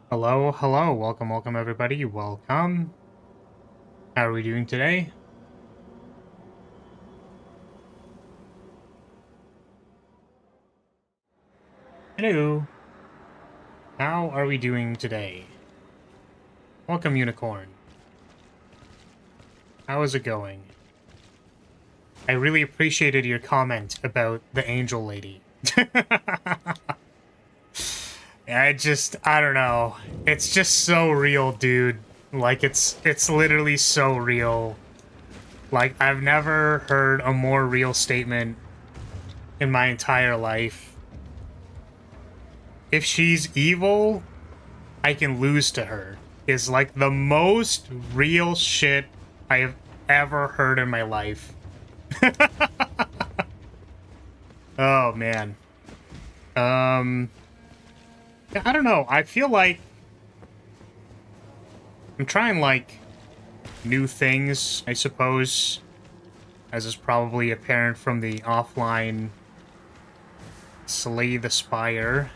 Hello, hello, welcome everybody, welcome. How are we doing today? Hello. How are we doing today? Welcome, Unicorn. How is it going? I really appreciated your comment about the angel lady. I don't know. It's just so real, dude. Like, it's literally so real. Like, I've never heard a more real statement in my entire life. If she's evil, I can lose to her. Is like the most real shit I have ever heard in my life. Oh, man. Yeah, I don't know. I feel like I'm trying, like, new things, I suppose, as is probably apparent from the offline Slay the Spire.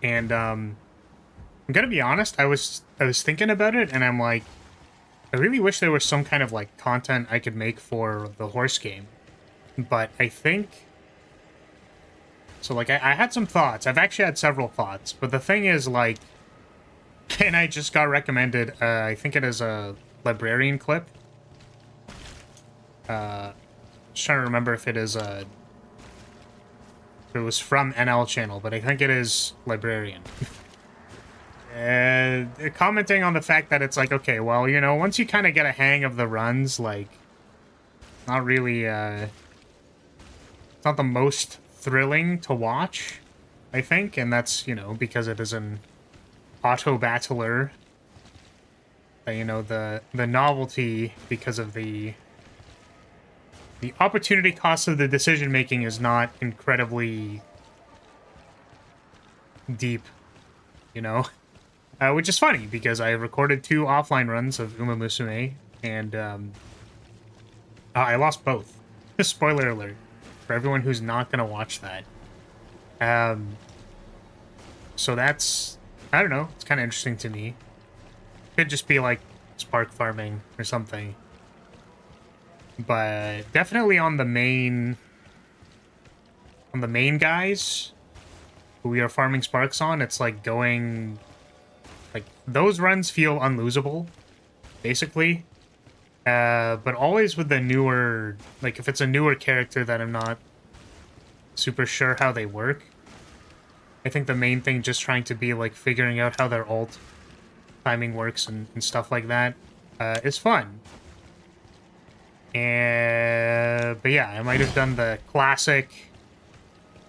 And, I'm gonna be honest, I was thinking about it, and I'm like, I really wish there was some kind of, like, content I could make for the horse game. But I think... So, like, I had some thoughts. I've actually had several thoughts. But the thing is, like... And I just got recommended, I think it is a librarian clip. Just trying to remember if it is a... If it was from NL channel, but I think it is librarian. Commenting on the fact that it's like, okay, well, you know, once you kind of get a hang of the runs, like, not really, it's not the most thrilling to watch, I think, and that's, you know, because it is an auto-battler. You know, the novelty, because of the opportunity cost of the decision-making is not incredibly deep, you know? Which is funny, because I recorded 2 offline runs of Uma Musume, and I lost both. Spoiler alert, for everyone who's not going to watch that. So that's, I don't know, it's kind of interesting to me. Could just be like spark farming or something. But definitely on the main guys who we are farming sparks on, it's like going... Like, those runs feel unlosable, basically. But always with the newer... Like, if it's a newer character that I'm not super sure how they work, I think the main thing just trying to be, like, figuring out how their ult timing works and stuff like that is fun. But yeah, I might have done the classic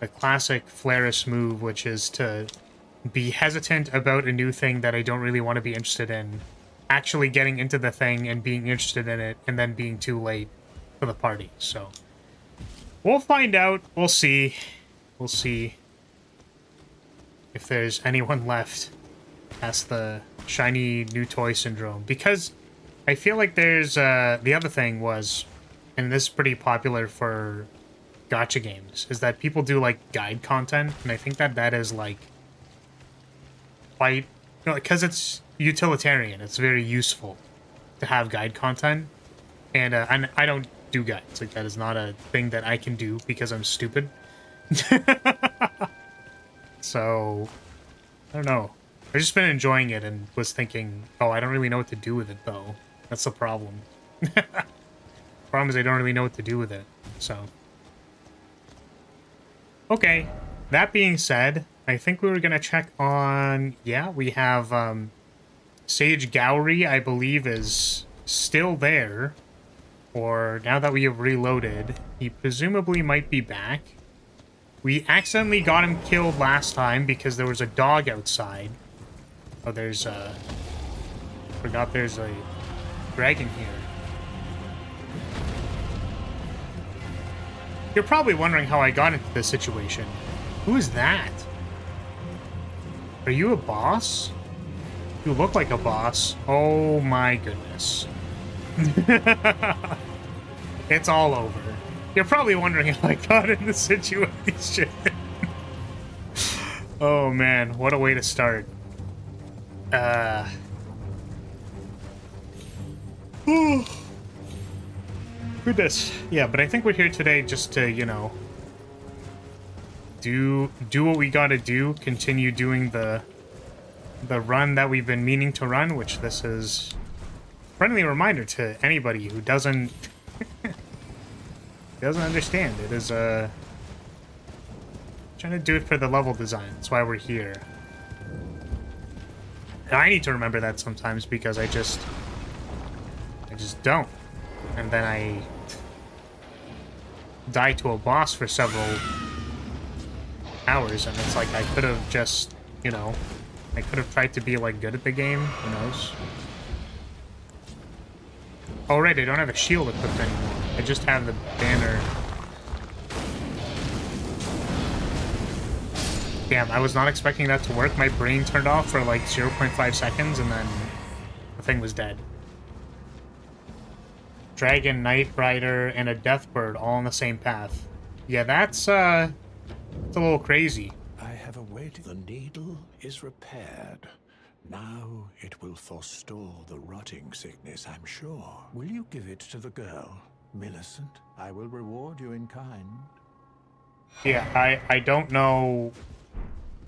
Flaris move, which is to be hesitant about a new thing that I don't really want to be interested in, actually getting into the thing and being interested in it, and then being too late for the party. So we'll find out. We'll see. We'll see if there's anyone left past the shiny new toy syndrome, because I feel like there's the other thing was, and this is pretty popular for gacha games, is that people do like guide content, and I think that is like quite, you know, because it's utilitarian, it's very useful to have guide content, and I don't do guides. Like, that is not a thing that I can do because I'm stupid. So I don't know, I've just been enjoying it and was thinking, oh, I don't really know what to do with it though. That's the problem. Problem is I don't really know what to do with it, so. Okay, that being said, I think we were gonna check on... Yeah, we have, Sage Gowry, I believe, is still there. Or, now that we have reloaded, he presumably might be back. We accidentally got him killed last time because there was a dog outside. Oh, there's, forgot there's a dragon here. You're probably wondering how I got into this situation. Who is that? Are you a boss? You look like a boss. Oh my goodness. It's all over. You're probably wondering how I got in this situation. Oh man, what a way to start. Uh... Goodness. Yeah, but I think we're here today just to, you know, do what we gotta do, continue doing the run that we've been meaning to run, which this is a friendly reminder to anybody who doesn't understand. It is trying to do it for the level design. That's why we're here. And I need to remember that sometimes because I just don't. And then I die to a boss for several hours, and it's like I could have just, you know, I could have tried to be like good at the game. Who knows? Oh right, I don't have a shield equipped anymore. I just have the banner. Damn, I was not expecting that to work. My brain turned off for like 0.5 seconds, and then the thing was dead. Dragon, Knight Rider, and a Deathbird all on the same path. Yeah, that's a little crazy. I have awaited. The needle is repaired. Now it will forestall the rotting sickness, I'm sure. Will you give it to the girl, Millicent? I will reward you in kind. Yeah, I don't know.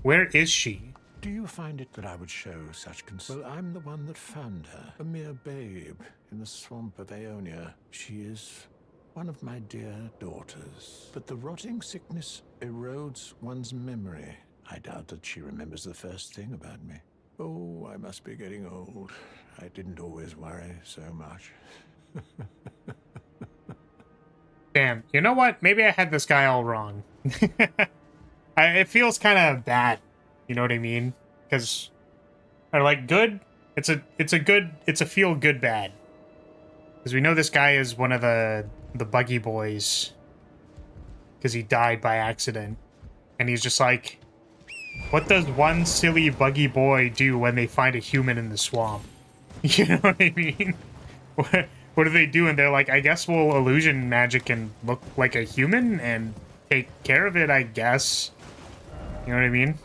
Where is she? Do you find it that I would show such concern? Well, I'm the one that found her, a mere babe in the swamp of Aeonia. She is one of my dear daughters. But the rotting sickness erodes one's memory. I doubt that she remembers the first thing about me. Oh, I must be getting old. I didn't always worry so much. Damn, you know what? Maybe I had this guy all wrong. It feels kind of bad. You know what I mean? Because, or like good, it's a feel good bad. Because we know this guy is one of the buggy boys. Because he died by accident. And he's just like, what does one silly buggy boy do when they find a human in the swamp? You know what I mean? What do they do? And they're like, I guess we'll illusion magic and look like a human and take care of it, I guess. You know what I mean?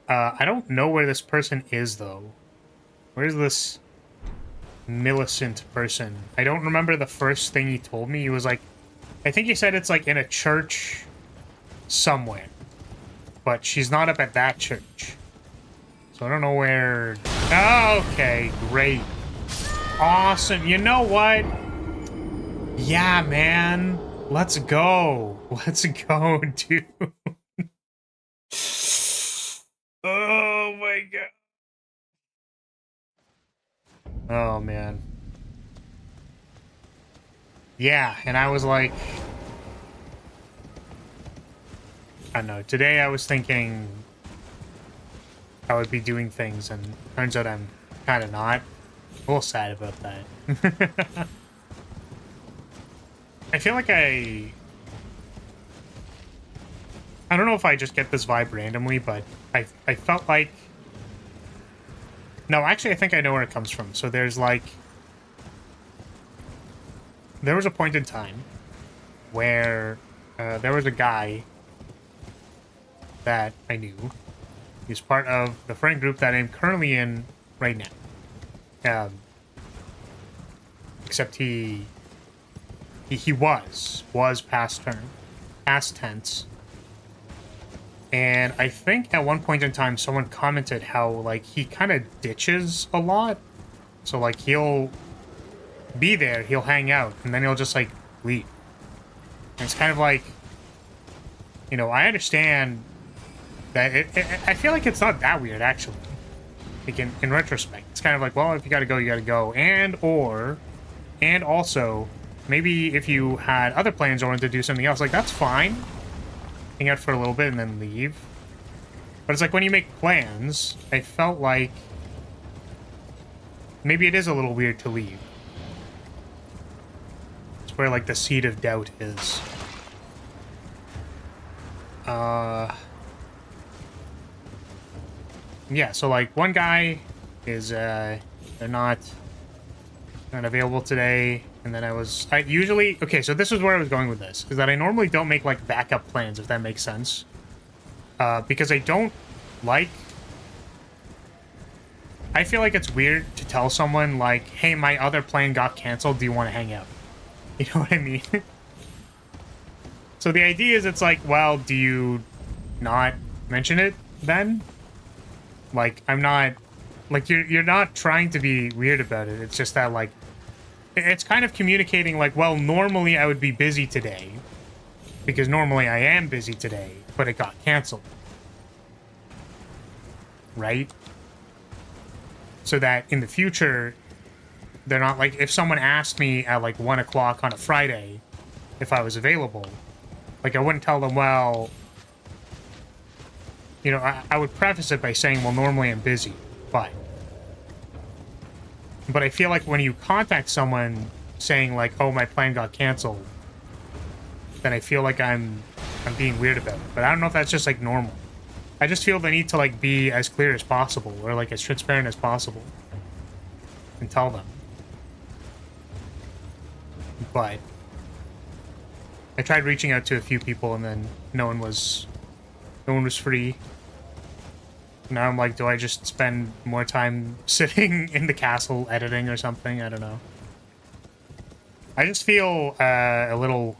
I don't know where this person is, though. Where's this Millicent person? I don't remember the first thing he told me. He was like, I think he said it's like in a church somewhere. But she's not up at that church. So I don't know where... Oh, okay, great. Awesome. You know what? Yeah, man. Let's go. Let's go, dude. Oh my god. Oh man. Yeah, and I was like, I don't know, today I was thinking I would be doing things, and turns out I'm kind of not. A little sad about that. I feel like I don't know if I just get this vibe randomly, but I felt like... No, actually, I think I know where it comes from. So there's like... There was a point in time where there was a guy that I knew. He's part of the friend group that I'm currently in right now. Except he was past tense. And I think at one point in time, someone commented how, like, he kind of ditches a lot. So, like, he'll be there, he'll hang out, and then he'll just, like, leave. And it's kind of like, you know, I understand that I feel like it's not that weird, actually. Like, in retrospect. It's kind of like, well, if you gotta go, you gotta go. And also, maybe if you had other plans or wanted to do something else, like, that's fine. Hang out for a little bit and then leave. But it's like when you make plans, I felt like maybe it is a little weird to leave. It's where like the seed of doubt is. Yeah, so like one guy is they're not available today. And then I usually... Okay, so this is where I was going with this. Is that I normally don't make, like, backup plans, if that makes sense. Because I don't like I feel like it's weird to tell someone, like, hey, my other plan got canceled, do you want to hang out? You know what I mean? So the idea is, it's like, well, do you not mention it then? Like, I'm not... Like, you're not trying to be weird about it. It's just that, like... It's kind of communicating, like, well, normally I would be busy today. Because normally I am busy today, but it got canceled. Right? So that in the future, they're not, like... If someone asked me at, like, 1 o'clock on a Friday if I was available... Like, I wouldn't tell them, well... You know, I would preface it by saying, well, normally I'm busy, but I feel like when you contact someone saying, like, oh, my plan got canceled, then I feel like I'm being weird about it. But I don't know if that's just, like, normal. I just feel the need to, like, be as clear as possible, or, like, as transparent as possible, and tell them. But I tried reaching out to a few people, and then no one was free. Now I'm like, do I just spend more time sitting in the castle editing or something? I don't know. I just feel a little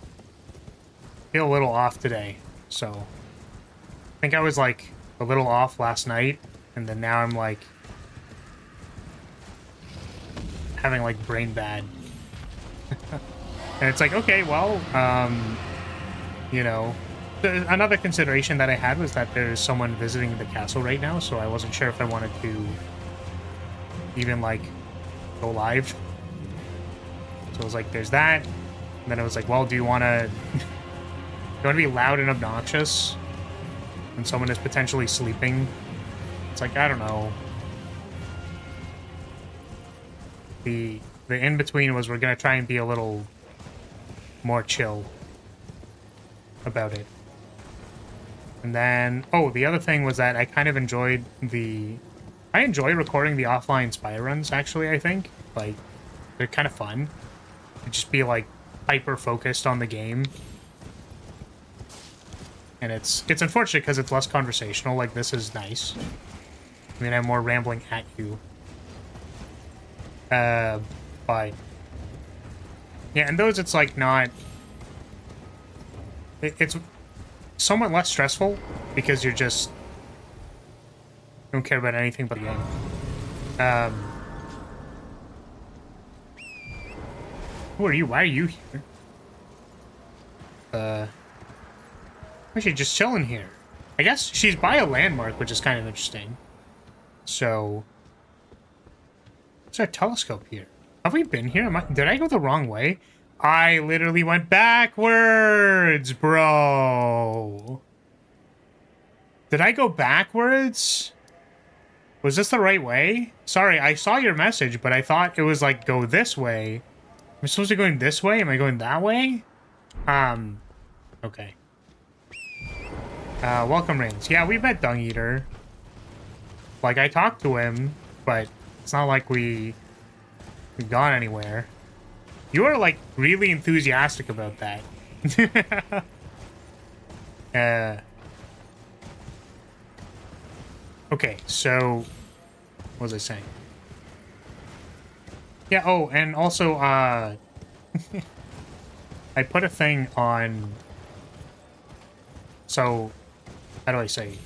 off today. So I think I was like a little off last night, and then now I'm like having like brain bad. And it's like, okay, well, you know, another consideration that I had was that there's someone visiting the castle right now, so I wasn't sure if I wanted to even, like, go live. So it was like, there's that. And then it was like, well, do you want to be loud and obnoxious when someone is potentially sleeping? It's like, I don't know. The in-between was we're going to try and be a little more chill about it. And then, oh, the other thing was that I kind of enjoyed I enjoy recording the offline spy runs, actually, I think. Like, they're kind of fun. To just be, like, hyper-focused on the game. And it's unfortunate because it's less conversational. Like, this is nice. I mean, I'm more rambling at you. But... Yeah, and those, it's, like, not... It's somewhat less stressful because you're just don't care about anything but the game. Who are you? Why are you here? Why is she just chilling here? I guess she's by a landmark, which is kind of interesting. So, what's our telescope here? Have we been here? Did I go the wrong way? I literally went backwards, bro. Did I go backwards? Was this the right way? Sorry, I saw your message, but I thought it was like, go this way. Am I supposed to be going this way? Am I going that way? Okay. Welcome, Reigns. Yeah, we met Dung Eater. Like, I talked to him, but it's not like we've gone anywhere. You are, like, really enthusiastic about that. Okay, so... What was I saying? Yeah, oh, and also, I put a thing on... So, how do I say?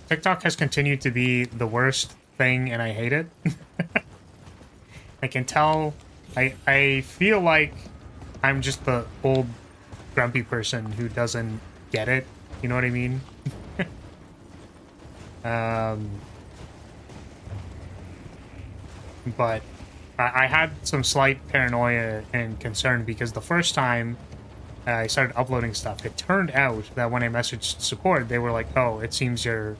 TikTok has continued to be the worst thing, and I hate it. I can tell... I feel like I'm just the old grumpy person who doesn't get it. You know what I mean? But I had some slight paranoia and concern because the first time I started uploading stuff, it turned out that when I messaged support, they were like, oh, it seems your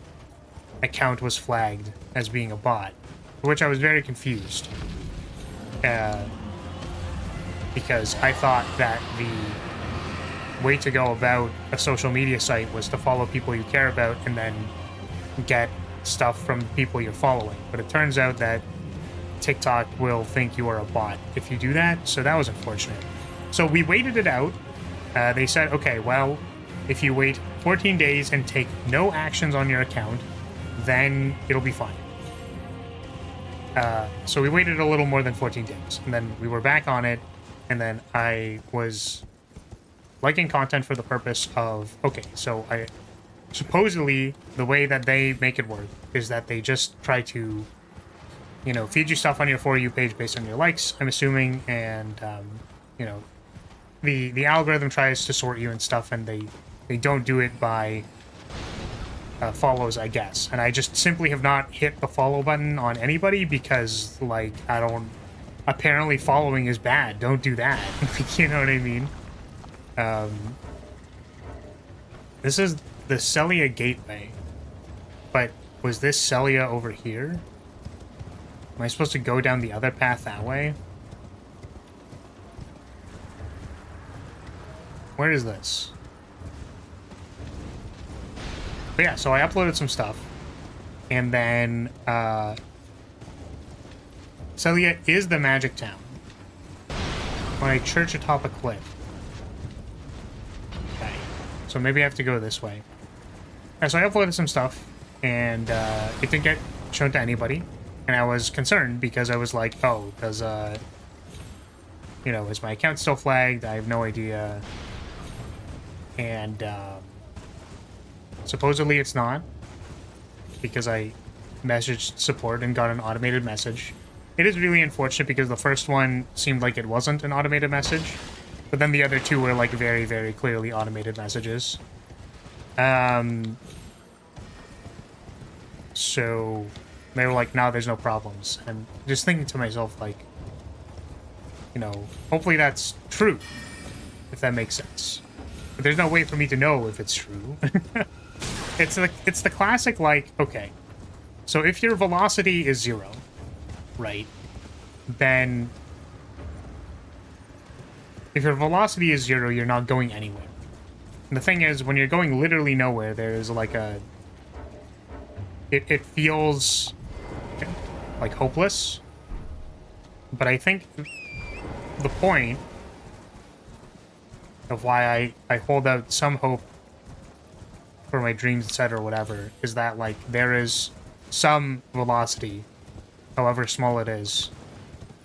account was flagged as being a bot, for which I was very confused. Because I thought that the way to go about a social media site was to follow people you care about and then get stuff from the people you're following. But it turns out that TikTok will think you are a bot if you do that, so that was unfortunate. So we waited it out. They said, okay, well, if you wait 14 days and take no actions on your account, then it'll be fine. So we waited a little more than 14 days, and then we were back on it, and then I was liking content for the purpose of, okay, so I supposedly the way that they make it work is that they just try to, you know, feed you stuff on your For You page based on your likes, I'm assuming, and you know, the algorithm tries to sort you and stuff, and they don't do it by follows, I guess. And I just simply have not hit the follow button on anybody because, like, I don't... Apparently following is bad. Don't do that. You know what I mean? This is the Celia Gateway. But was this Celia over here? Am I supposed to go down the other path that way? Where is this? But yeah, so I uploaded some stuff. And then, Celia is the magic town. When I church atop a cliff. Okay. So maybe I have to go this way. Alright, so I uploaded some stuff. And, it didn't get shown to anybody. And I was concerned because I was like, oh, does, you know, is my account still flagged? I have no idea. And, supposedly it's not, because I messaged support and got an automated message. It is really unfortunate because the first one seemed like it wasn't an automated message, but then the other two were like very, very clearly automated messages. So they were like, no, there's no problems. And just thinking to myself, like, you know, hopefully that's true, if that makes sense. But there's no way for me to know if it's true. It's the classic, like, okay, so if your velocity is 0, right, then if your velocity is 0, you're not going anywhere. And the thing is, when you're going literally nowhere, there's like a... It feels like hopeless. But I think the point of why I hold out some hope for my dreams, etc., or whatever, is that, like, there is some velocity, however small it is.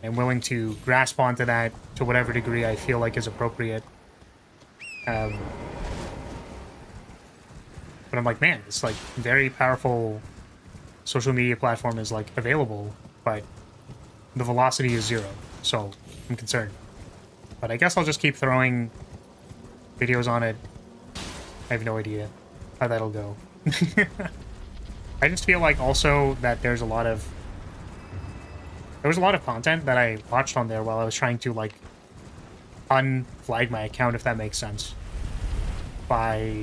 I'm willing to grasp onto that to whatever degree I feel like is appropriate. But I'm like, man, it's, like, very powerful social media platform is, like, available, but the velocity is 0, so I'm concerned. But I guess I'll just keep throwing videos on it. I have no idea how that'll go. I just feel like also that there was a lot of content that I watched on there while I was trying to, like, unflag my account, if that makes sense, by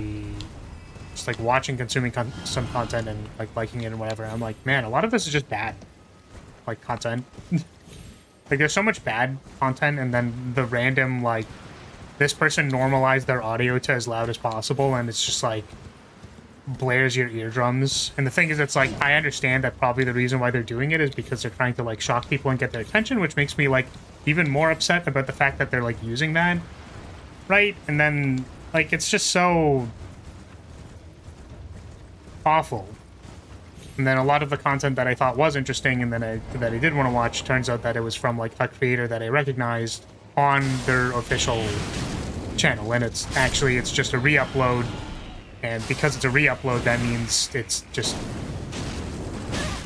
just, like, watching, consuming some content and, like, liking it and whatever. I'm like, man, a lot of this is just bad, like, content. Like, there's so much bad content, and then the random, like, this person normalized their audio to as loud as possible, and it's just, like, blares your eardrums. And the thing is, it's like, I understand that probably the reason why they're doing it is because they're trying to, like, shock people and get their attention, which makes me, like, even more upset about the fact that they're, like, using that, right? And then, like, it's just so awful. And then a lot of the content that I thought was interesting and that I did want to watch, turns out that it was from, like, a creator that I recognized on their official channel, and it's just a re-upload. And because it's a re-upload, that means it's just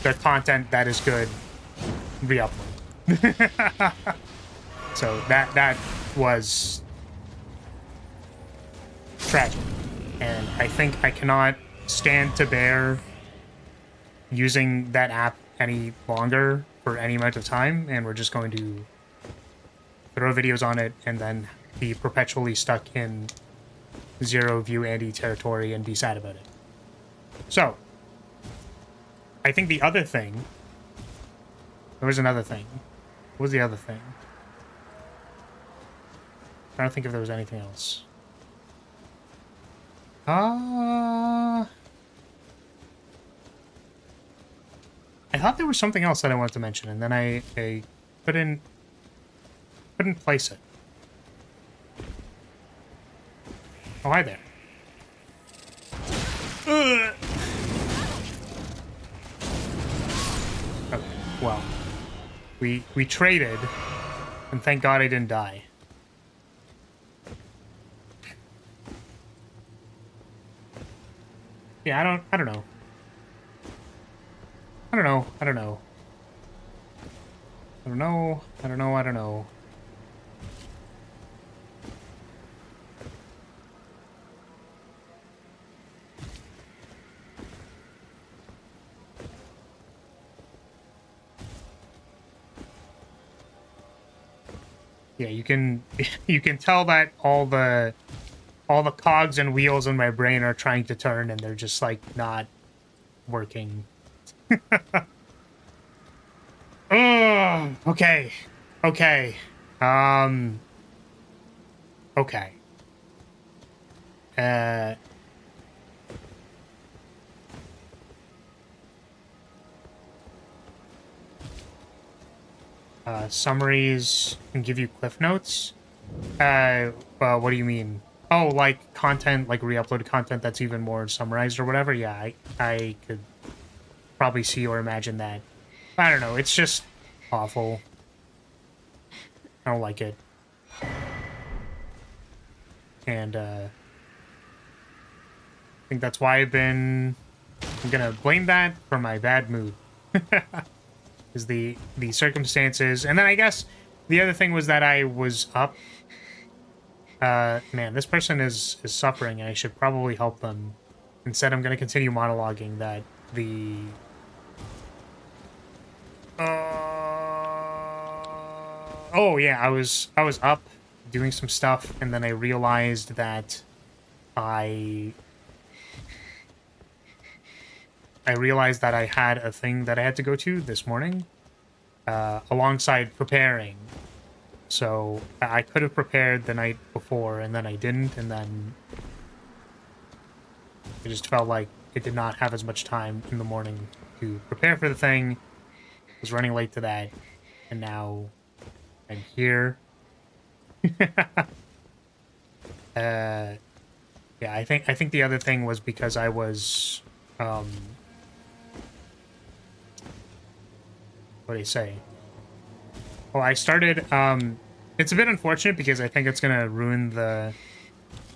the content that is good re-upload. So that was tragic. And I think I cannot stand to bear using that app any longer for any amount of time, and we're just going to throw videos on it and then be perpetually stuck in 0 view Andy territory and be sad about it. So, I think the other thing... There was another thing. What was the other thing? I don't think if there was anything else. I thought there was something else that I wanted to mention, and then I couldn't place it. Oh, hi there. Okay, well, We traded, and thank God I didn't die. Yeah, I don't know. I don't know. I don't know. I don't know. I don't know. I don't know. Yeah, you can you can tell that all the cogs and wheels in my brain are trying to turn and they're just like not working. Oh, okay. Okay. Um okay. Uh Summaries and give you cliff notes. What do you mean? Oh, like content, like re-uploaded content that's even more summarized or whatever. Yeah, I could probably see or imagine that. I don't know. It's just awful. I don't like it. And I think that's why I'm gonna blame that for my bad mood. Is the circumstances. And then I guess the other thing was that I was up. Man, this person is suffering, and I should probably help them. Instead, I'm gonna continue monologuing that the oh yeah, I was up doing some stuff, and then I realized that I realized that I had a thing that I had to go to this morning, alongside preparing. So I could have prepared the night before, and then I didn't, and then it just felt like it did not have as much time in the morning to prepare for the thing. I was running late to that, and now I'm here. Yeah, I think the other thing was because I was what do you say? Oh, I started it's a bit unfortunate because I think it's gonna ruin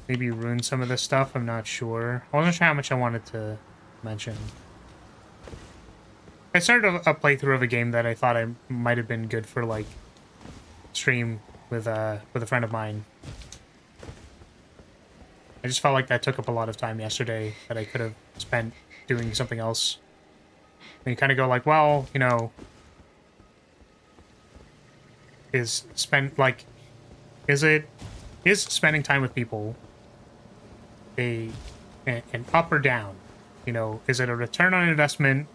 maybe ruin some of this stuff. I'm not sure. I wasn't sure how much I wanted to mention. I started a playthrough of a game that I thought I might have been good for like stream with a friend of mine. I just felt like that took up a lot of time yesterday that I could have spent doing something else. And you kind of go like, well, you know, is spending time with people an up or down? You know, is it a return on investment,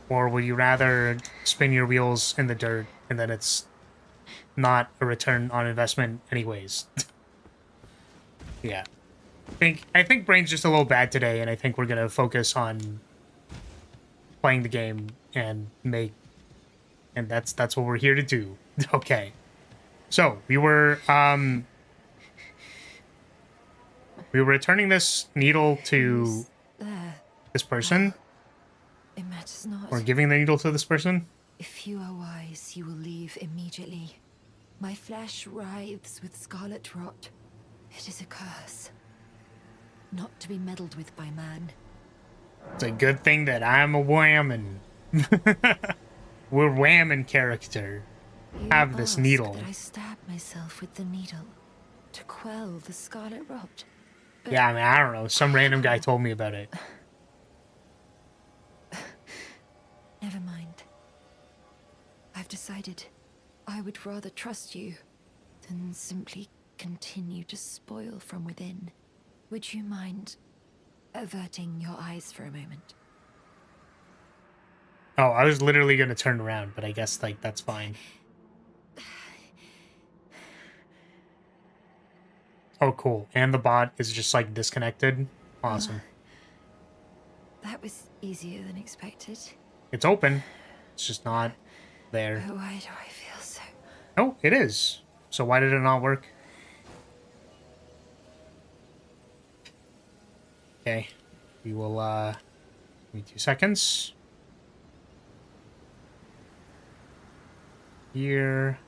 or would you rather spin your wheels in the dirt and then it's not a return on investment anyways? Yeah. I think brain's just a little bad today, and I think we're gonna focus on playing the game and that's what we're here to do. Okay. So we were returning this needle to this person. It matters not. Or giving the needle to this person. If you are wise, you will leave immediately. My flesh writhes with scarlet rot. It is a curse. Not to be meddled with by man. It's a good thing that I'm a whammon. We're whammon character. You Have this ask needle. That I stab myself with the needle to quell the scarlet rot. Yeah, I mean, I don't know. Some random guy told me about it. Never mind. I've decided I would rather trust you than simply continue to spoil from within. Would you mind averting your eyes for a moment? Oh, I was literally going to turn around, but I guess, like, that's fine. Oh, cool. And the bot is just, like, disconnected. Awesome. That was easier than expected. It's open. It's just not there. But why do I feel so? Oh, it is. So why did it not work? Okay. We will, give me 2 seconds. here.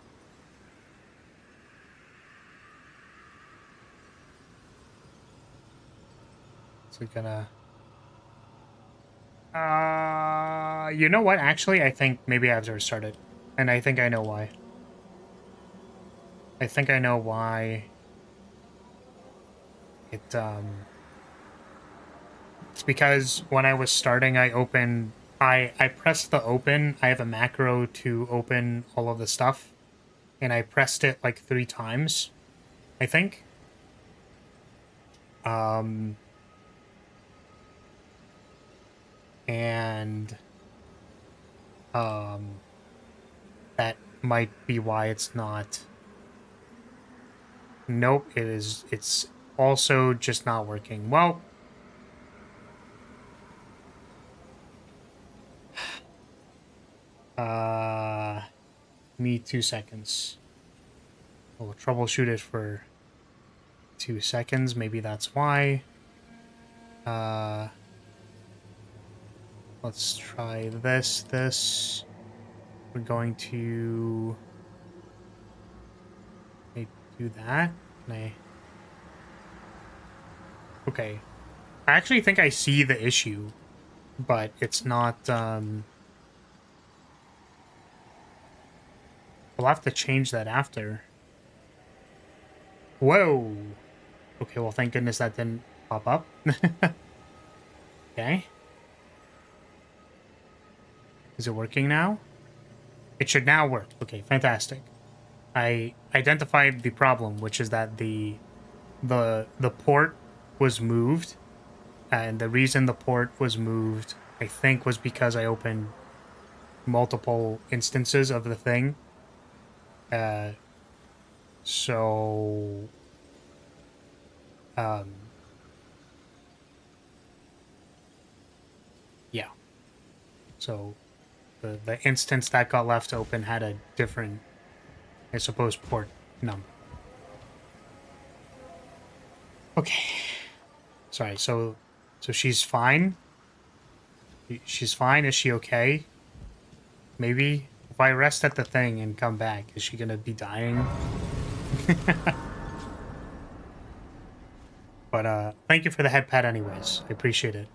So we're gonna... you know what? Actually, I think maybe I have to restart it. And I think I know why. I think I know why it, it's because when I was starting, I pressed the open. I have a macro to open all of the stuff. And I pressed it like 3 times, I think. And that might be why it's not. Nope, it's also just not working. Well, me 2 seconds. We'll troubleshoot it for 2 seconds. Maybe that's why. Let's try this. We're going to do that. Can I? Okay. I actually think I see the issue, but it's not, we'll have to change that after. Whoa! Okay, well, thank goodness that didn't pop up. Okay. Is it working now? It should now work. Okay, fantastic. I identified the problem, which is that the port was moved, and the reason the port was moved, I think, was because I opened multiple instances of the thing. So yeah. So the instance that got left open had a different, I suppose, port number. Okay. Sorry, so she's fine? She's fine? Is she okay? Maybe? If I rest at the thing and come back, is she gonna be dying? But, thank you for the head pad anyways. I appreciate it.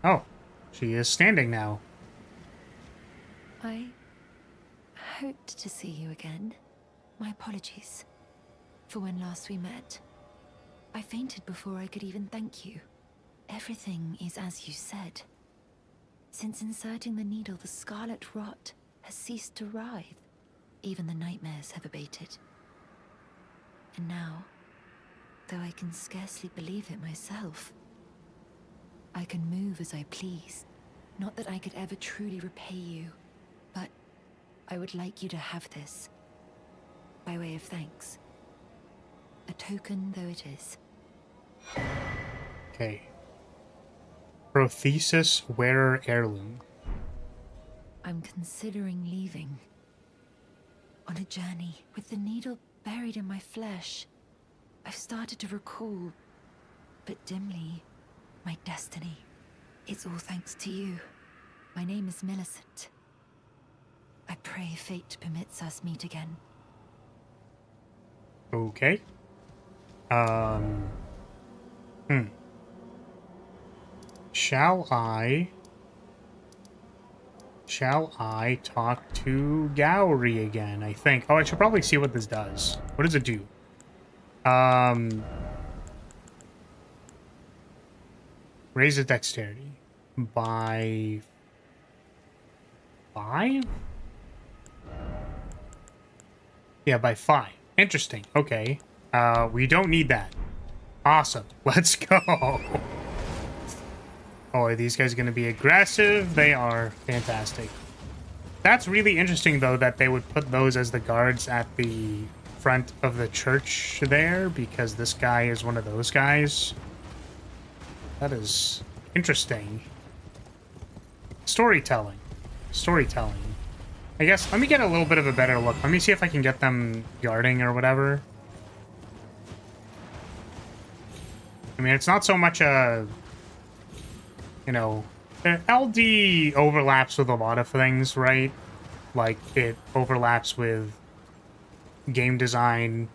Oh, she is standing now. I hoped to see you again. My apologies for when last we met. I fainted before I could even thank you. Everything is as you said. Since inserting the needle, the scarlet rot has ceased to writhe. Even the nightmares have abated. And now, though I can scarcely believe it myself, I can move as I please. Not that I could ever truly repay you, but I would like you to have this, by way of thanks. A token though it is. Okay. Prothesis wearer heirloom. I'm considering leaving. On a journey, with the needle buried in my flesh. I've started to recall, but dimly, my destiny. It's all thanks to you. My name is Millicent. I pray fate permits us meet again. Okay. Shall I talk to Gowry again, I think? Oh, I should probably see what this does. What does it do? Raise the dexterity by 5? Yeah, by 5. Interesting. Okay. We don't need that. Awesome. Let's go. Oh, are these guys going to be aggressive? They are. Fantastic. That's really interesting, though, that they would put those as the guards at the front of the church there, because this guy is one of those guys. That is interesting. Storytelling. Storytelling. I guess, let me get a little bit of a better look. Let me see if I can get them guarding or whatever. I mean, it's not so much a, you know, LD overlaps with a lot of things, right? Like, it overlaps with game design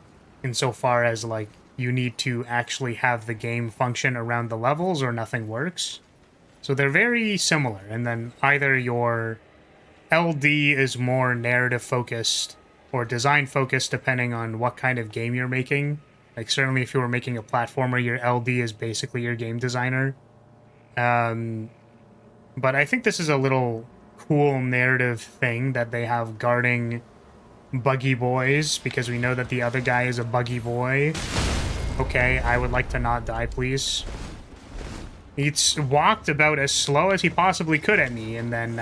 insofar as, like, you need to actually have the game function around the levels or nothing works. So they're very similar. And then either your LD is more narrative focused or design focused depending on what kind of game you're making. Like, certainly if you were making a platformer, your LD is basically your game designer. But I think this is a little cool narrative thing that they have guarding buggy boys, because we know that the other guy is a buggy boy. Okay, I would like to not die, please. He's walked about as slow as he possibly could at me, and then,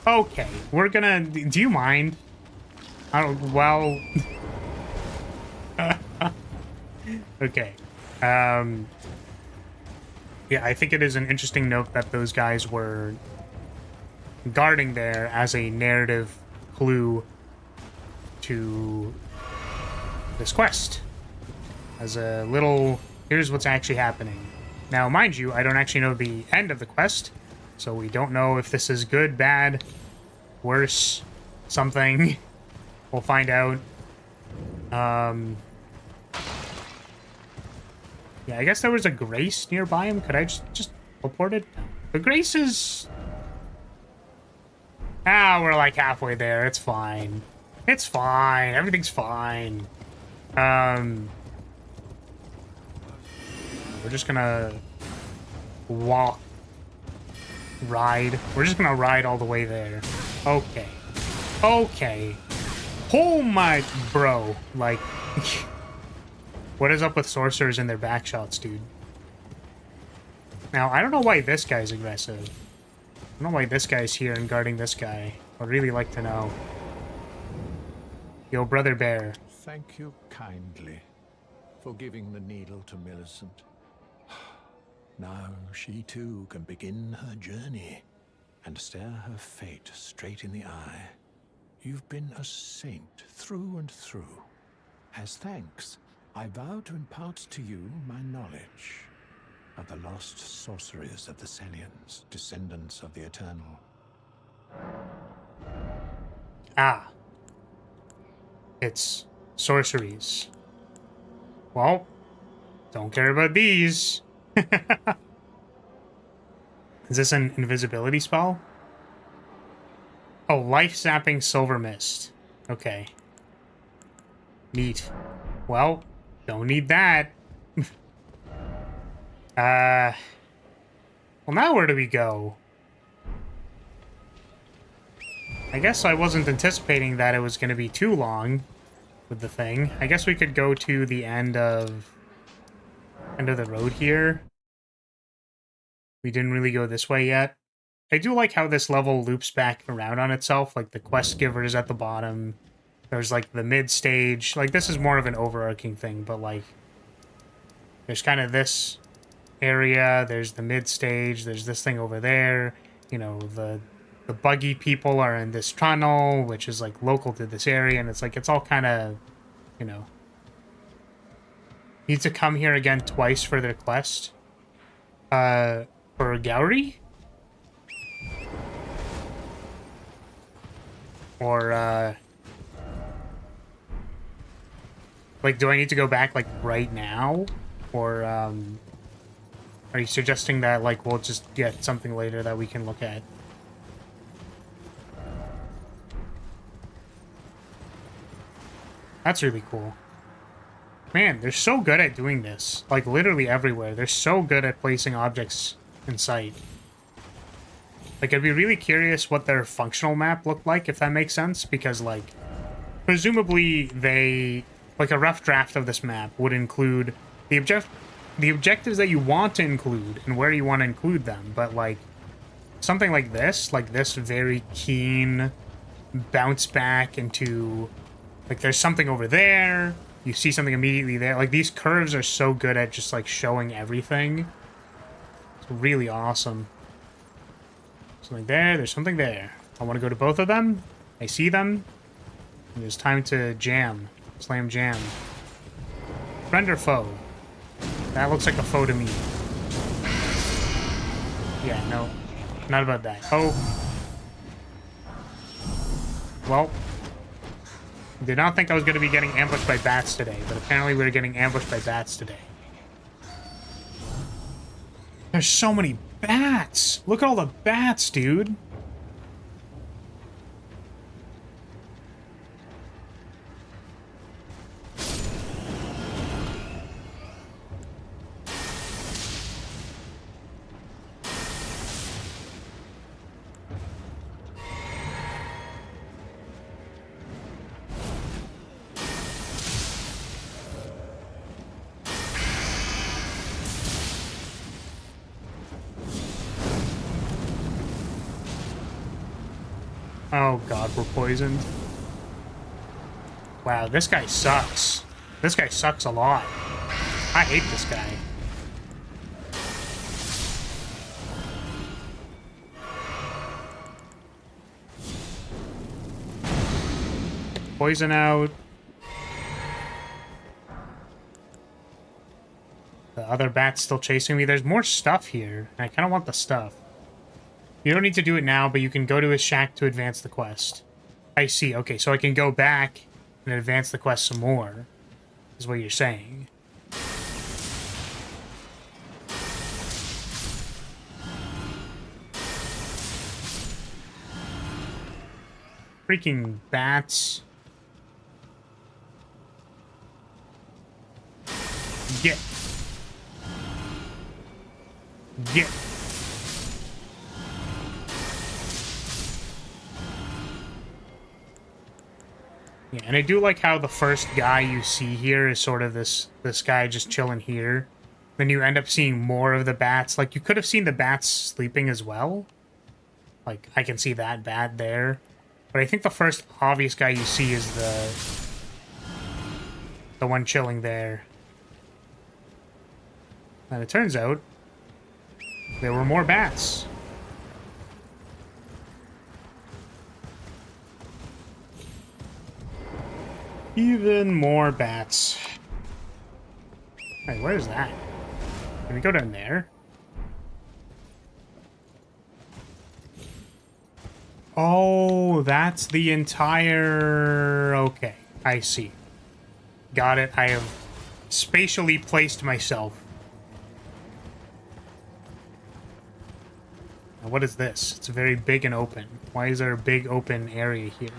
okay, we're gonna... Do you mind? I don't... Well... Okay. Yeah, I think it is an interesting note that those guys were guarding there as a narrative clue to this quest. As a little, here's what's actually happening. Now, mind you, I don't actually know the end of the quest, so we don't know if this is good, bad, worse, something. We'll find out. Yeah, I guess there was a Grace nearby him. Could I just teleport it? No. The Grace is... Ah, we're like halfway there. It's fine. It's fine. Everything's fine. We're just gonna walk, ride. We're just gonna ride all the way there. Okay. Okay. Oh my, bro. Like, what is up with sorcerers and their backshots, dude? Now, I don't know why this guy's aggressive. I don't know why this guy's here and guarding this guy. I'd really like to know. Yo, Brother Bear. Thank you kindly for giving the needle to Millicent. Now she too can begin her journey and stare her fate straight in the eye. You've been a saint through and through. As thanks, I vow to impart to you my knowledge of the lost sorceries of the Celians, descendants of the Eternal. Ah. It's sorceries. Well, don't care about these. Is this an invisibility spell? Oh, life-sapping silver mist. Okay. Neat. Well, don't need that. Well, now where do we go? I guess I wasn't anticipating that it was going to be too long with the thing. I guess we could go to the end of the road here. We didn't really go this way yet. I do like how this level loops back around on itself. Like, the quest giver is at the bottom. There's, like, the mid-stage. Like, this is more of an overarching thing, but, like, there's kind of this area. There's the mid-stage. There's this thing over there. You know, the buggy people are in this tunnel, which is, like, local to this area. And it's, like, it's all kind of, you know... Need to come here again twice for their quest. For Gowrie? Or, like, do I need to go back, like, right now? Or, are you suggesting that, like, we'll just get something later that we can look at? That's really cool. Man, they're so good at doing this. Like, literally everywhere. They're so good at placing objects in sight. Like, I'd be really curious what their functional map looked like, if that makes sense. Because, like, presumably they... Like, a rough draft of this map would include the objectives that you want to include and where you want to include them. But, like, something like this very keen bounce back into... Like, there's something over there... You see something immediately there. Like, these curves are so good at just, like, showing everything. It's really awesome. Something there. There's something there. I want to go to both of them. I see them. And it's time to jam. Slam jam. Friend or foe? That looks like a foe to me. Yeah, no. Not about that. Oh. Well. Did not think I was going to be getting ambushed by bats today, but apparently we're getting ambushed by bats today. There's so many bats! Look at all the bats, dude! Oh god, we're poisoned. Wow, this guy sucks. This guy sucks a lot. I hate this guy. Poison out. The other bat's still chasing me. There's more stuff here. I kind of want the stuff. You don't need to do it now, but you can go to his shack to advance the quest. I see. Okay, so I can go back and advance the quest some more, is what you're saying. Freaking bats. Get. Get. Yeah, and I do like how the first guy you see here is sort of this guy just chilling here. Then you end up seeing more of the bats. Like, you could have seen the bats sleeping as well. Like, I can see that bat there. But I think the first obvious guy you see is the one chilling there. And it turns out there were more bats. Even more bats. Wait, where is that? Can we go down there? Oh, that's the entire... Okay, I see. Got it. I have spatially placed myself. Now, what is this? It's very big and open. Why is there a big open area here?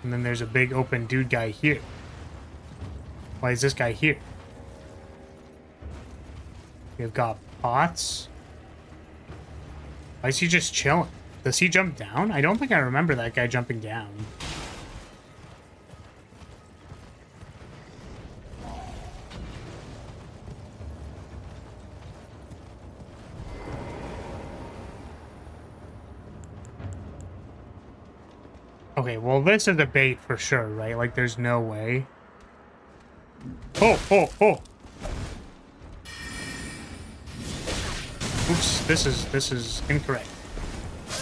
And then there's a big open dude guy here. Why is this guy here? We've got pots. Why is he just chilling? Does he jump down? I don't think I remember that guy jumping down. Okay, well, this is a bait for sure, right? Like, there's no way. Oh, oh, oh! Oops, this is incorrect.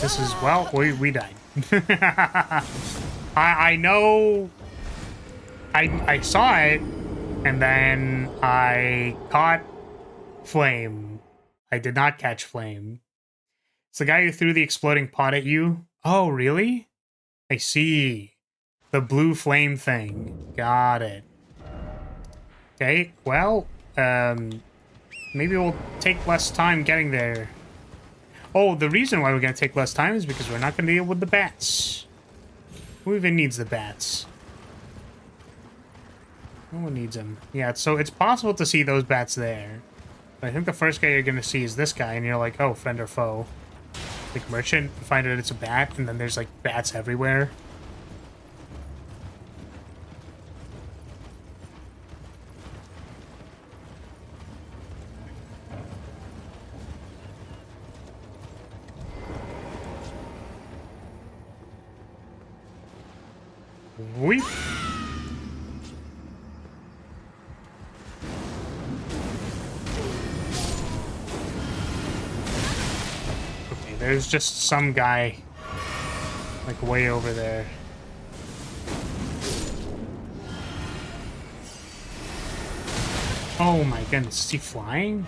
This is, well, we died. I know... I saw it, and then I caught Flame. I did not catch Flame. It's the guy who threw the exploding pot at you. Oh, really? I see. The blue flame thing. Got it. Okay, well, maybe we'll take less time getting there. Oh, the reason why we're going to take less time is because we're not going to deal with the bats. Who even needs the bats? No one needs them. Yeah, so it's possible to see those bats there. But I think the first guy you're going to see is this guy, and you're like, oh, friend or foe. Like merchant, you find out it's a bat, and then there's like bats everywhere. Weep. There's just some guy, like, way over there. Oh my goodness, is he flying?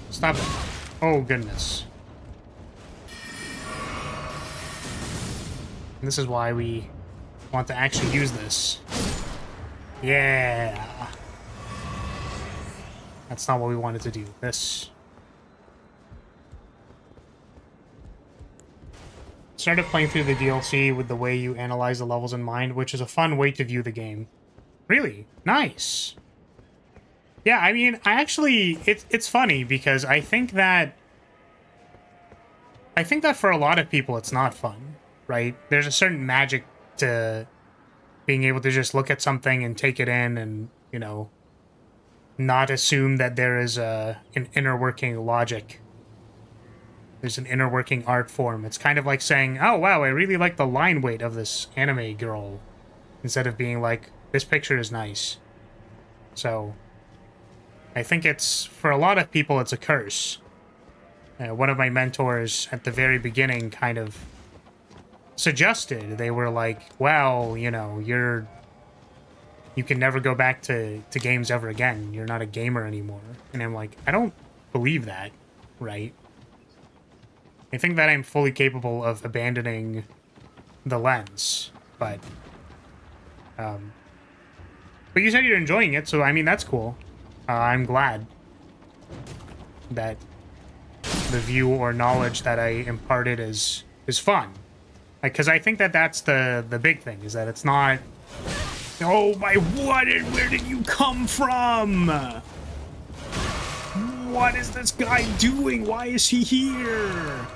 Stop it. Oh goodness. And this is why we want to actually use this. Yeah. That's not what we wanted to do. This. Started playing through the DLC with the way you analyze the levels in mind, which is a fun way to view the game. Really? Nice. Yeah, I mean, I actually... It's funny, because I think that for a lot of people it's not fun, right? There's a certain magic to being able to just look at something and take it in and, you know, not assume that there is an inner working logic. There's an inner working art form. It's kind of like saying, oh, wow, I really like the line weight of this anime girl, instead of being like, this picture is nice. So, I think it's, for a lot of people, it's a curse. One of my mentors at the very beginning kind of suggested, they were like, well, you know, you can never go back to games ever again. You're not a gamer anymore. And I'm like, I don't believe that, right? I think that I'm fully capable of abandoning the lens, but you said you're enjoying it, so I mean, that's cool. I'm glad that the view or knowledge that I imparted is fun. Because I think that that's the big thing, is that it's not, oh my, what, where did you come from? What is this guy doing? Why is he here?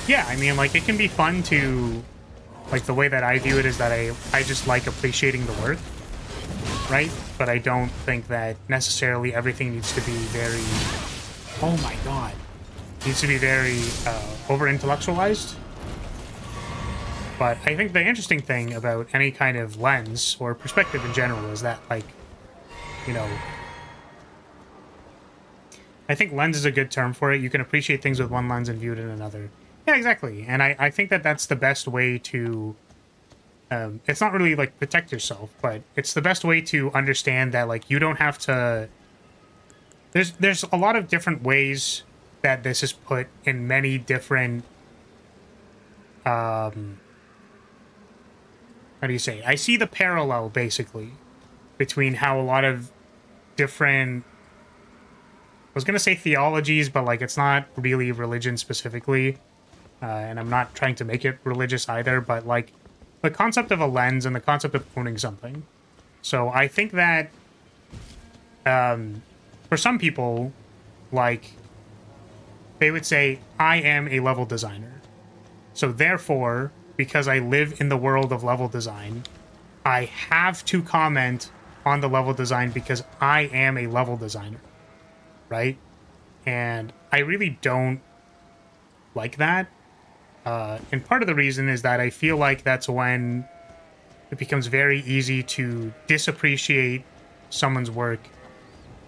Yeah, I mean, like, it can be fun to, like, the way that I view it is that I just like appreciating the work, right? But I don't think that necessarily everything needs to be very, oh my god, needs to be very over-intellectualized. But I think the interesting thing about any kind of lens, or perspective in general, is that, like, you know, I think lens is a good term for it. You can appreciate things with one lens and view it in another. Yeah, exactly. And I think that that's the best way to... it's not really, like, protect yourself, but it's the best way to understand that, like, you don't have to... There's a lot of different ways that this is put in many different... how do you say? I see the parallel, basically, between how a lot of different... I was going to say theologies, but, like, it's not really religion specifically. And I'm not trying to make it religious either, but, like, the concept of a lens and the concept of owning something. So I think that for some people, like, they would say, I am a level designer. So therefore, because I live in the world of level design, I have to comment on the level design because I am a level designer. Right? And I really don't like that. And part of the reason is that I feel like that's when it becomes very easy to disappreciate someone's work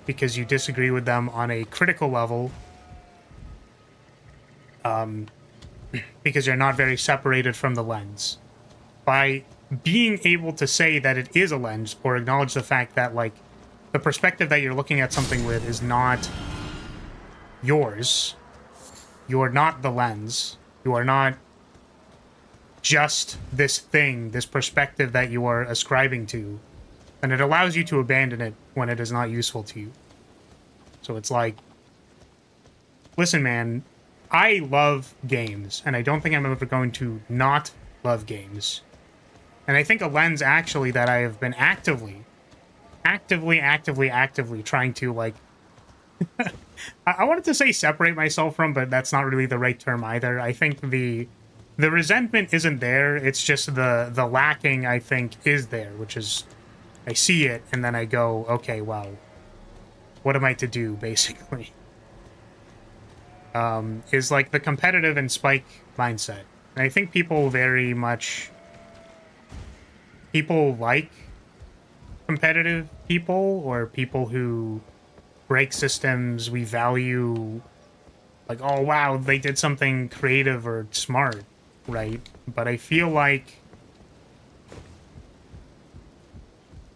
because you disagree with them on a critical level, because you're not very separated from the lens. By being able to say that it is a lens, or acknowledge the fact that, like, the perspective that you're looking at something with is not yours. You are not the lens. You are not just this thing, this perspective that you are ascribing to. And it allows you to abandon it when it is not useful to you. So it's like, listen, man, I love games, and I don't think I'm ever going to not love games. And I think a lens, actually, that I have been actively trying to, like, I wanted to say separate myself from, but that's not really the right term either. I think the resentment isn't there. It's just the lacking, I think, is there, which is, I see it, and then I go, okay, well, what am I to do, basically? Is, like, the competitive and spike mindset. And I think people very much... People like competitive people, or people who break systems, we value, like, oh wow, they did something creative or smart, right? But I feel like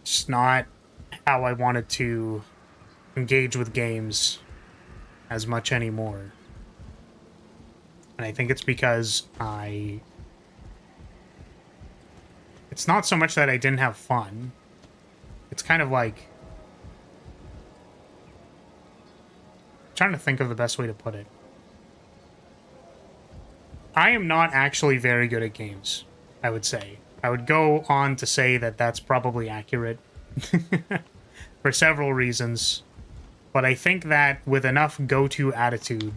it's not how I wanted to engage with games as much anymore. And I think it's because it's not so much that I didn't have fun. It's kind of like, I'm trying to think of the best way to put it. I am not actually very good at games, I would say. I would go on to say that that's probably accurate for several reasons. But I think that with enough go-to attitude,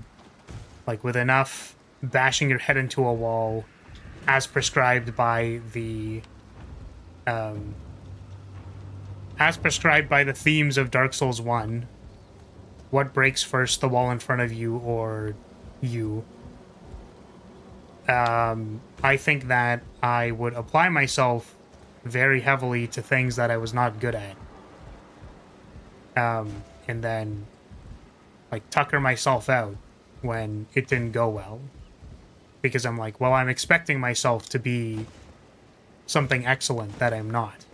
like with enough bashing your head into a wall as prescribed by the themes of Dark Souls 1, what breaks first, the wall in front of you or you? I think that I would apply myself very heavily to things that I was not good at. And then, like, tucker myself out when it didn't go well. Because I'm like, well, I'm expecting myself to be something excellent that I'm not.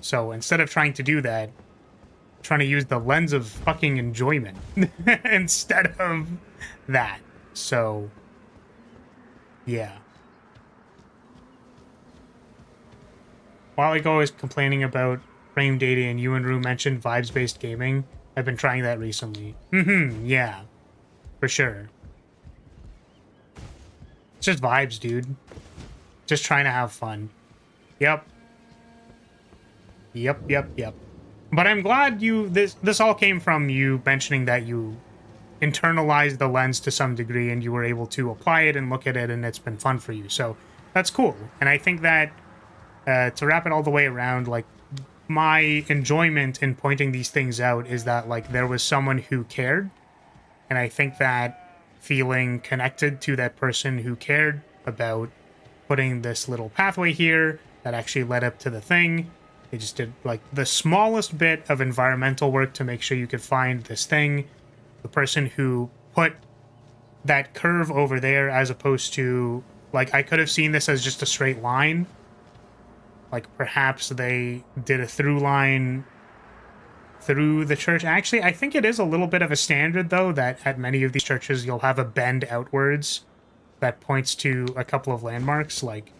So instead of trying to do that, I'm trying to use the lens of fucking enjoyment instead of that. So, yeah. While I go is complaining about frame data and you and Rue mentioned vibes-based gaming, I've been trying that recently. Yeah. For sure. It's just vibes, dude. Just trying to have fun. Yep. But I'm glad this all came from you mentioning that you internalized the lens to some degree and you were able to apply it and look at it and it's been fun for you. So that's cool. And I think that to wrap it all the way around, like, my enjoyment in pointing these things out is that, like, there was someone who cared. And I think that feeling connected to that person who cared about putting this little pathway here that actually led up to the thing. They just did, like, the smallest bit of environmental work to make sure you could find this thing. The person who put that curve over there as opposed to, like, I could have seen this as just a straight line. Like, perhaps they did a through line through the church. Actually, I think it is a little bit of a standard, though, that at many of these churches you'll have a bend outwards that points to a couple of landmarks. Like,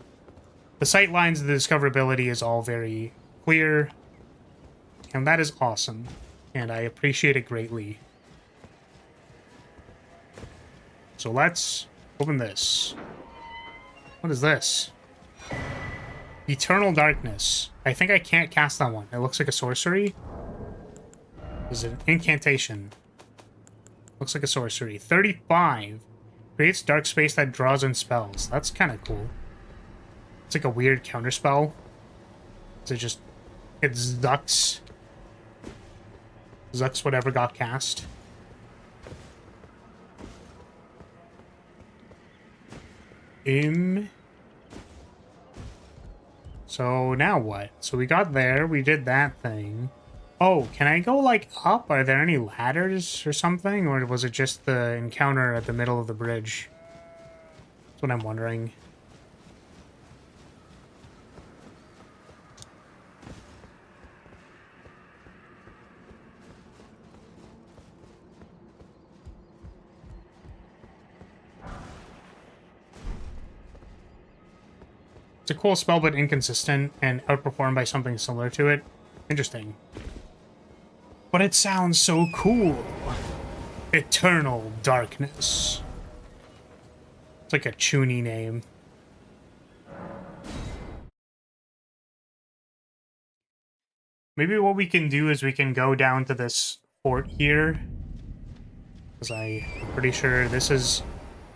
the sight lines, the discoverability is all very clear, and that is awesome, and I appreciate it greatly. So let's open this. What is this? Eternal Darkness. I think I can't cast that one. It looks like a sorcery. Is it an incantation? Looks like a sorcery. 35. Creates dark space that draws in spells. That's kind of cool. It's like a weird counterspell. Is it just... It's Zux. Zux whatever got cast. So now what? So we got there, we did that thing. Oh, can I go, like, up? Are there any ladders or something? Or was it just the encounter at the middle of the bridge? That's what I'm wondering. It's a cool spell, but inconsistent, and outperformed by something similar to it. Interesting. But it sounds so cool. Eternal Darkness. It's like a chuny name. Maybe what we can do is we can go down to this fort here. Because I'm pretty sure this is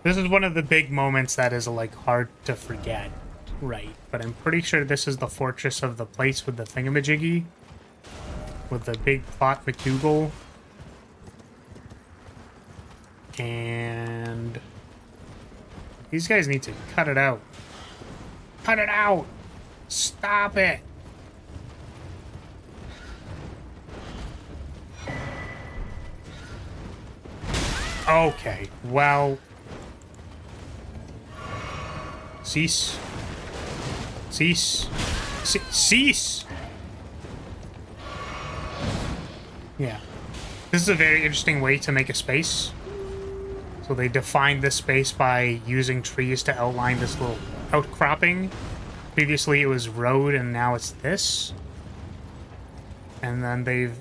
one of the big moments that is, like, hard to forget. Right, but I'm pretty sure this is the fortress of the place with the thingamajiggy. With the big plot McDougal. And... these guys need to cut it out. Cut it out! Stop it! Okay, well... Cease. Cease. Cease! Yeah. This is a very interesting way to make a space. So they defined this space by using trees to outline this little outcropping. Previously it was road and now it's this. And then they've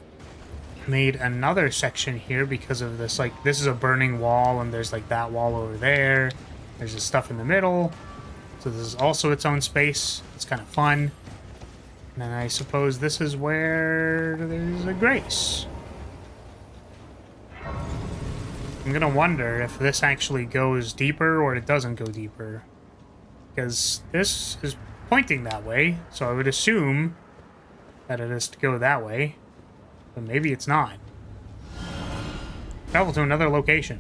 made another section here because of this, like, this is a burning wall and there's like that wall over there. There's this stuff in the middle. So this is also its own space. It's kind of fun. And then I suppose this is where there's a grace. I'm gonna wonder if this actually goes deeper or it doesn't go deeper. Because this is pointing that way, so I would assume that it is to go that way. But maybe it's not. Travel to another location.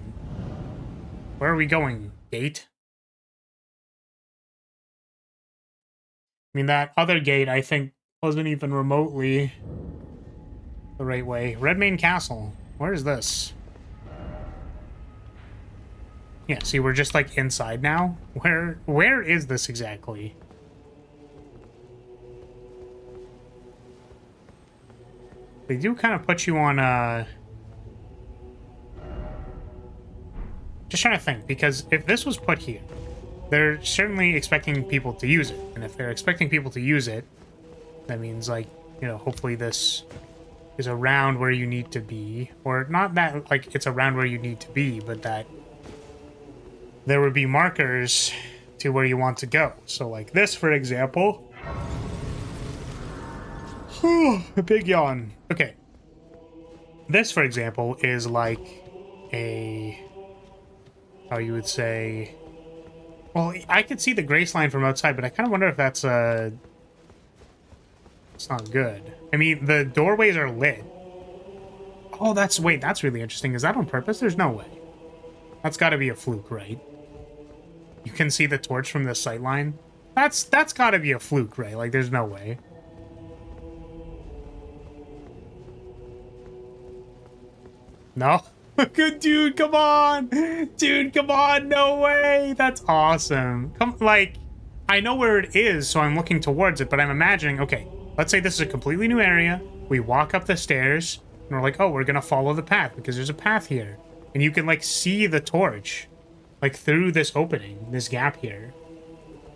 Where are we going, gate? I mean, that other gate, I think, wasn't even remotely the right way. Redmane Castle. Where is this? Yeah, see, we're just, like, inside now. Where is this exactly? They do kind of put you on, just trying to think, because if this was put here, they're certainly expecting people to use it. And if they're expecting people to use it, that means, like, you know, hopefully this is around where you need to be. Or not that, like, it's around where you need to be, but that there would be markers to where you want to go. So, like this, for example. A big yawn. Okay. This, for example, is like a... how you would say... Well, I could see the grace line from outside, but I kind of wonder if that's it's not good. I mean, the doorways are lit. Oh, that's... Wait, that's really interesting. Is that on purpose? There's no way. That's got to be a fluke, right? You can see the torch from the sight line. That's got to be a fluke, right? Like, there's no way. No? Good dude, come on! Dude, come on, no way! That's awesome. Come, like, I know where it is, so I'm looking towards it, but I'm imagining, okay, let's say this is a completely new area. We walk up the stairs, and we're like, oh, we're gonna follow the path, because there's a path here. And you can, like, see the torch, like, through this opening, this gap here.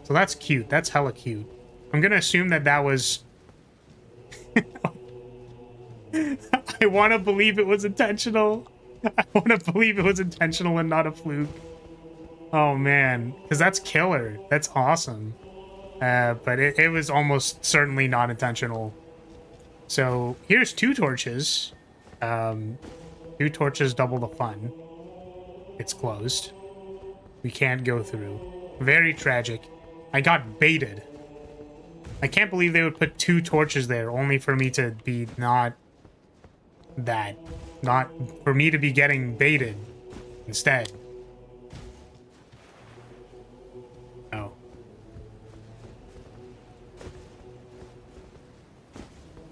So that's cute. That's hella cute. I'm gonna assume that that was... I want to believe it was intentional. I want to believe it was intentional and not a fluke. Oh, man. Because that's killer. That's awesome. But it was almost certainly not intentional. So, here's 2 torches. 2 torches, double the fun. It's closed. We can't go through. Very tragic. I got baited. I can't believe they would put 2 torches there only for me to be not that. Not for me to be getting baited instead. Oh.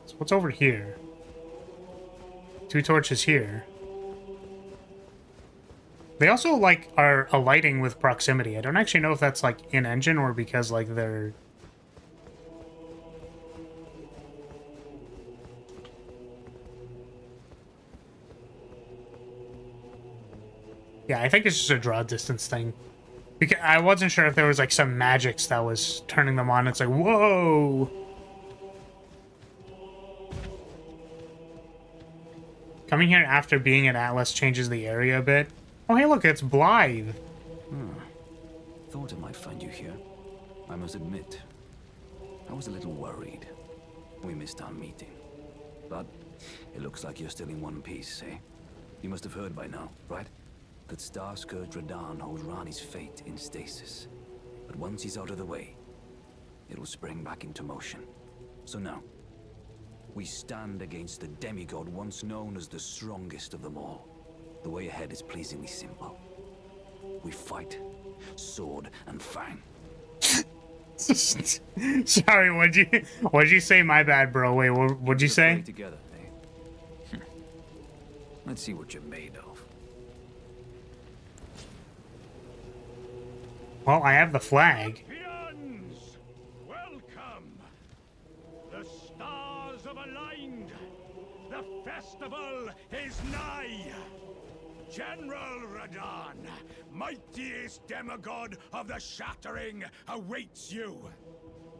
So what's over here? 2 torches here. They also, like, are alighting with proximity. I don't actually know if that's, like, in-engine or because, like, they're... Yeah, I think it's just a draw distance thing. Because I wasn't sure if there was, like, some magics that was turning them on. It's like, whoa! Coming here after being at Atlas changes the area a bit. Oh, hey, look, it's Blythe. Thought I might find you here. I must admit, I was a little worried. We missed our meeting. But it looks like you're still in one piece, eh? You must have heard by now, right? That Starscourge Radahn holds Rani's fate in stasis. But once he's out of the way, it'll spring back into motion. So now, we stand against the demigod once known as the strongest of them all. The way ahead is pleasingly simple. We fight, sword and fang. Sorry, what'd you say? My bad, bro. Wait, what'd you say? Together, eh? Let's see what you're made of. Well, I have the flag. Champions, welcome. The stars have aligned. The festival is nigh. General Radahn, mightiest demigod of the Shattering, awaits you.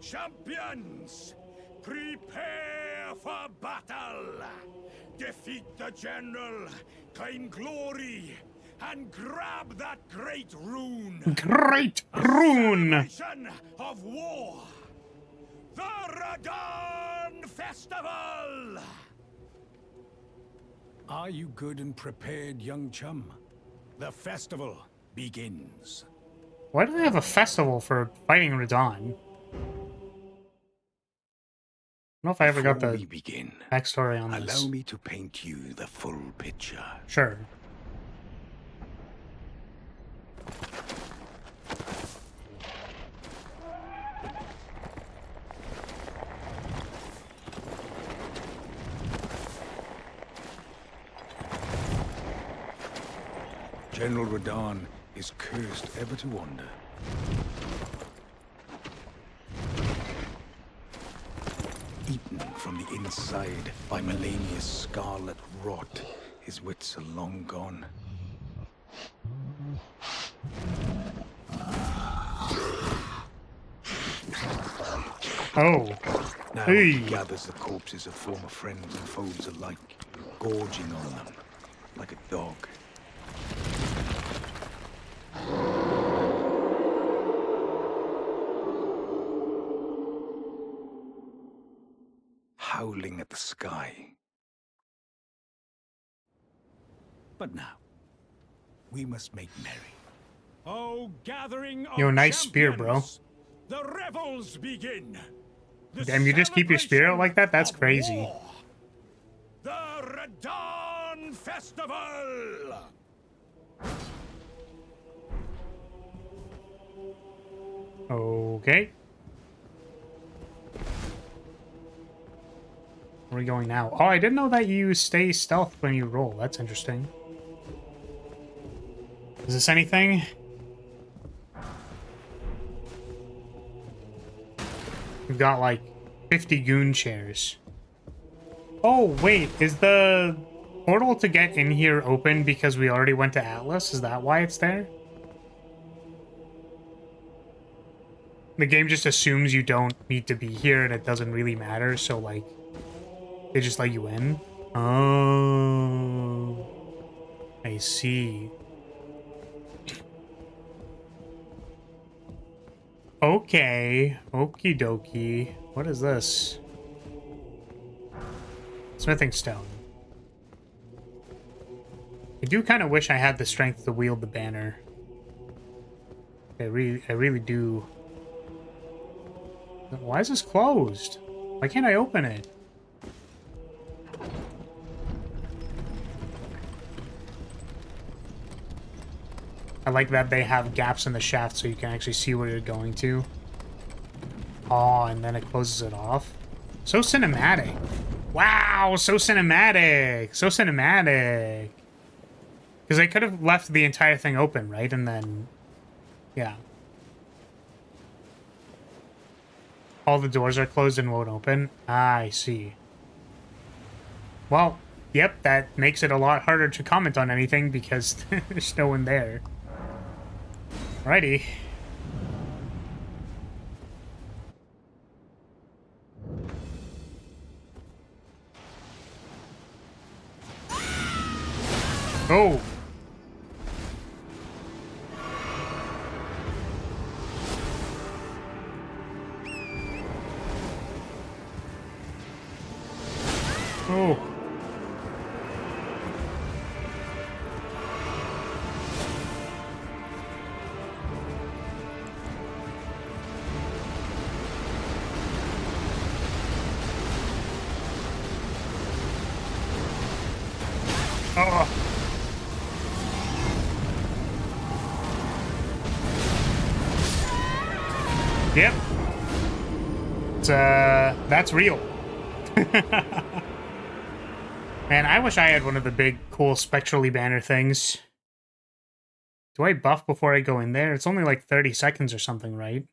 Champions, prepare for battle. Defeat the general, claim glory, and grab that great rune. Great rune! Celebration of war. The Radahn Festival! Are you good and prepared, young chum? The festival begins. Why do they have a festival for fighting Radahn? I don't know if I ever got Before the we begin, backstory on this. allow me to paint you the full picture. Sure. General Radahn is cursed ever to wander. Eaten from the inside by Melania's scarlet rot, his wits are long gone. Oh. Now Hey. he gathers the corpses of former friends and foes alike, gorging on them like a dog. Howling at the sky. But now, we must make merry. Oh, gathering of Yo, nice spear, bro. champions. The revels begin. The Damn, you just keep your spear out like that? That's celebration crazy. of war. The Radahn Festival! Okay. Where are we going now? Oh, I didn't know that you stay stealth when you roll. That's interesting. Is this anything? We've got like 50 goon chairs. Oh, wait. Is the portal to get in here open because we already went to Atlas? Is that why it's there? The game just assumes you don't need to be here and it doesn't really matter, so like they just let you in. Oh, I see. Okay, okie dokie. What is this? Smithing stone. I do kind of wish I had the strength to wield the banner. I really do. Why is this closed? Why can't I open it? I like that they have gaps in the shaft so you can actually see where you're going to. Oh, and then it closes it off. So cinematic. Wow, so cinematic. So cinematic. Because I could have left the entire thing open, right? And then, yeah. All the doors are closed and won't open. Ah, I see. Well, yep, that makes it a lot harder to comment on anything because there's no one there. Alrighty. Oh. Oh. Oh. Yep. It's, that's real. Man, I wish I had one of the big, cool, spectrally banner things. Do I buff before I go in there? It's only like 30 seconds or something, right?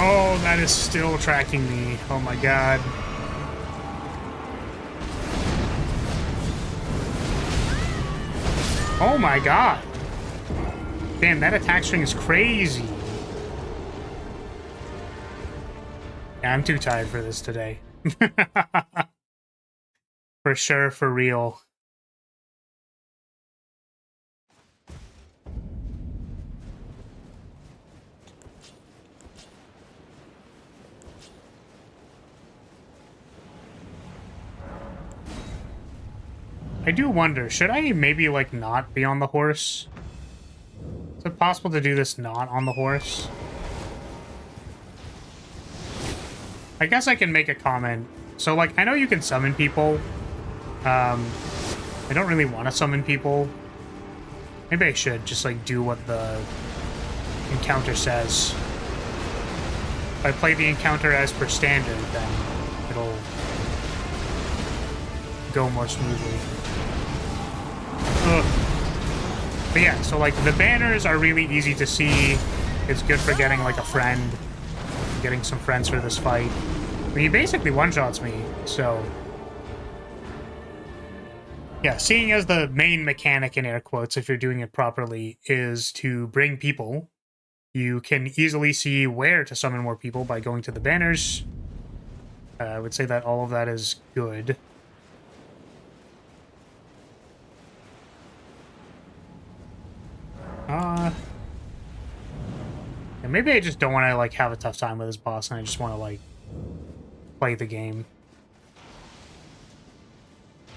Oh, that is still tracking me. Oh my god. Oh my god. Damn, that attack string is crazy. Yeah, I'm too tired for this today. For sure, for real. I do wonder, should I maybe, like, not be on the horse? Is it possible to do this not on the horse? I guess I can make a comment. So, like, I know you can summon people. I don't really want to summon people. Maybe I should just, like, do what the encounter says. If I play the encounter as per standard, then it'll go more smoothly. Ugh. But yeah, so like the banners are really easy to see. It's good for getting like a friend, getting some friends for this fight. I mean, he basically one-shots me, so yeah, seeing as the main mechanic in air quotes, if you're doing it properly, is to bring people, you can easily see where to summon more people by going to the banners. I would say that all of that is good. And maybe I just don't want to, like, have a tough time with this boss, and I just want to, like, play the game.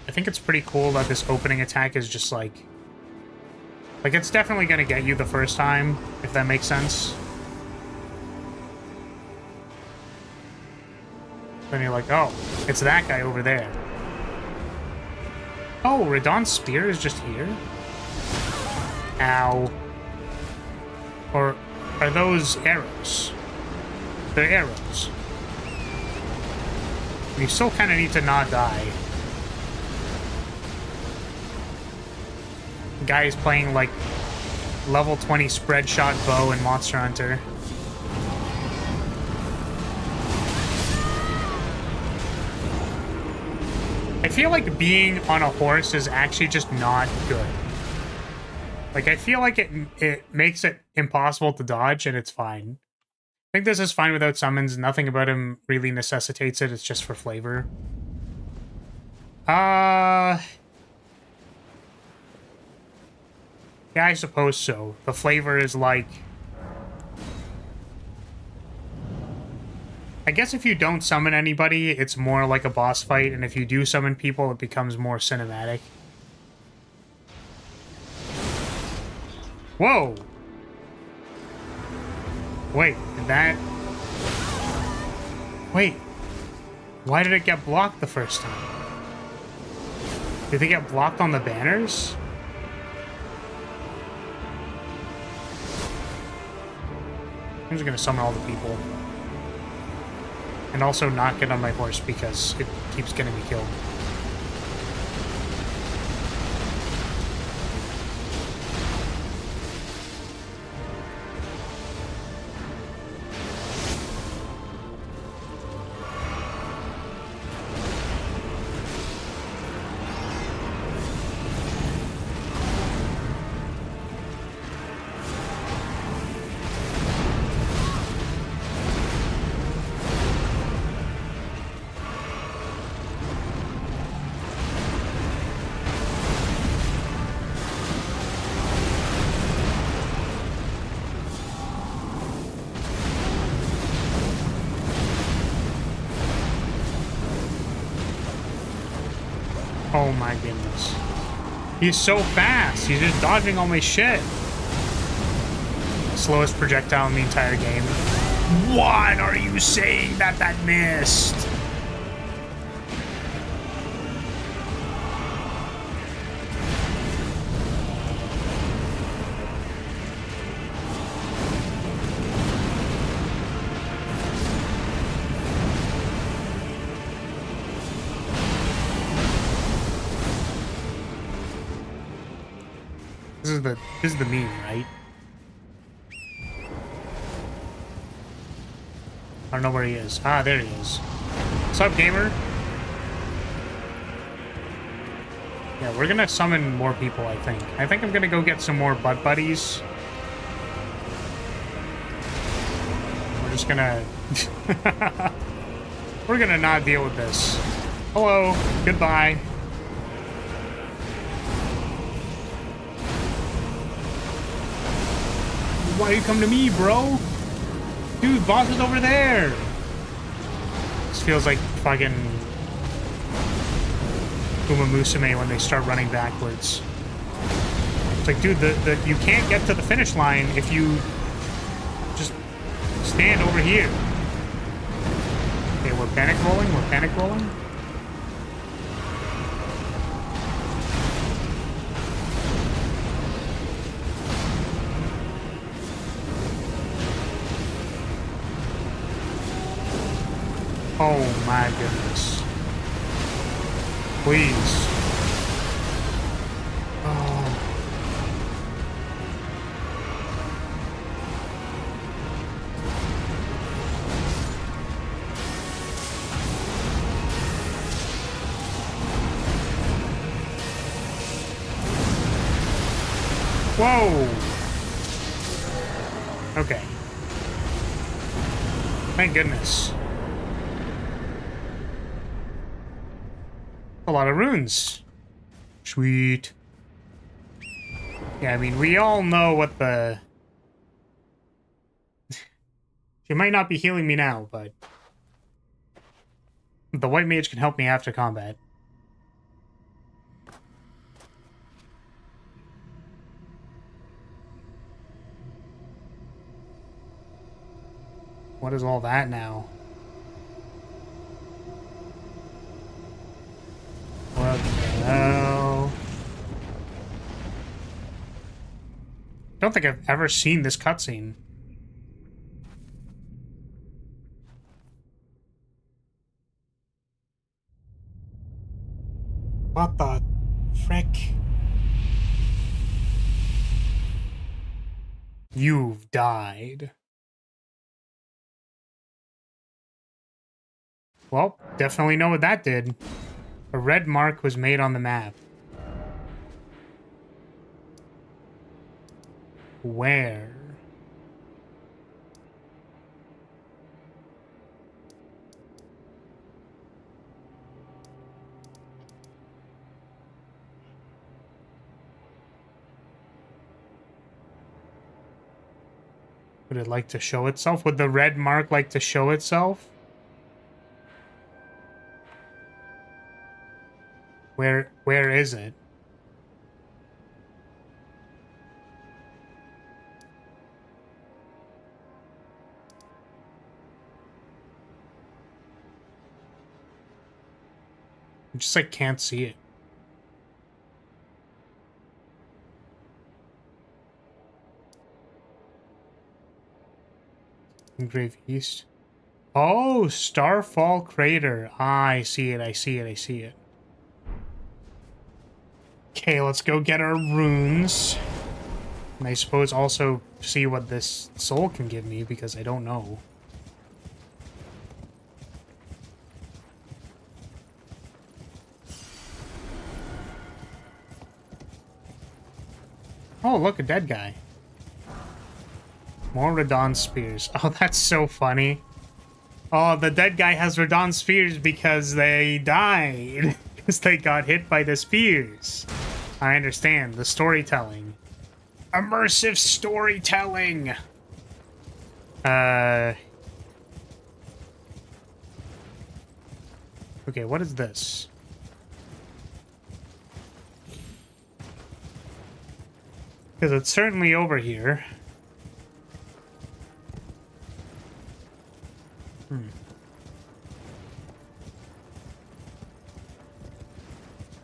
I think it's pretty cool that this opening attack is just, like, it's definitely going to get you the first time, if that makes sense. Then you're like, oh, it's that guy over there. Oh, Radon's spear is just here? Ow. Or are those arrows? They're arrows. You still kind of need to not die. The guy is playing, like, level 20 spread shot bow in Monster Hunter. I feel like being on a horse is actually just not good. Like, I feel like it makes it impossible to dodge, and it's fine. I think this is fine without summons. Nothing about him really necessitates it. It's just for flavor. Yeah, I suppose so. The flavor is like... I guess if you don't summon anybody, it's more like a boss fight, and if you do summon people, it becomes more cinematic. Whoa! Wait, did that... Wait. Why did it get blocked the first time? Did they get blocked on the banners? I'm just gonna summon all the people. And also not get on my horse because it keeps getting me killed. Oh my goodness. He's so fast. He's just dodging all my shit. Slowest projectile in the entire game. What are you saying that missed? This is the meme, right? I don't know where he is. Ah, there he is. What's up, gamer? Yeah, we're gonna summon more people, I think. I think I'm gonna go get some more butt buddies. We're just gonna... we're gonna not deal with this. Hello. Goodbye. Why you come to me, bro? Dude, boss is over there. This feels like fucking Uma Musume when they start running backwards. It's like, dude, you can't get to the finish line if you just stand over here. Okay, we're panic rolling. We're panic rolling. Oh my goodness. Please. Oh. Whoa. Okay. Thank goodness. A lot of runes. Sweet. Yeah, I mean, we all know what the... She might not be healing me now, but... the white mage can help me after combat. What is all that now? What the hell? I don't think I've ever seen this cutscene. What the frick? You've died. Well, definitely know what that did. A red mark was made on the map. Where? Would it like to show itself? Would the red mark like to show itself? Where is it? I just like can't see it. Engrave East. Oh, Starfall Crater. Ah, I see it, I see it, I see it. Okay, let's go get our runes. And I suppose also see what this soul can give me, because I don't know. Oh, look, a dead guy. More Radon Spears. Oh, that's so funny. Oh, the dead guy has Radon Spears because they died. Because they got hit by the spears. I understand. The storytelling. Immersive storytelling! Okay, what is this? Because it's certainly over here.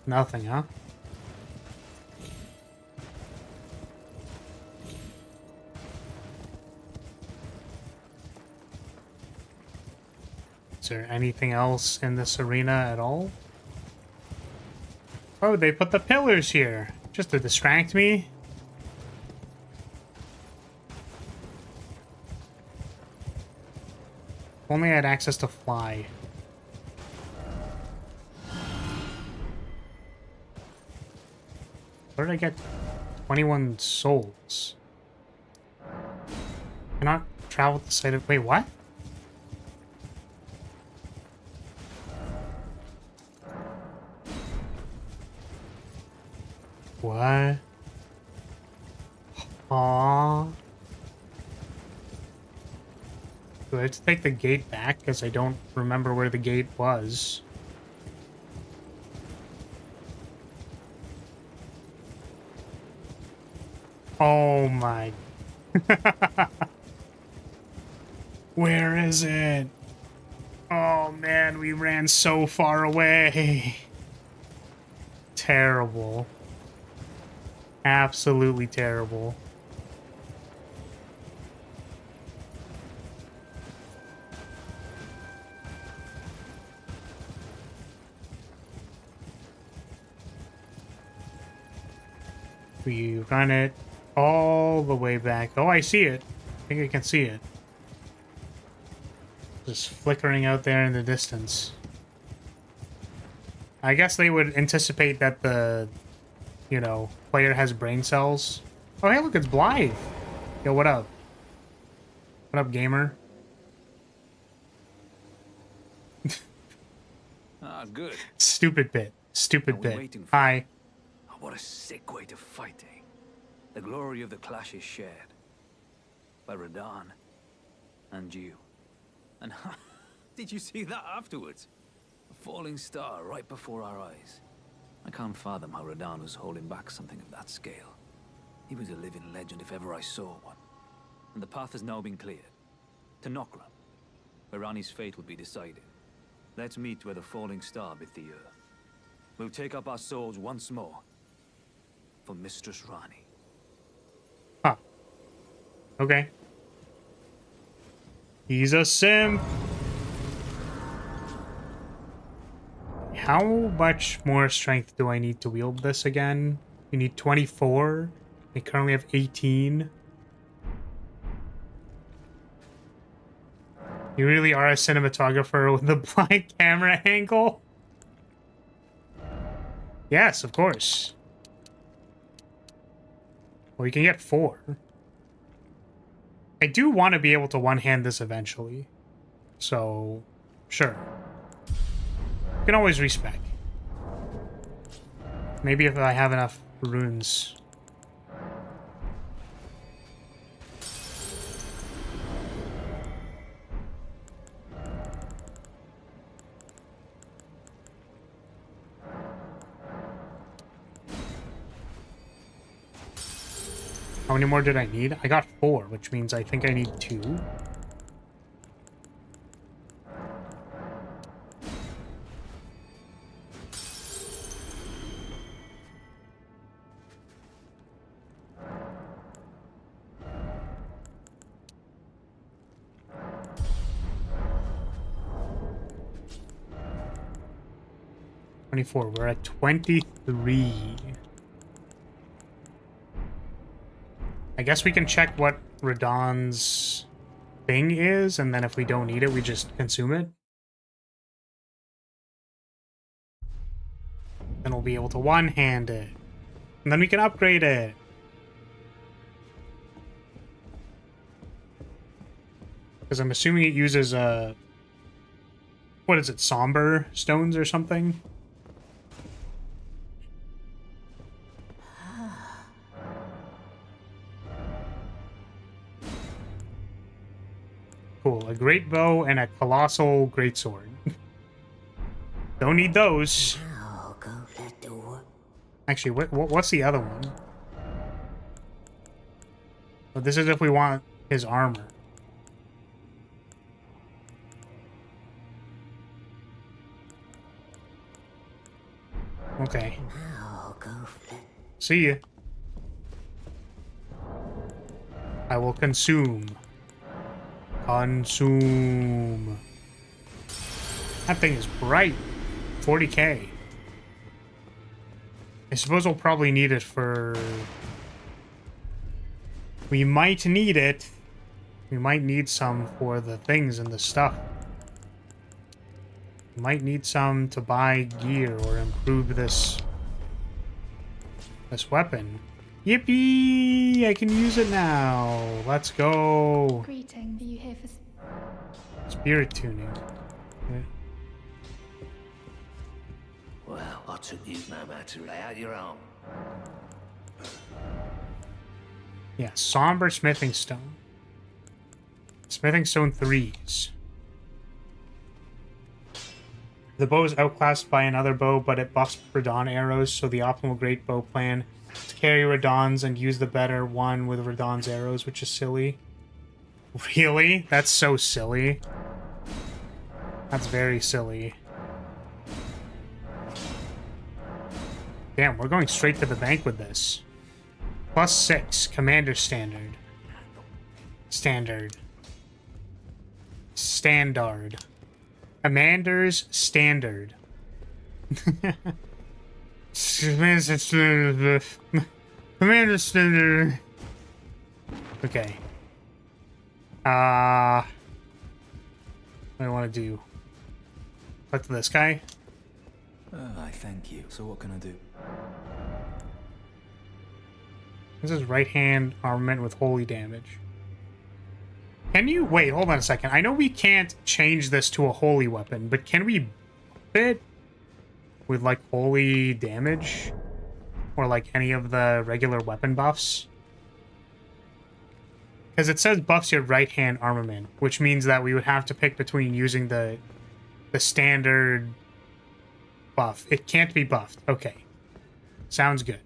Nothing, huh? Is there anything else in this arena at all? Oh, they put the pillars here just to distract me. If only I had access to fly. Where did I get 21 souls? Cannot travel to the site of... Wait, what? What? Aww. Do I have to take the gate back? Because I don't remember where the gate was. Oh my. Where is it? Oh man, we ran so far away. Terrible. Absolutely terrible. We run it all the way back. Oh, I see it. I think I can see it. Just flickering out there in the distance. I guess they would anticipate that the, you know, player has brain cells. Oh, hey, look, it's Blythe. Yo, what up? What up, gamer? Ah, good. Stupid bit. Stupid Are we bit. waiting for- Hi. Oh, what a sick way to fight, eh? The glory of the clash is shared by Radahn and you. And did you see that afterwards? A falling star right before our eyes. I can't fathom how Radahn was holding back something of that scale. He was a living legend if ever I saw one. And the path has now been cleared. To Nokra, where Rani's fate will be decided. Let's meet where the falling star bit the earth. We'll take up our swords once more. For Mistress Rani. Huh. Okay. He's a simp. How much more strength do I need to wield this again? You need 24. I currently have 18. You really are a cinematographer with a blind camera angle? Yes, of course. Well, you can get 4. I do want to be able to one-hand this eventually. So, sure. You can always respec. Maybe if I have enough runes. How many more did I need? I got 4, which means I think I need 2. We're at 23. I guess we can check what Radahn's thing is, and then if we don't need it, we just consume it. Then we'll be able to one-hand it. And then we can upgrade it. Because I'm assuming it uses, what is it, somber stones or something? Cool, a great bow and a colossal greatsword. Don't need those. Now go that door. Actually, what's the other one? But this is if we want his armor. Okay. See ya. I will consume. Consume. That thing is bright. 40k. I suppose we'll probably need it for... We might need it. We might need some for the things and the stuff. We might need some to buy gear or improve this weapon. Yippee! I can use it now. Let's go. Greeting. Are you here for... Spirit tuning. Okay. Well, I took you no matter lay out your own. Yeah, somber smithing stone. Smithing stone 3s. The bow is outclassed by another bow, but it buffs Radon arrows, so the optimal great bow plan is to carry Radons and use the better one with Radon's arrows, which is silly. Really? That's so silly. That's very silly. Damn, we're going straight to the bank with this. +6, Commander Standard. Standard. Standard. Commander's Standard. Commander Standard. Okay. What do I want to do? Talk to this guy? I thank you. So what can I do? This is right hand armament with holy damage. Can you... Wait, hold on a second. I know we can't change this to a holy weapon, but can we buff it with, like, holy damage? Or, like, any of the regular weapon buffs? Because it says buffs your right hand armament, which means that we would have to pick between using the standard buff. It can't be buffed. Okay. Sounds good.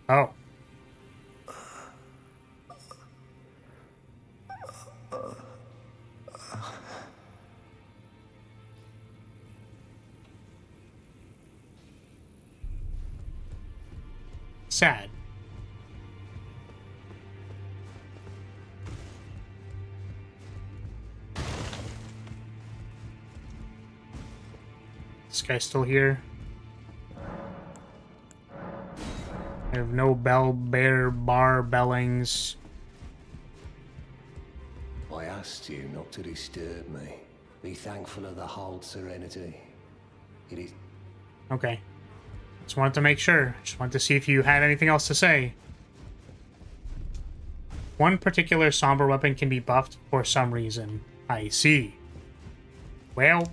Oh. Sad. This guy's still here. I have no bar bellings. I asked you not to disturb me. Be thankful of the hold serenity. It is... Okay. Just wanted to make sure. Just wanted to see if you had anything else to say. One particular somber weapon can be buffed for some reason. I see. Well.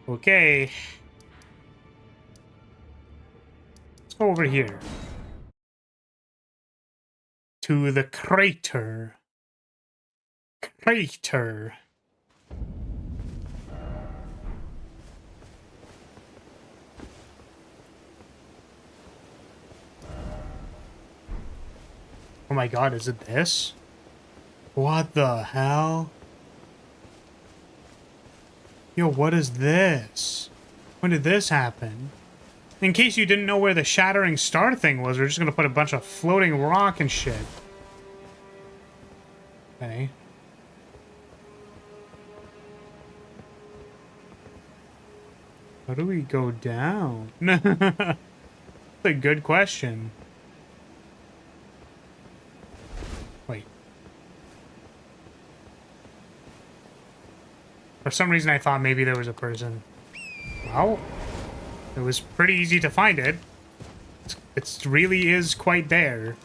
Okay. Let's go over here. To the crater. Crater. Oh my god, is it this? What the hell? Yo, what is this? When did this happen? In case you didn't know where the shattering star thing was, we're just gonna put a bunch of floating rock and shit. Okay. How do we go down? That's a good question. Wait. For some reason I thought maybe there was a person. Well, it was pretty easy to find it. It really is quite there.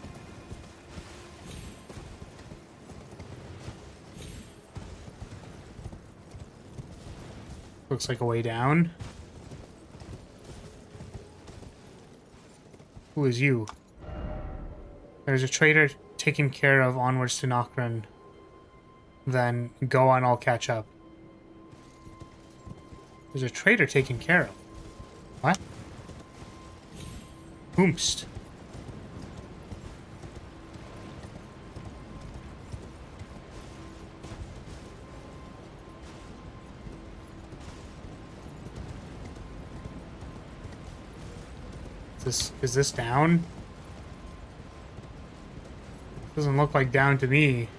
Looks like a way down. Who is you? There's a traitor taken care of onwards to Nokran. Then go on, I'll catch up. There's a traitor taken care of. What? Oomst. Is this down? Doesn't look like down to me.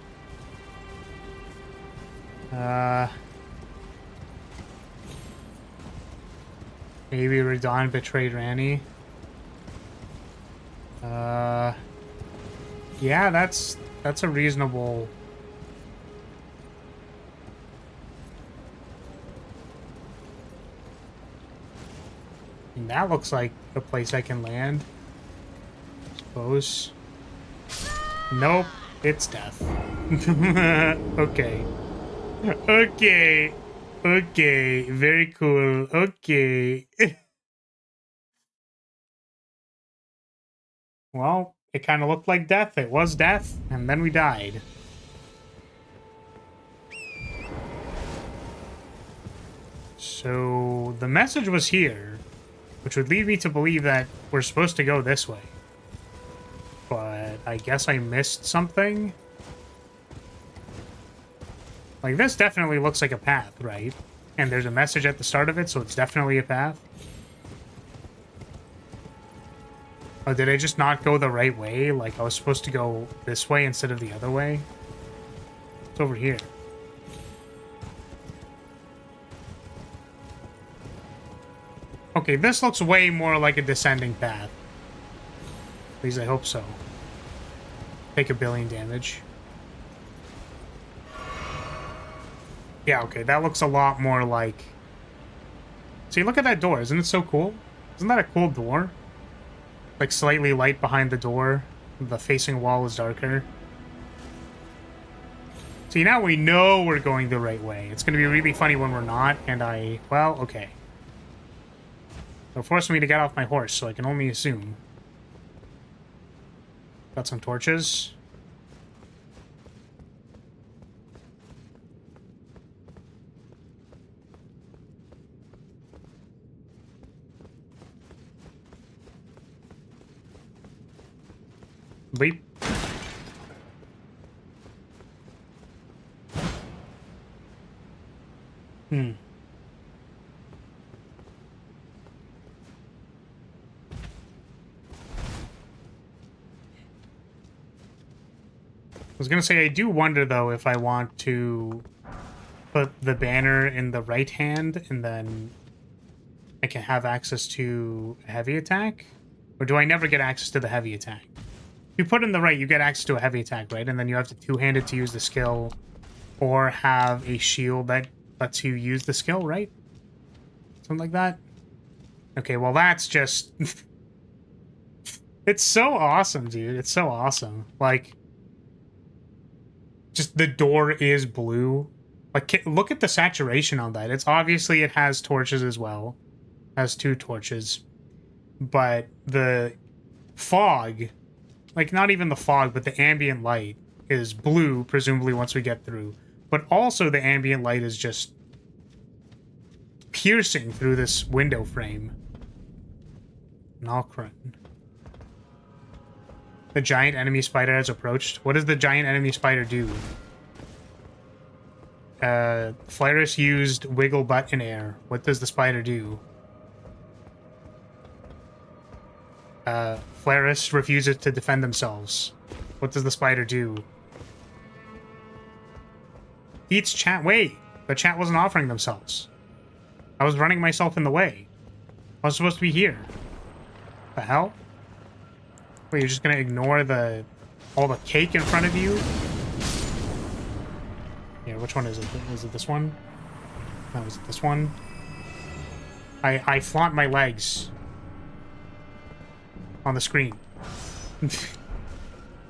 Maybe Radon betrayed Ranni. Yeah, that's a reasonable. And that looks like a place I can land. Suppose. Nope, it's death. Okay. Okay. Okay, very cool. Okay. Well, it kind of looked like death. It was death, and then we died. So, the message was here, which would lead me to believe that we're supposed to go this way. But I guess I missed something. Like, this definitely looks like a path, right? And there's a message at the start of it, so it's definitely a path. Oh, did I just not go the right way? Like, I was supposed to go this way instead of the other way? It's over here. Okay, this looks way more like a descending path. At least I hope so. Take 1 billion damage. Yeah, okay, that looks a lot more like... See, look at that door. Isn't it so cool? Isn't that a cool door? Like, slightly light behind the door. The facing wall is darker. See, now we know we're going the right way. It's going to be really funny when we're not, and I... Well, okay. They'll force me to get off my horse, so I can only assume. Got some torches. Bleep. Hmm. I was gonna say, I do wonder, though, if I want to put the banner in the right hand, and then I can have access to a heavy attack? Or do I never get access to the heavy attack? If you put in the right, you get access to a heavy attack, right? And then you have to two-hand it to use the skill, or have a shield that lets you use the skill, right? Something like that? Okay, well, that's just... It's so awesome, dude. It's so awesome. Like... Just the door is blue. Like, look at the saturation on that. It's obviously it has torches as well. It has 2 torches. But the fog, like not even the fog, but the ambient light is blue, presumably once we get through. But also the ambient light is just piercing through this window frame. Nalkrun. The giant enemy spider has approached. What does the giant enemy spider do? Flaris used wiggle butt in air. What does the spider do? Flaris refuses to defend themselves. What does the spider do? Eats chat. Wait, the chat wasn't offering themselves. I was running myself in the way. I was supposed to be here. The hell? Wait, you're just gonna ignore all the cake in front of you? Yeah, which one is it? Is it this one? No, is it this one? I flaunt my legs on the screen.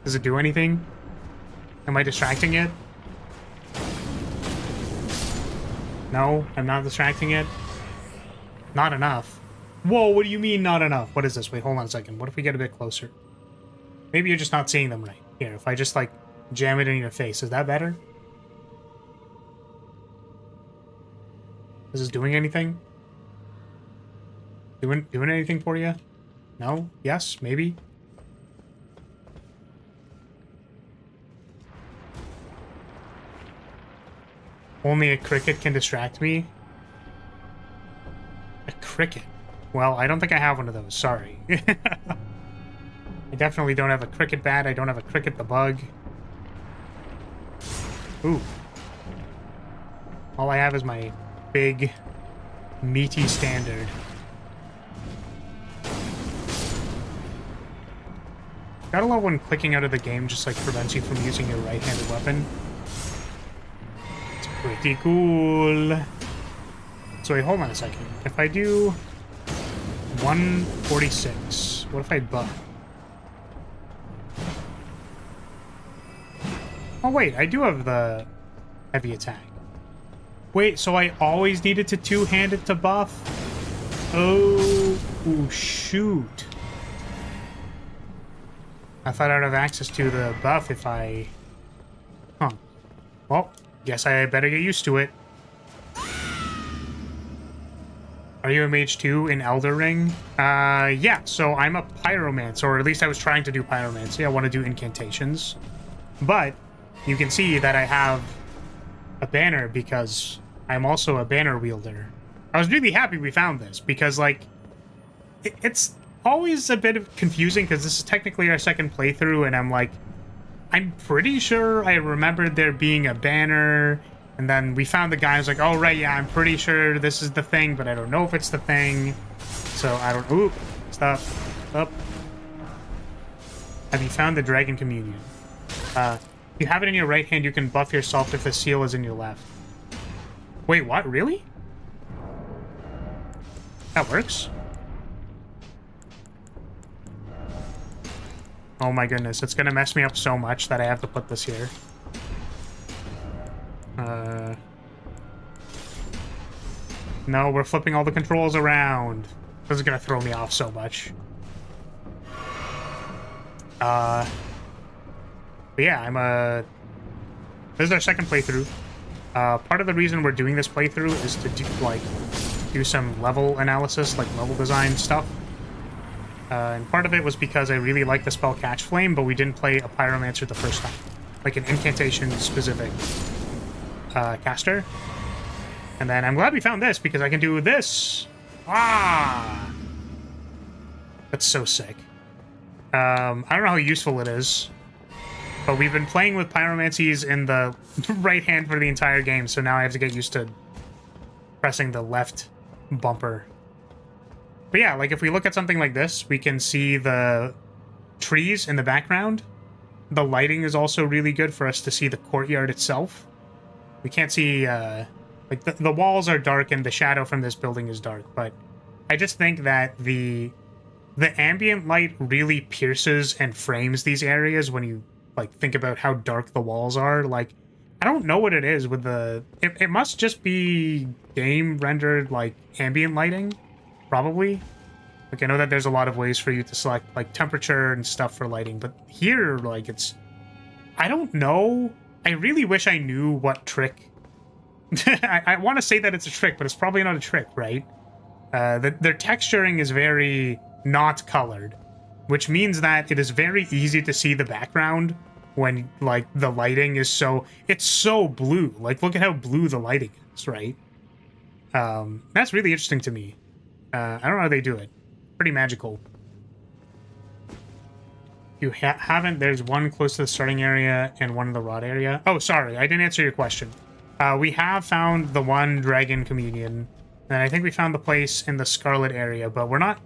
Does it do anything? Am I distracting it? No, I'm not distracting it. Not enough. Whoa, what do you mean not enough? What is this? Wait, hold on a second. What if we get a bit closer? Maybe you're just not seeing them right. Here, if I just, like, jam it in your face, is that better? Is this doing anything? Doing anything for you? No? Yes? Maybe? Only a cricket can distract me? A cricket? Well, I don't think I have one of those. Sorry. I definitely don't have a cricket bat. I don't have a cricket the bug. Ooh. All I have is my big, meaty standard. Gotta love when clicking out of the game just, like, prevents you from using your right-handed weapon. It's pretty cool. So wait, hold on a second. If I do 146, what if I buff? Oh wait, I do have the heavy attack. Wait, so I always needed to two-hand it to buff? Oh, ooh, shoot. I thought I'd have access to the buff if I... Huh. Well, guess I better get used to it. Are you a mage too in Elden Ring? Yeah, so I'm a pyromancer, or at least I was trying to do pyromancy. I want to do incantations. But you can see that I have a banner because I'm also a banner wielder. I was really happy we found this because, like, it's always a bit confusing because this is technically our second playthrough, and I'm like, I'm pretty sure I remembered there being a banner, and then we found the guy. I was like, oh right, yeah, I'm pretty sure this is the thing, but I don't know if it's the thing. So I don't. Ooh, stop, up. Have you found the Dragon Communion? If you have it in your right hand, you can buff yourself if the seal is in your left. Wait, what? Really? That works? Oh my goodness, it's gonna mess me up so much that I have to put this here. No, we're flipping all the controls around. This is gonna throw me off so much. But yeah, this is our second playthrough. Part of the reason we're doing this playthrough is to do some level analysis, like level design stuff. And part of it was because I really like the spell Catch Flame, but we didn't play a Pyromancer the first time. Like an incantation-specific caster. And then I'm glad we found this, because I can do this! Ah! That's so sick. I don't know how useful it is, but we've been playing with pyromancies in the right hand for the entire game, so now I have to get used to pressing the left bumper. But yeah, like if we look at something like this, we can see the trees in the background. The lighting is also really good for us to see the courtyard itself. We can't see, like the walls are dark and the shadow from this building is dark, but I just think that the ambient light really pierces and frames these areas when you like think about how dark the walls are. Like, I don't know what it is with it must just be game rendered like ambient lighting, probably. Like, I know that there's a lot of ways for you to select like temperature and stuff for lighting, but here, like, I don't know. I really wish I knew what trick. I want to say that it's a trick, but it's probably not a trick, right? Their texturing is very not colored, which means that it is very easy to see the background when, like, the lighting is it's so blue. Like, look at how blue the lighting is, right? That's really interesting to me. I don't know how they do it. Pretty magical. You haven't. There's one close to the starting area and one in the rod area. Oh, sorry, I didn't answer your question. We have found the one Dragon Communion, and I think we found the place in the Scarlet area, but we're not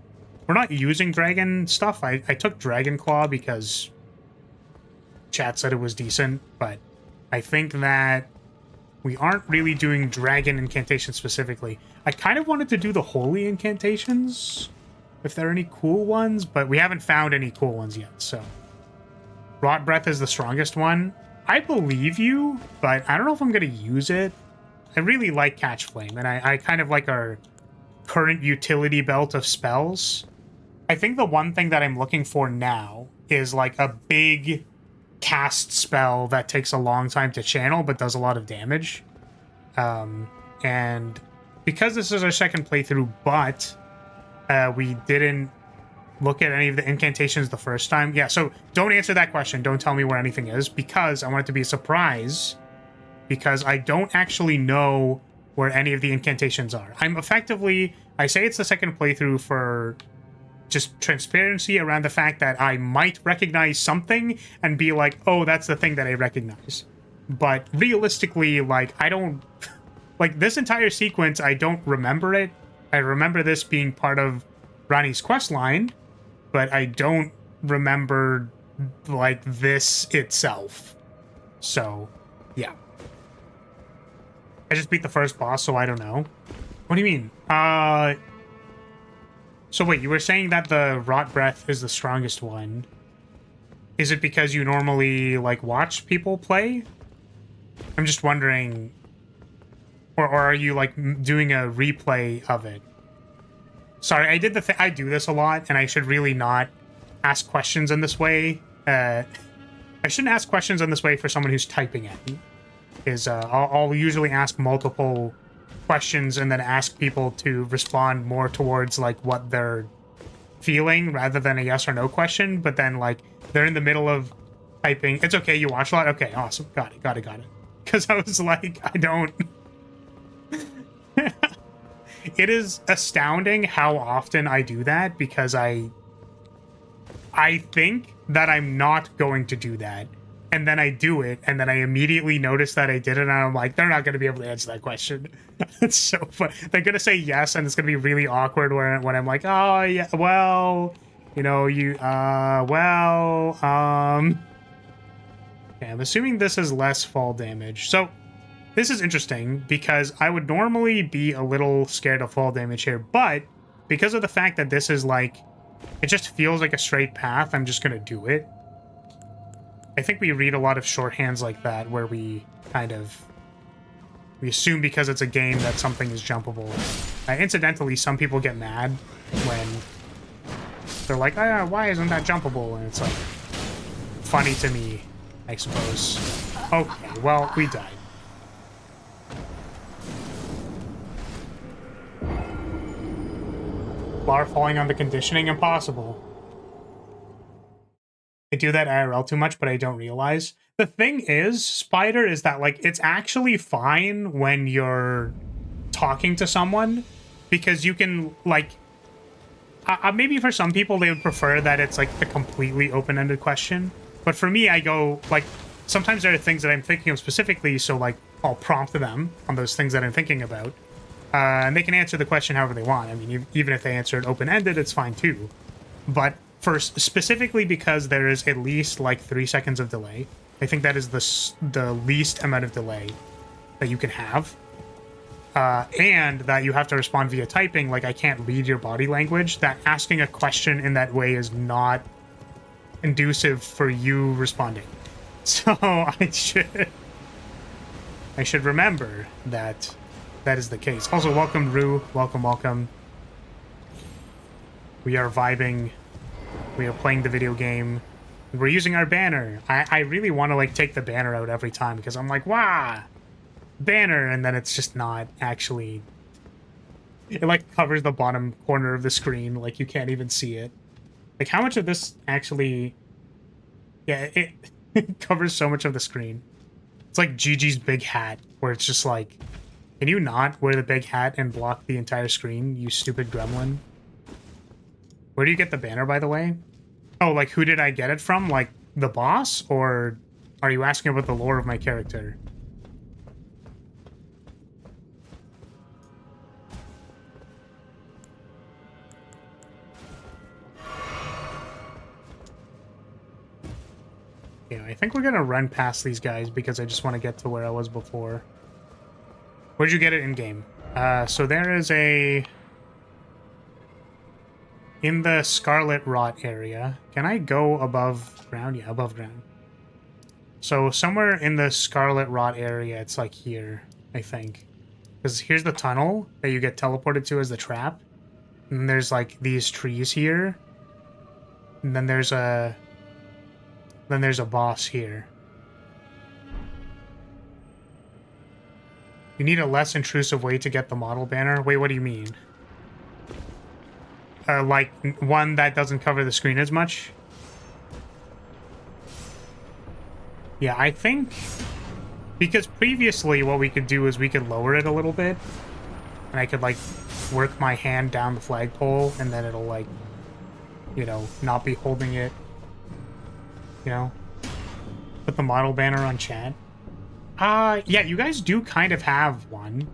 using dragon stuff. I took Dragon Claw because chat said it was decent, but I think that we aren't really doing dragon incantations specifically. I kind of wanted to do the holy incantations, if there are any cool ones, but we haven't found any cool ones yet, so. Rot Breath is the strongest one. I believe you, but I don't know if I'm going to use it. I really like Catch Flame, and I kind of like our current utility belt of spells. I think the one thing that I'm looking for now is like a big cast spell that takes a long time to channel but does a lot of damage. And because this is our second playthrough, but we didn't look at any of the incantations the first time. Yeah, so don't answer that question. Don't tell me where anything is, because I want it to be a surprise, because I don't actually know where any of the incantations are. I'm effectively, I say it's the second playthrough for just transparency around the fact that I might recognize something and be like, oh, that's the thing that I recognize. But realistically, like, I don't... Like, this entire sequence, I don't remember it. I remember this being part of Ranni's questline, but I don't remember, like, this itself. So, yeah. I just beat the first boss, so I don't know. What do you mean? So wait, you were saying that the Rot Breath is the strongest one. Is it because you normally, like, watch people play? I'm just wondering... Or are you, like, doing a replay of it? Sorry, I did the I do this a lot, and I should really not ask questions in this way. I shouldn't ask questions in this way for someone who's typing at me. I'll usually ask multiple questions and then ask people to respond more towards, like, what they're feeling rather than a yes or no question. But then, like, they're in the middle of typing. It's okay, you watch a lot? Okay, awesome. Got it. Because I was like, I don't... It is astounding how often I do that, because I think that I'm not going to do that. And then I do it, and then I immediately notice that I did it, and I'm like, they're not going to be able to answer that question. It's so fun. They're going to say yes, and it's going to be really awkward when I'm like, oh, yeah, well, you know, okay, I'm assuming this is less fall damage. So, this is interesting, because I would normally be a little scared of fall damage here, but because of the fact that this is like, it just feels like a straight path, I'm just going to do it. I think we read a lot of shorthands like that, where we kind of... We assume because it's a game that something is jumpable. Incidentally, some people get mad when they're like, oh, why isn't that jumpable? And it's like, funny to me, I suppose. Okay, well, we died. Bar falling on the conditioning, impossible. I do that IRL too much, but I don't realize. The thing is, Spider, is that, like, it's actually fine when you're talking to someone, because you can, like... maybe for some people, they would prefer that it's, like, a completely open-ended question. But for me, I go, like, sometimes there are things that I'm thinking of specifically, so, like, I'll prompt them on those things that I'm thinking about. And they can answer the question however they want. I mean, even if they answer it open-ended, it's fine, too. But... First, specifically because there is at least, like, 3 seconds of delay. I think that is the least amount of delay that you can have. And that you have to respond via typing, like, I can't read your body language. That asking a question in that way is not conducive for you responding. So I should remember that that is the case. Also, welcome, Rue. Welcome. We are vibing. We are playing the video game. We're using our banner. I really want to, like, take the banner out every time, because I'm like, wow, banner, and then it's just not actually... It, like, covers the bottom corner of the screen, like, you can't even see it. Like, how much of this actually... Yeah, it covers so much of the screen. It's like Gigi's big hat, where it's just like, can you not wear the big hat and block the entire screen, you stupid gremlin? Where do you get the banner, by the way? Oh, like, who did I get it from? Like, the boss? Or are you asking about the lore of my character? Yeah, I think we're gonna run past these guys because I just want to get to where I was before. Where'd you get it in-game? So there is a... In the Scarlet Rot area. Can I go above ground? Yeah, above ground. So somewhere in the Scarlet Rot area, it's like here, I think. Because here's the tunnel that you get teleported to as the trap. And there's like these trees here. And then there's a... Then there's a boss here. You need a less intrusive way to get the model banner? Wait, what do you mean? like one that doesn't cover the screen as much. Yeah, I think because previously what we could do is we could lower it a little bit, and I could like work my hand down the flagpole, and then it'll like, you know, not be holding it. You know, put the model banner on chat. Yeah, you guys do kind of have one.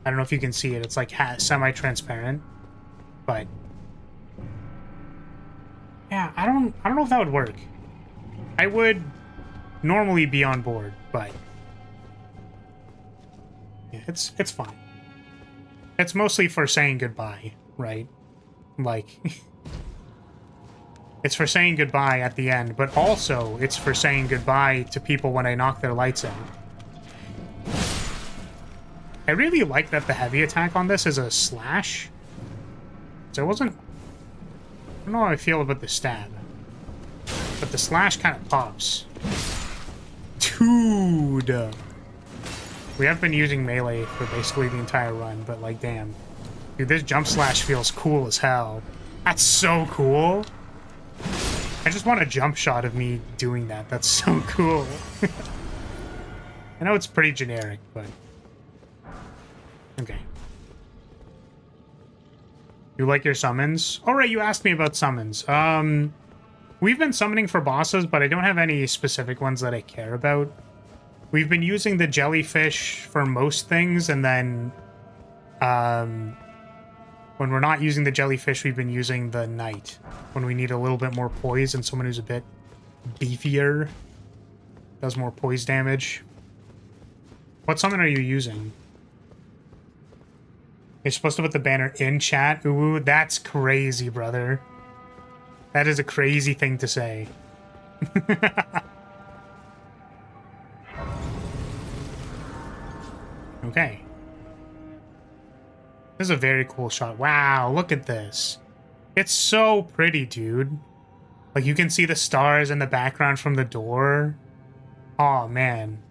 I don't know if you can see it. It's like semi-transparent, but yeah, I don't know if that would work. I would normally be on board, but yeah, it's fine. It's mostly for saying goodbye, right? Like, it's for saying goodbye at the end, but also it's for saying goodbye to people when I knock their lights out. I really like that the heavy attack on this is a slash. So it wasn't... I don't know how I feel about the stab. But the slash kind of pops. Dude! We have been using melee for basically the entire run, but like, damn. Dude, this jump slash feels cool as hell. That's so cool! I just want a jump shot of me doing that. That's so cool. I know it's pretty generic, but... Okay. You like your summons? Oh, right, you asked me about summons. We've been summoning for bosses, but I don't have any specific ones that I care about. We've been using the jellyfish for most things, and then when we're not using the jellyfish, we've been using the knight when we need a little bit more poise and someone who's a bit beefier, does more poise damage. What summon are you using? You're supposed to put the banner in chat? Ooh, that's crazy, brother. That is a crazy thing to say. Okay. This is a very cool shot. Wow, look at this. It's so pretty, dude. Like, you can see the stars in the background from the door. Oh, man.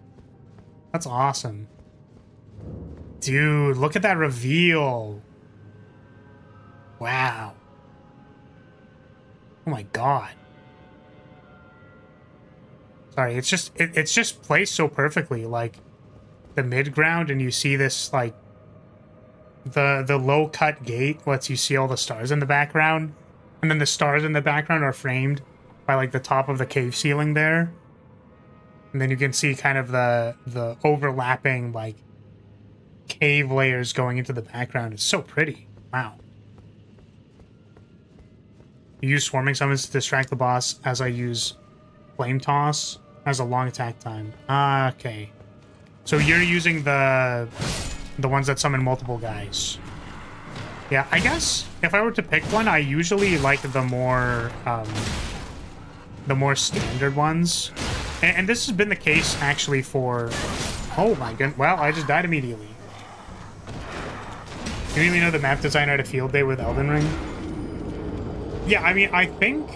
That's awesome. Dude, look at that reveal. Wow. Oh my god. Sorry, it's just placed so perfectly. Like, the mid-ground, and you see this, like, the low-cut gate lets you see all the stars in the background. And then the stars in the background are framed by, like, the top of the cave ceiling there. And then you can see kind of the overlapping, like, cave layers going into the background. It's so pretty. Wow. You use swarming summons to distract the boss, as I use flame toss. Has a long attack time. Okay. So you're using the ones that summon multiple guys. Yeah, I guess if I were to pick one, I usually like the more standard ones. And this has been the case actually for... Oh my goodness. Well, I just died immediately. You really know the map designer at a field day with Elden Ring? Yeah, I mean, I think...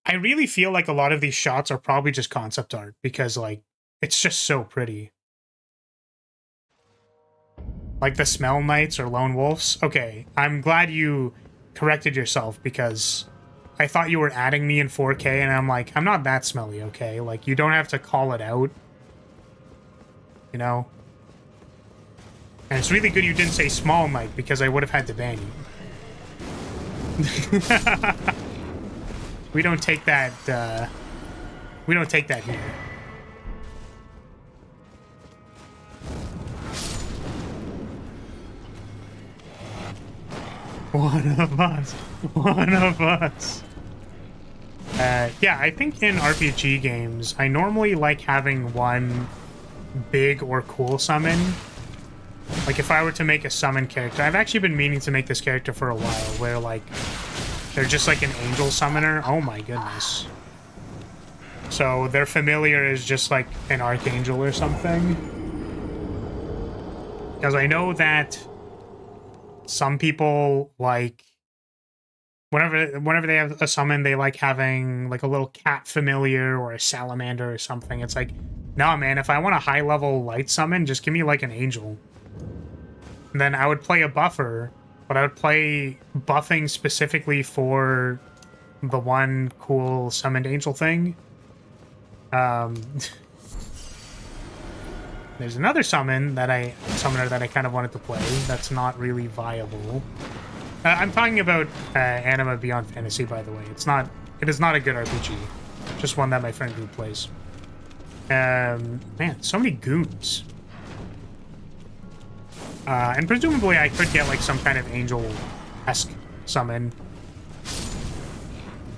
I really feel like a lot of these shots are probably just concept art because, like, it's just so pretty. Like the Smell Knights or Lone Wolves. Okay, I'm glad you corrected yourself because I thought you were adding me in 4K and I'm like, I'm not that smelly, okay? Like, you don't have to call it out. You know? And it's really good you didn't say Small Knight because I would have had to ban you. We don't take that, we don't take that here. One of us. One of us. Yeah, I think in RPG games, I normally like having one big or cool summon. Like, if I were to make a summon character, I've actually been meaning to make this character for a while, where, like, they're just like an angel summoner. Oh my goodness. So their familiar is just like an archangel or something. Because I know that some people, like, whenever they have a summon, they like having like a little cat familiar or a salamander or something. It's like, nah, man, if I want a high level light summon, just give me like an angel. And then I would play a buffer but I would play buffing specifically for the one cool summoned angel thing. There's another summoner that I kind of wanted to play that's not really viable. I'm talking about Anima Beyond Fantasy, by the way. It is not a good RPG. Just one that my friend group plays. Man, so many goons. And presumably I could get like some kind of angel-esque summon.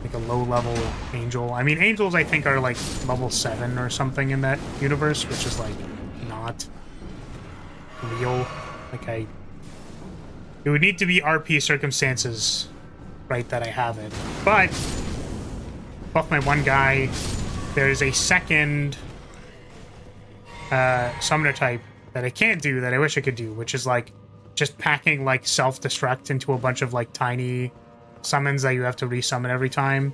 Like a low-level angel. I mean, angels I think are like level 7 or something in that universe, which is like not real. Like it would need to be RP circumstances, right, that I have it. But buff my one guy. There's a second summoner type that I can't do that I wish I could do, which is like just packing like self-destruct into a bunch of like tiny summons that you have to resummon every time.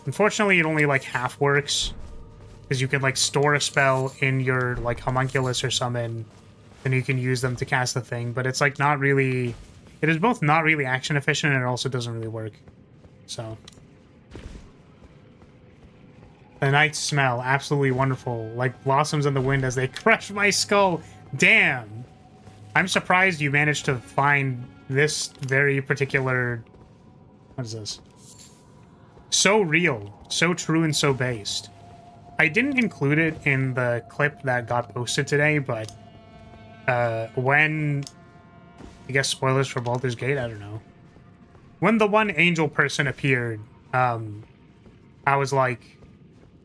Unfortunately, it only like half works because you can like store a spell in your like homunculus or summon, and you can use them to cast the thing, but it's like not really. It is both not really action efficient and it also doesn't really work. So the night smell, absolutely wonderful, like blossoms in the wind as they crush my skull. Damn, I'm surprised you managed to find this very particular. What is this? So real, so true, and so based. I didn't include it in the clip that got posted today, but when, I guess spoilers for Baldur's Gate, I don't know. When the one angel person appeared, I was like,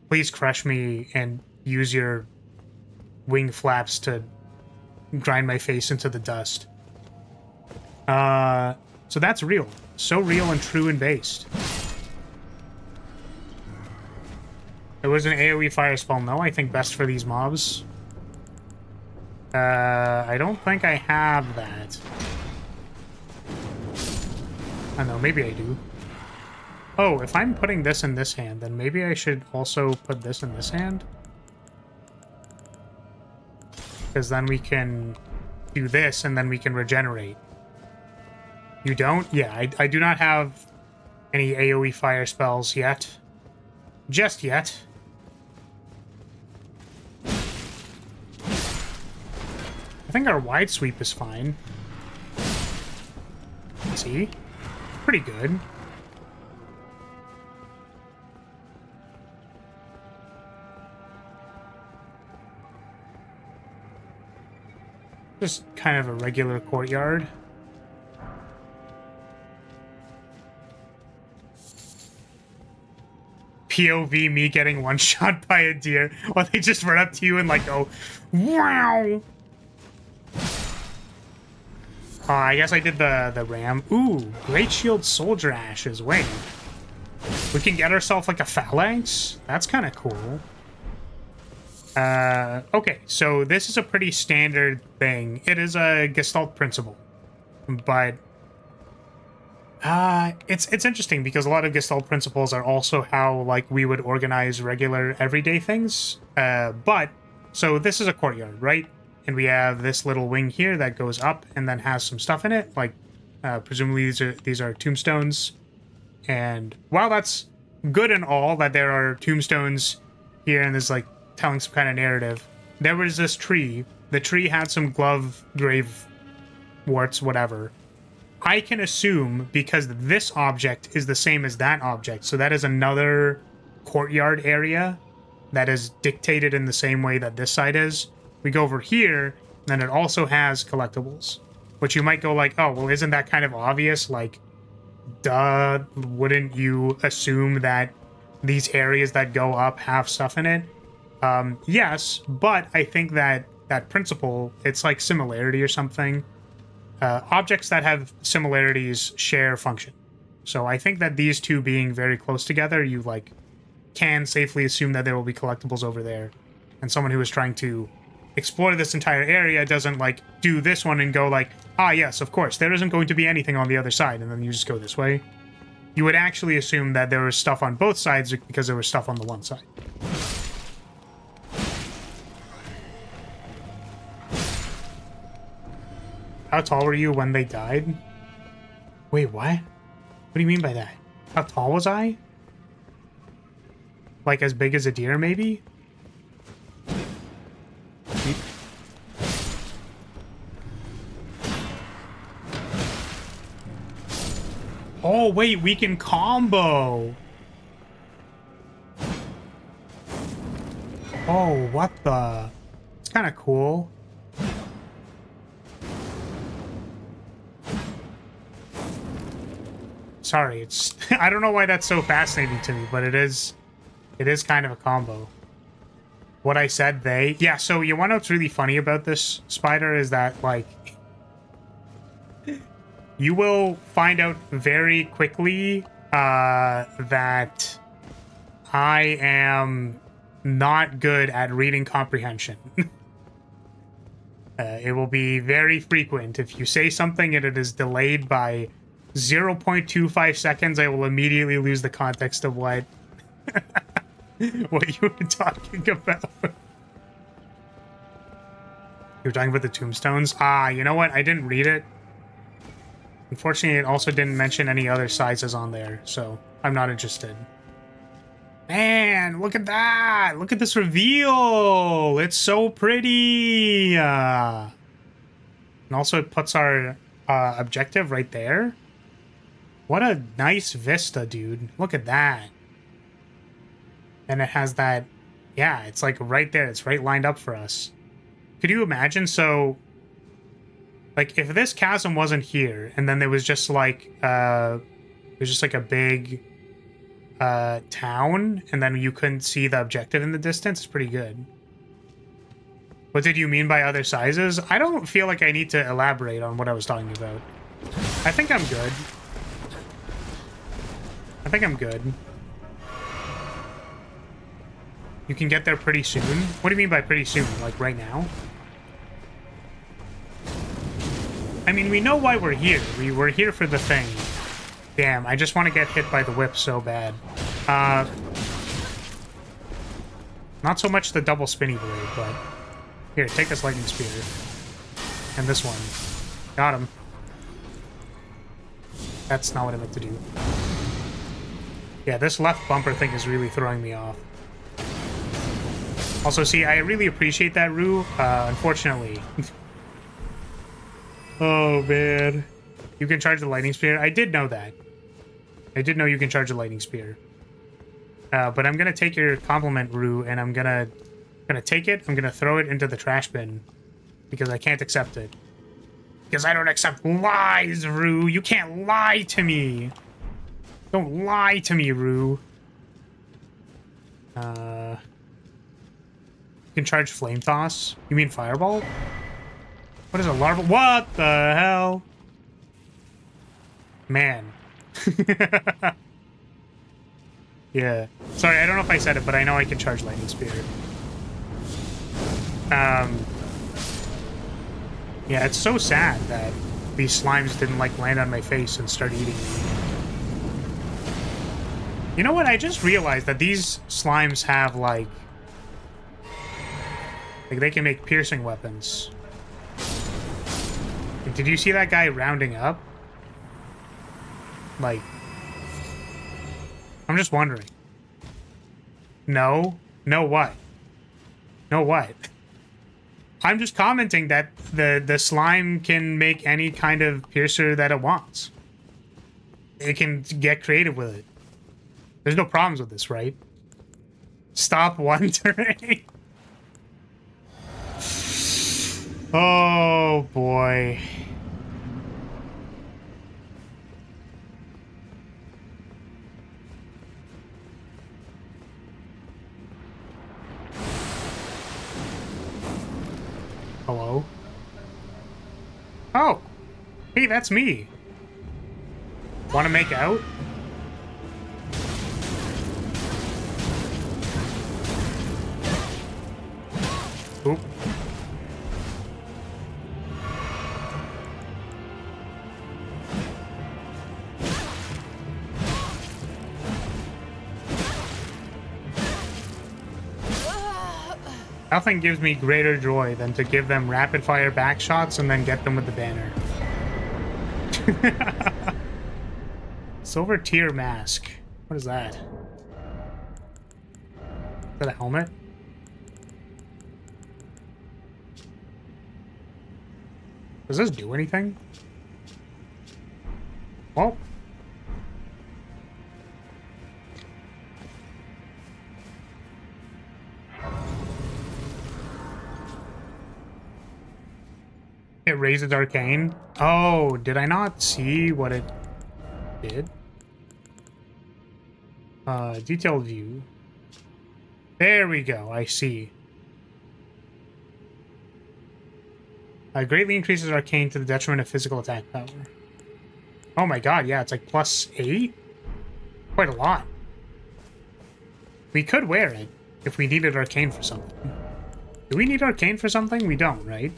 please crush me and use your wing flaps to grind my face into the dust. So that's real. So real and true and based. It was an AoE fire spell. No, I think best for these mobs. I don't think I have that. I don't know, maybe I do. Oh, if I'm putting this in this hand, then maybe I should also put this in this hand? Because then we can do this, and then we can regenerate. You don't? Yeah, I do not have any AoE fire spells yet. Just yet. I think our wide sweep is fine. See? Pretty good. Just kind of a regular courtyard. POV me getting one shot by a deer while they just run up to you and like go, wow. I guess I did the ram. Ooh, Great Shield Soldier Ashes. Wait. We can get ourselves like a phalanx? That's kind of cool. Okay, so this is a pretty standard thing. It is a Gestalt principle. But it's interesting because a lot of Gestalt principles are also how like we would organize regular everyday things. But so this is a courtyard, right? And we have this little wing here that goes up and then has some stuff in it. Like, presumably these are tombstones. And while that's good and all that there are tombstones here and there's like telling some kind of narrative, there was this tree. The tree had some glove grave warts, whatever. I can assume because this object is the same as that object. So that is another courtyard area that is dictated in the same way that this side is. We go over here, and then it also has collectibles, which you might go like, oh, well, isn't that kind of obvious? Like, duh, wouldn't you assume that these areas that go up have stuff in it? Yes, but I think that principle, it's like similarity or something. Objects that have similarities share function. So I think that these two being very close together, you like can safely assume that there will be collectibles over there. And someone who is trying to explore this entire area doesn't like do this one and go like, ah, yes, of course, there isn't going to be anything on the other side, and then you just go this way. You would actually assume that there was stuff on both sides because there was stuff on the one side. How tall were you when they died? Wait, what? What do you mean by that? How tall was I? Like as big as a deer, maybe? Oh, wait, we can combo. Oh, what the? It's kind of cool. Sorry, it's... I don't know why that's so fascinating to me, but it is kind of a combo. What I said, they... Yeah, so you want to know what's really funny about this spider is that, like... You will find out very quickly that I am not good at reading comprehension. It will be very frequent. If you say something and it is delayed by 0.25 seconds, I will immediately lose the context of what what you were talking about. You were talking about the tombstones? Ah, you know what? I didn't read it. Unfortunately, it also didn't mention any other sizes on there, so I'm not interested. Man, look at that! Look at this reveal! It's so pretty! And also it puts our objective right there. What a nice vista, dude. Look at that. And it has that... Yeah, it's like right there. It's right lined up for us. Could you imagine? So... Like, if this chasm wasn't here, and then there was just like, a big, town, and then you couldn't see the objective in the distance, it's pretty good. What did you mean by other sizes? I don't feel like I need to elaborate on what I was talking about. I think I'm good. I think I'm good. You can get there pretty soon? What do you mean by pretty soon? Like, right now? I mean, we know why we're here. We're here for the thing. Damn, I just want to get hit by the whip so bad. Not so much the double spinny blade, but... Here, take this lightning spear. And this one. Got him. That's not what I meant to do. Yeah, this left bumper thing is really throwing me off. Also, see, I really appreciate that, Rue. Unfortunately... Oh, man. You can charge the lightning spear? I did know that. I did know you can charge a lightning spear. But I'm gonna take your compliment, Rue, and I'm gonna take it, I'm gonna throw it into the trash bin. Because I can't accept it. Because I don't accept lies, Rue! You can't lie to me! Don't lie to me, Rue! You can charge flame toss? You mean fireball? What is a larva? What the hell? Man. Yeah. Sorry, I don't know if I said it, but I know I can charge lightning spear. Yeah, it's so sad that these slimes didn't, like, land on my face and start eating me. You know what? I just realized that these slimes have, like, they can make piercing weapons. Did you see that guy rounding up? Like... I'm just wondering. No? No what? No what? I'm just commenting that the slime can make any kind of piercer that it wants. It can get creative with it. There's no problems with this, right? Stop wondering. Oh, boy. Hello? Oh! Hey, that's me! Wanna make out? Oop. Nothing gives me greater joy than to give them rapid-fire back shots and then get them with the banner. Silver tier mask. What is that? Is that a helmet? Does this do anything? Well. It raises arcane. Oh, did I not see what it did? Detailed view. There we go. I see. Greatly increases arcane to the detriment of physical attack power. Oh my god, yeah, it's like +8? Quite a lot. We could wear it if we needed arcane for something. Do we need arcane for something? We don't, right?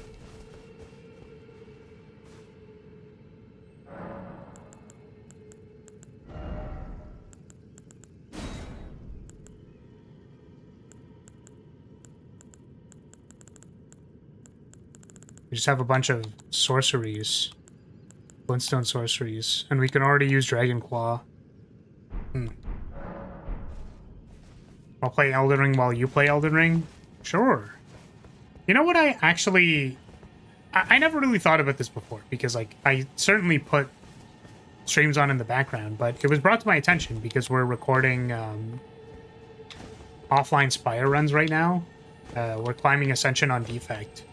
We just have a bunch of sorceries. Glintstone sorceries. And we can already use Dragon Claw. I'll play Elden Ring while you play Elden Ring? Sure. You know what I actually... I never really thought about this before, because, like, I certainly put streams on in the background, but it was brought to my attention because we're recording offline Spire runs right now. We're climbing Ascension on Defect.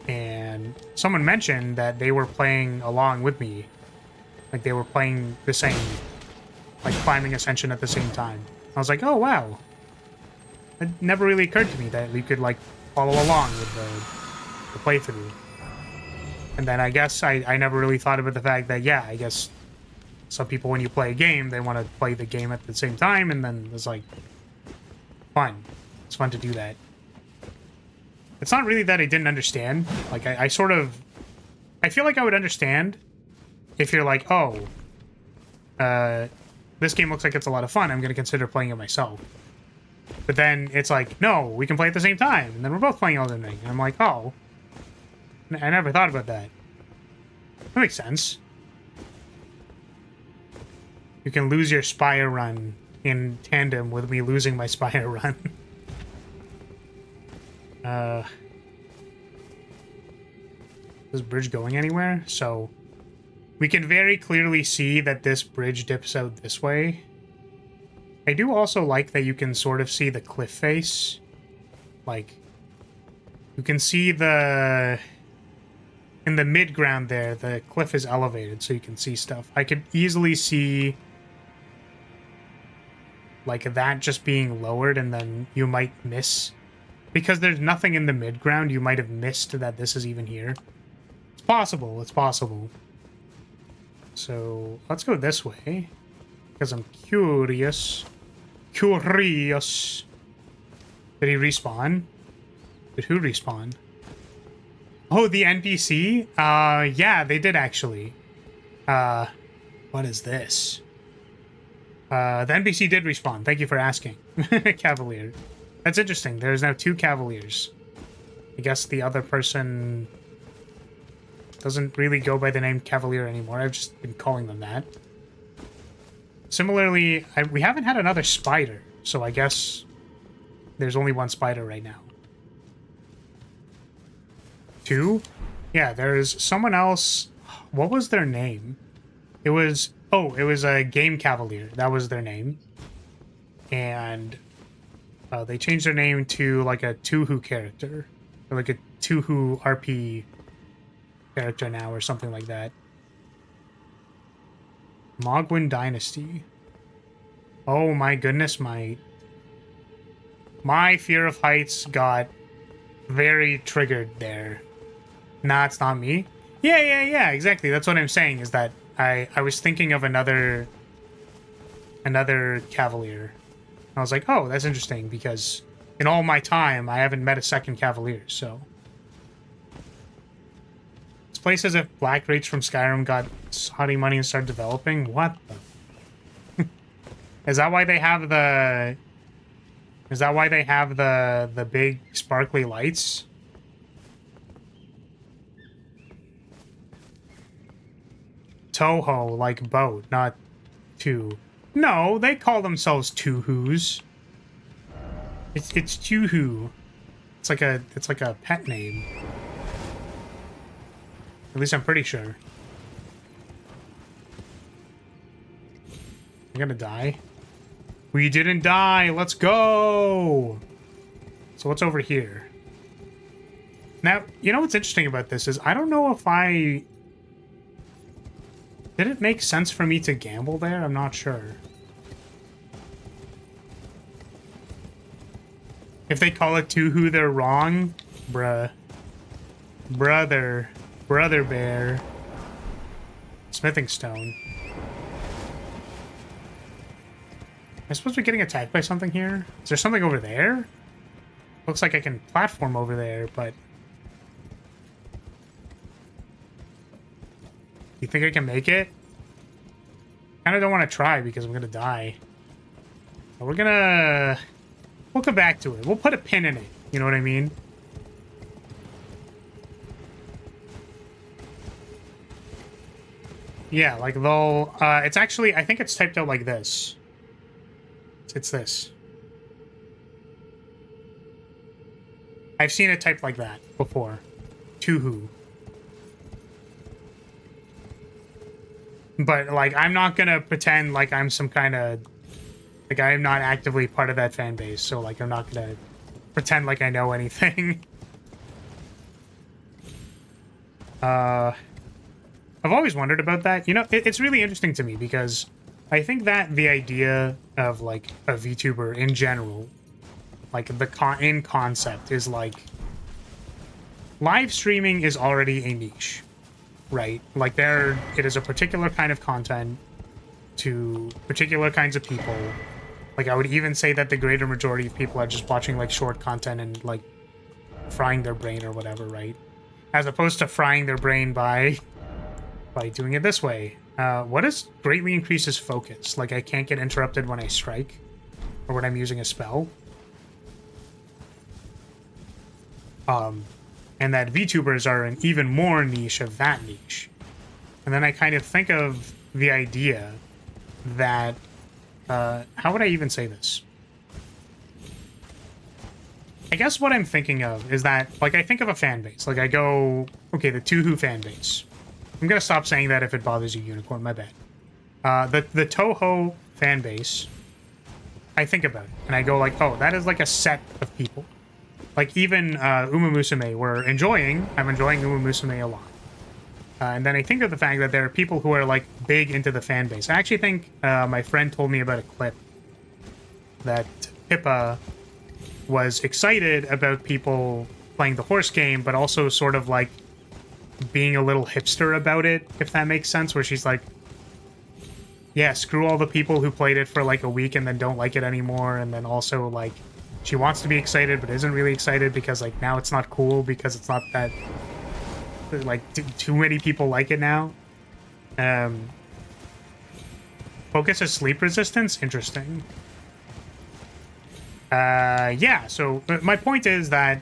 And someone mentioned that they were playing along with me. Like, they were playing the same, like, climbing Ascension at the same time. I was like, oh, wow. It never really occurred to me that we could, like, follow along with the playthrough. And then I guess I never really thought about the fact that, yeah, I guess some people, when you play a game, they want to play the game at the same time, and then it's, like, fun. It's fun to do that. It's not really that I didn't understand. Like, I sort of... I feel like I would understand if you're like, oh, this game looks like it's a lot of fun. I'm going to consider playing it myself. But then it's like, no, we can play at the same time. And then we're both playing Elden Ring. And I'm like, oh. I never thought about that. That makes sense. You can lose your Spire run in tandem with me losing my Spire run. Is this bridge going anywhere? So we can very clearly see that this bridge dips out this way. I do also like that you can sort of see the cliff face. Like, you can see the... in the mid-ground there, the cliff is elevated, so you can see stuff. I could easily see, like, that just being lowered, and then you might miss... Because there's nothing in the mid-ground, you might have missed that this is even here. It's possible, it's possible. So, let's go this way. Because I'm curious. Curious. Did he respawn? Did who respawn? Oh, the NPC? Yeah, they did actually. What is this? The NPC did respawn. Thank you for asking. Cavalier. That's interesting. There's now 2 Cavaliers. I guess the other person doesn't really go by the name Cavalier anymore. I've just been calling them that. Similarly, we haven't had another spider, so I guess there's only 1 spider right now. 2? Yeah, there's someone else. What was their name? It was... Oh, it was a Game Cavalier. That was their name. And... they changed their name to, like, a Tuhu character. Or, like, a Tuhu RP character now, or something like that. Mogwin Dynasty. Oh, my goodness, my fear of heights got very triggered there. Nah, it's not me. Yeah, exactly. That's what I'm saying, is that I was thinking of another Cavalier. I was like, oh, that's interesting, because in all my time, I haven't met a second Cavalier, so... This place as if Black Rage from Skyrim got Saudi money and started developing? What the... Is that why they have the... Is that why they have the big sparkly lights? Toho, like boat, not Two. No, they call themselves Two Who's. It's Two Who. It's like a pet name. At least I'm pretty sure. I'm gonna die. We didn't die. Let's go. So what's over here? Now, you know what's interesting about this is I don't know if I... Did it make sense for me to gamble there? I'm not sure. If they call it Two Who, they're wrong. Bruh. Brother bear. Smithing stone. Am I supposed to be getting attacked by something here? Is there something over there? Looks like I can platform over there, but... You think I can make it? I kinda don't want to try because I'm gonna die. But we're gonna... We'll come back to it. We'll put a pin in it. You know what I mean? Yeah, like they'll... it's actually... I think it's typed out like this. It's this. I've seen it typed like that before. Two Who. But, like, I'm not gonna pretend like I'm some kind of... Like, I am not actively part of that fan base, so, like, I'm not gonna pretend like I know anything. I've always wondered about that. You know, it's really interesting to me because I think that the idea of, like, a VTuber in general, like, the in concept is, like, live streaming is already a niche, right? Like, it is a particular kind of content to particular kinds of people. Like, I would even say that the greater majority of people are just watching, like, short content and, like, frying their brain or whatever, right? As opposed to frying their brain by doing it this way. What does greatly increases focus? Like, I can't get interrupted when I strike or when I'm using a spell. And that VTubers are an even more niche of that niche. And then I kind of think of the idea that, how would I even say this? I guess what I'm thinking of is that, like, I think of a fan base. Like, I go, okay, the Two Who fan base. I'm gonna stop saying that if it bothers you, Unicorn, my bad. The Toho fan base, I think about it, and I go like, oh, that is like a set of people. Like, even Uma Musume, I'm enjoying Uma Musume a lot. And then I think of the fact that there are people who are, like, big into the fan base. I actually think my friend told me about a clip that Pippa was excited about people playing the horse game, but also sort of, like, being a little hipster about it, if that makes sense, where she's like, yeah, screw all the people who played it for, like, a week and then don't like it anymore, and then also, like, she wants to be excited but isn't really excited because, like, now it's not cool because it's not that... like, too many people like it now. Focus as sleep resistance? Interesting. Yeah, so my point is that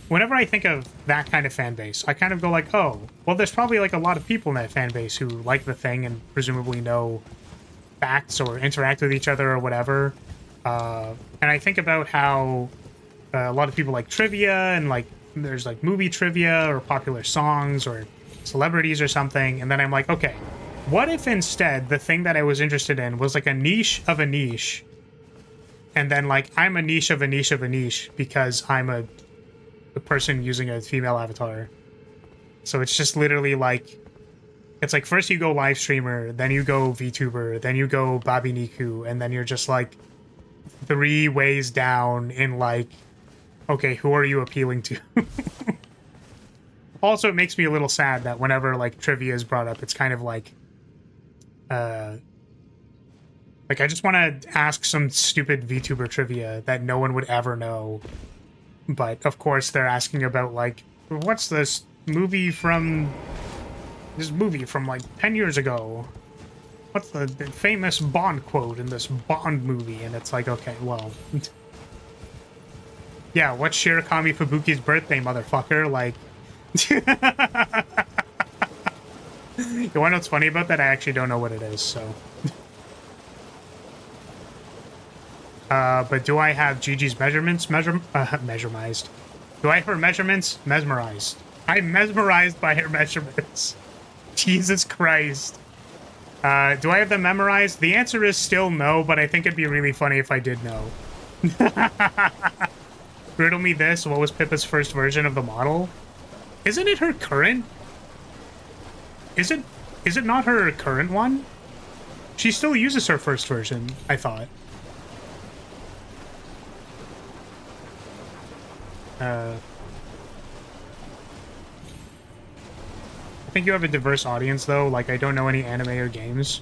whenever I think of that kind of fan base, I kind of go like, oh, well, there's probably, like, a lot of people in that fan base who like the thing and presumably know facts or interact with each other or whatever. And I think about how a lot of people like trivia and, like, there's, like, movie trivia or popular songs or celebrities or something, and then I'm like, okay, what if instead the thing that I was interested in was, like, a niche of a niche, and then, like, I'm a niche of a niche of a niche because I'm a person using a female avatar. So it's just literally, like, it's like first you go live streamer, then you go VTuber, then you go Babi Niku, and then you're just, like, 3 ways down in, like, okay, who are you appealing to? Also, it makes me a little sad that whenever, like, trivia is brought up, it's kind of like, I just want to ask some stupid VTuber trivia that no one would ever know. But, of course, they're asking about, like, what's this movie from, like, 10 years ago? What's the famous Bond quote in this Bond movie? And it's like, okay, well... yeah, what's Shirakami Fubuki's birthday, motherfucker? Like... You want to know what's funny about that? I actually don't know what it is, so. But do I have Gigi's measurements measurized? Do I have her measurements mesmerized? I'm mesmerized by her measurements. Jesus Christ. Do I have them memorized? The answer is still no, but I think it'd be really funny if I did know. Riddle me this. What was Pippa's first version of the model? Isn't it her current? Is it not her current one? She still uses her first version, I thought. I think you have a diverse audience, though. Like, I don't know any anime or games.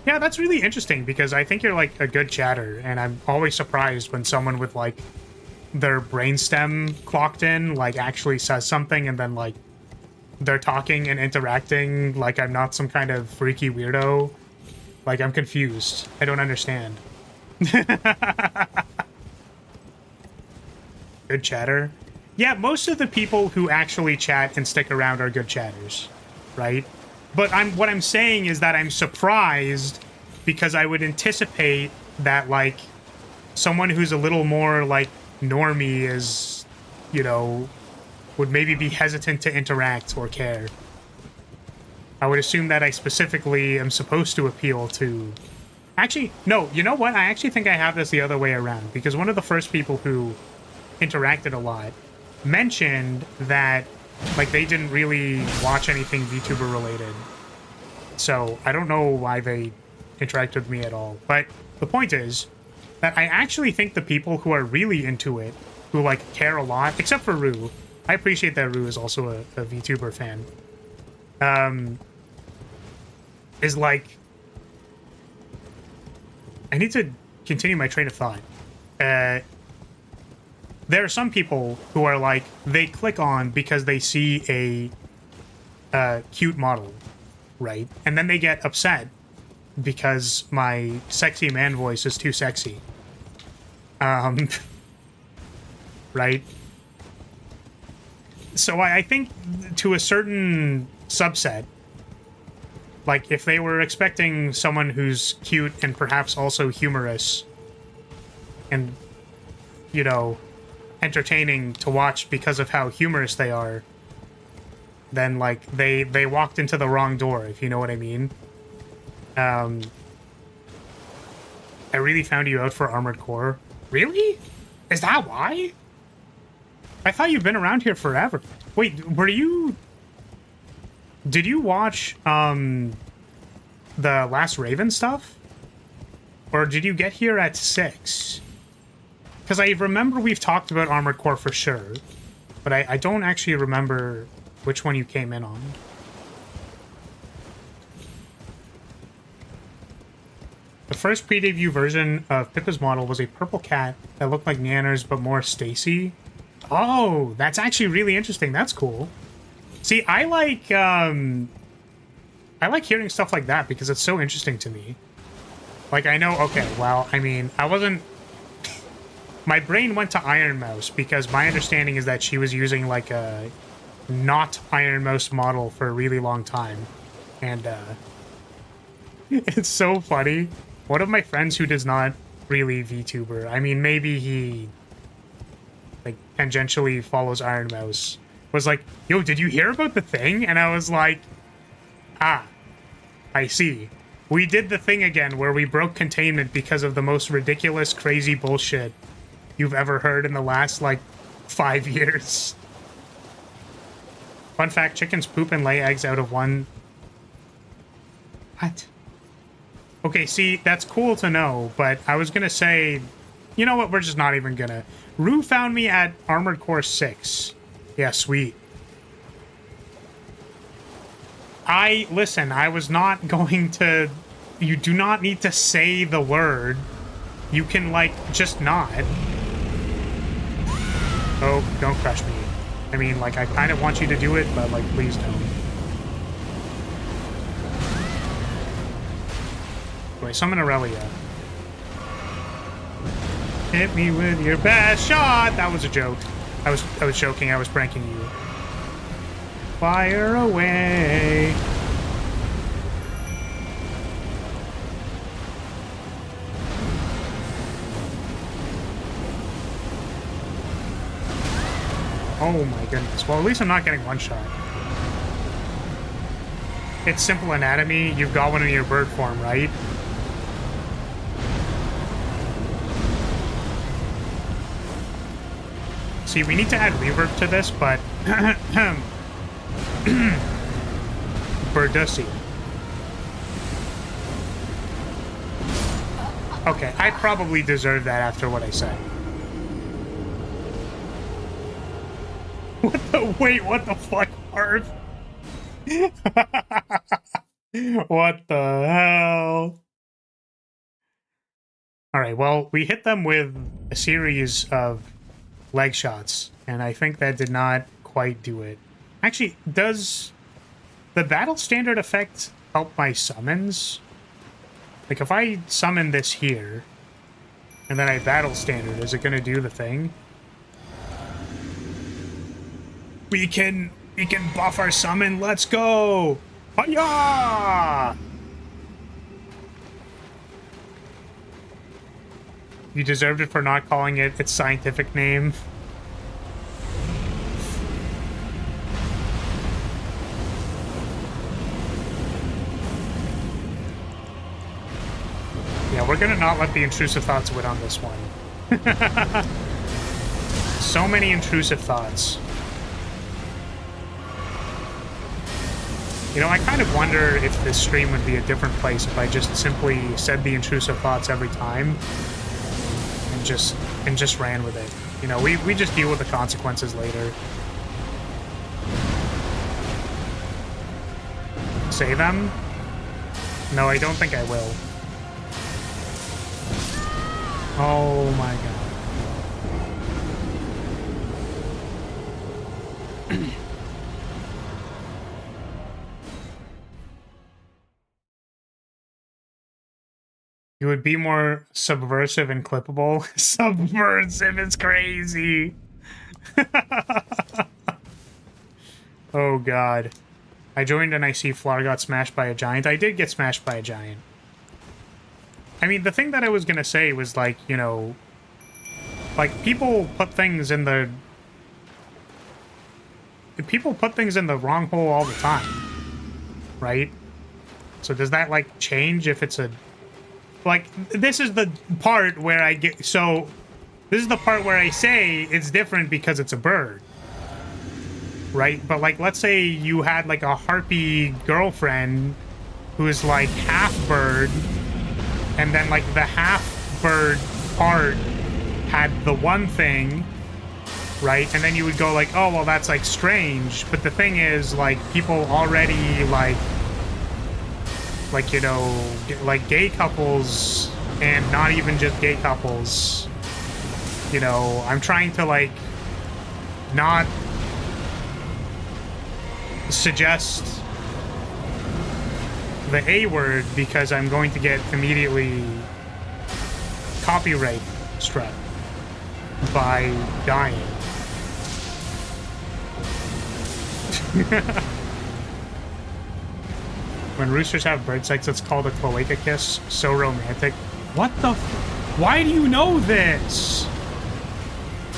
Yeah, that's really interesting, because I think you're, like, a good chatter, and I'm always surprised when someone with, like, their brainstem clocked in, like, actually says something, and then, like, they're talking and interacting like I'm not some kind of freaky weirdo. Like, I'm confused. I don't understand. Good chatter. Yeah, most of the people who actually chat and stick around are good chatters, right? But what I'm saying is that I'm surprised because I would anticipate that, like, someone who's a little more, like, normie is, you know, would maybe be hesitant to interact or care. I would assume that I specifically am supposed to appeal to... Actually, no, you know what? I actually think I have this the other way around, because one of the first people who interacted a lot mentioned that, like, they didn't really watch anything VTuber related. So I don't know why they interact with me at all. But the point is that I actually think the people who are really into it, who, like, care a lot, except for Rue. I appreciate that Rue is also a VTuber fan. Is like... I need to continue my train of thought. There are some people who are like, they click on because they see a cute model, right? And then they get upset because my sexy man voice is too sexy. Right? So I think to a certain subset, like, if they were expecting someone who's cute and perhaps also humorous and, you know, entertaining to watch because of how humorous they are, then, like, they walked into the wrong door, if you know what I mean. I really found you out for Armored Core. Really? Is that why? I thought you've been around here forever. Wait, were you... Did you watch, the Last Raven stuff? Or did you get here at 6? Because I remember we've talked about Armored Core for sure. But I don't actually remember which one you came in on. The first pre-debut version of Pippa's model was a purple cat that looked like Nanners but more Stacy. Oh, that's actually really interesting. That's cool. See, I like hearing stuff like that because it's so interesting to me. Like, I know, okay, well, I mean, I wasn't... My brain went to Iron Mouse because my understanding is that she was using, like, a not Iron Mouse model for a really long time. And, it's so funny. One of my friends who does not really VTuber, I mean, maybe he... like, tangentially follows Iron Mouse, was like, yo, did you hear about the thing? And I was like, ah, I see. We did the thing again where we broke containment because of the most ridiculous, crazy bullshit you've ever heard in the last, like, 5 years. Fun fact, chickens poop and lay eggs out of one... What? Okay, see, that's cool to know, but I was gonna say... You know what, we're just not even gonna... Rue found me at Armored Core 6. Yeah, sweet. Listen, I was not going to... You do not need to say the word. You can, like, just not. Oh, don't crush me. I mean, like, I kind of want you to do it, but, like, please don't. Wait, summon Aurelia. Hit me with your best shot! That was a joke. I was joking, I was pranking you. Fire away! Oh my goodness. Well, at least I'm not getting one shot. It's simple anatomy. You've got one in your bird form, right? See, we need to add reverb to this, but... Birdussy. Okay, I probably deserve that after what I said. What the... Wait, what the fuck, Harv? What the hell? Alright, well, we hit them with a series of leg shots, and I think that did not quite do it. Actually, does the battle standard effect help my summons? Like, if I summon this here, and then I battle standard, is it gonna do the thing? We can buff our summon, let's go! Hi-ya! You deserved it for not calling it its scientific name. Yeah, we're gonna not let the intrusive thoughts win on this one. So many intrusive thoughts. You know, I kind of wonder if this stream would be a different place if I just simply said the intrusive thoughts every time and just ran with it. You know, we just deal with the consequences later. Say them? No, I don't think I will. Oh my god. You would be more subversive and clippable. Subversive is crazy. Oh god. I joined and I see Flar got smashed by a giant. I did get smashed by a giant. I mean, the thing that I was gonna say was, like, you know, like, people put things in the wrong hole all the time, right? So does that, like, change if it's a... Like, this is the part where I get... So, this is the part where I say it's different because it's a bird. Right? But, like, let's say you had, like, a harpy girlfriend who's, like, half bird, and then, like, the half bird part had the one thing, right? And then you would go, like, oh, well, that's, like, strange. But the thing is, like, people already, like, you know, like, gay couples, and not even just gay couples, you know, I'm trying to, like, not suggest the A word because I'm going to get immediately copyright struck by dying. When roosters have bird sex, it's called a cloaca kiss. So romantic. What the f- Why do you know this?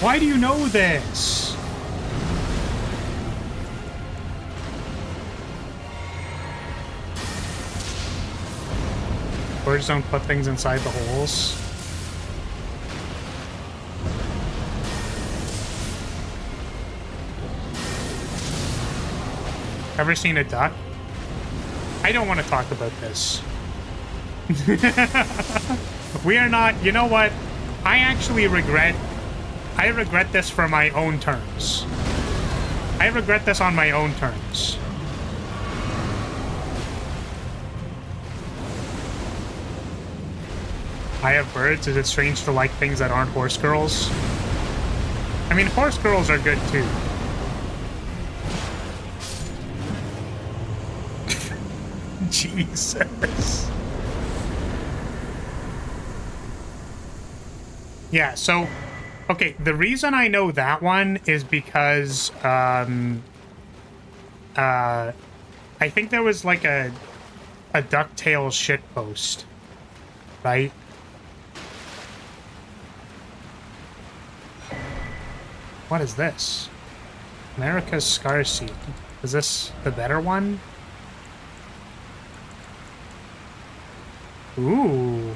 Why do you know this? Birds don't put things inside the holes. Ever seen a duck? I don't want to talk about this. We are not... You know what? I actually regret... I regret this for my own terms. I regret this on my own terms. I have birds. Is it strange to like things that aren't horse girls? I mean, horse girls are good too. Jesus. Yeah, so, okay, the reason I know that one is because, I think there was, like, a DuckTales shitpost, right? What is this? America's Scar Seed. Is this the better one? Ooh.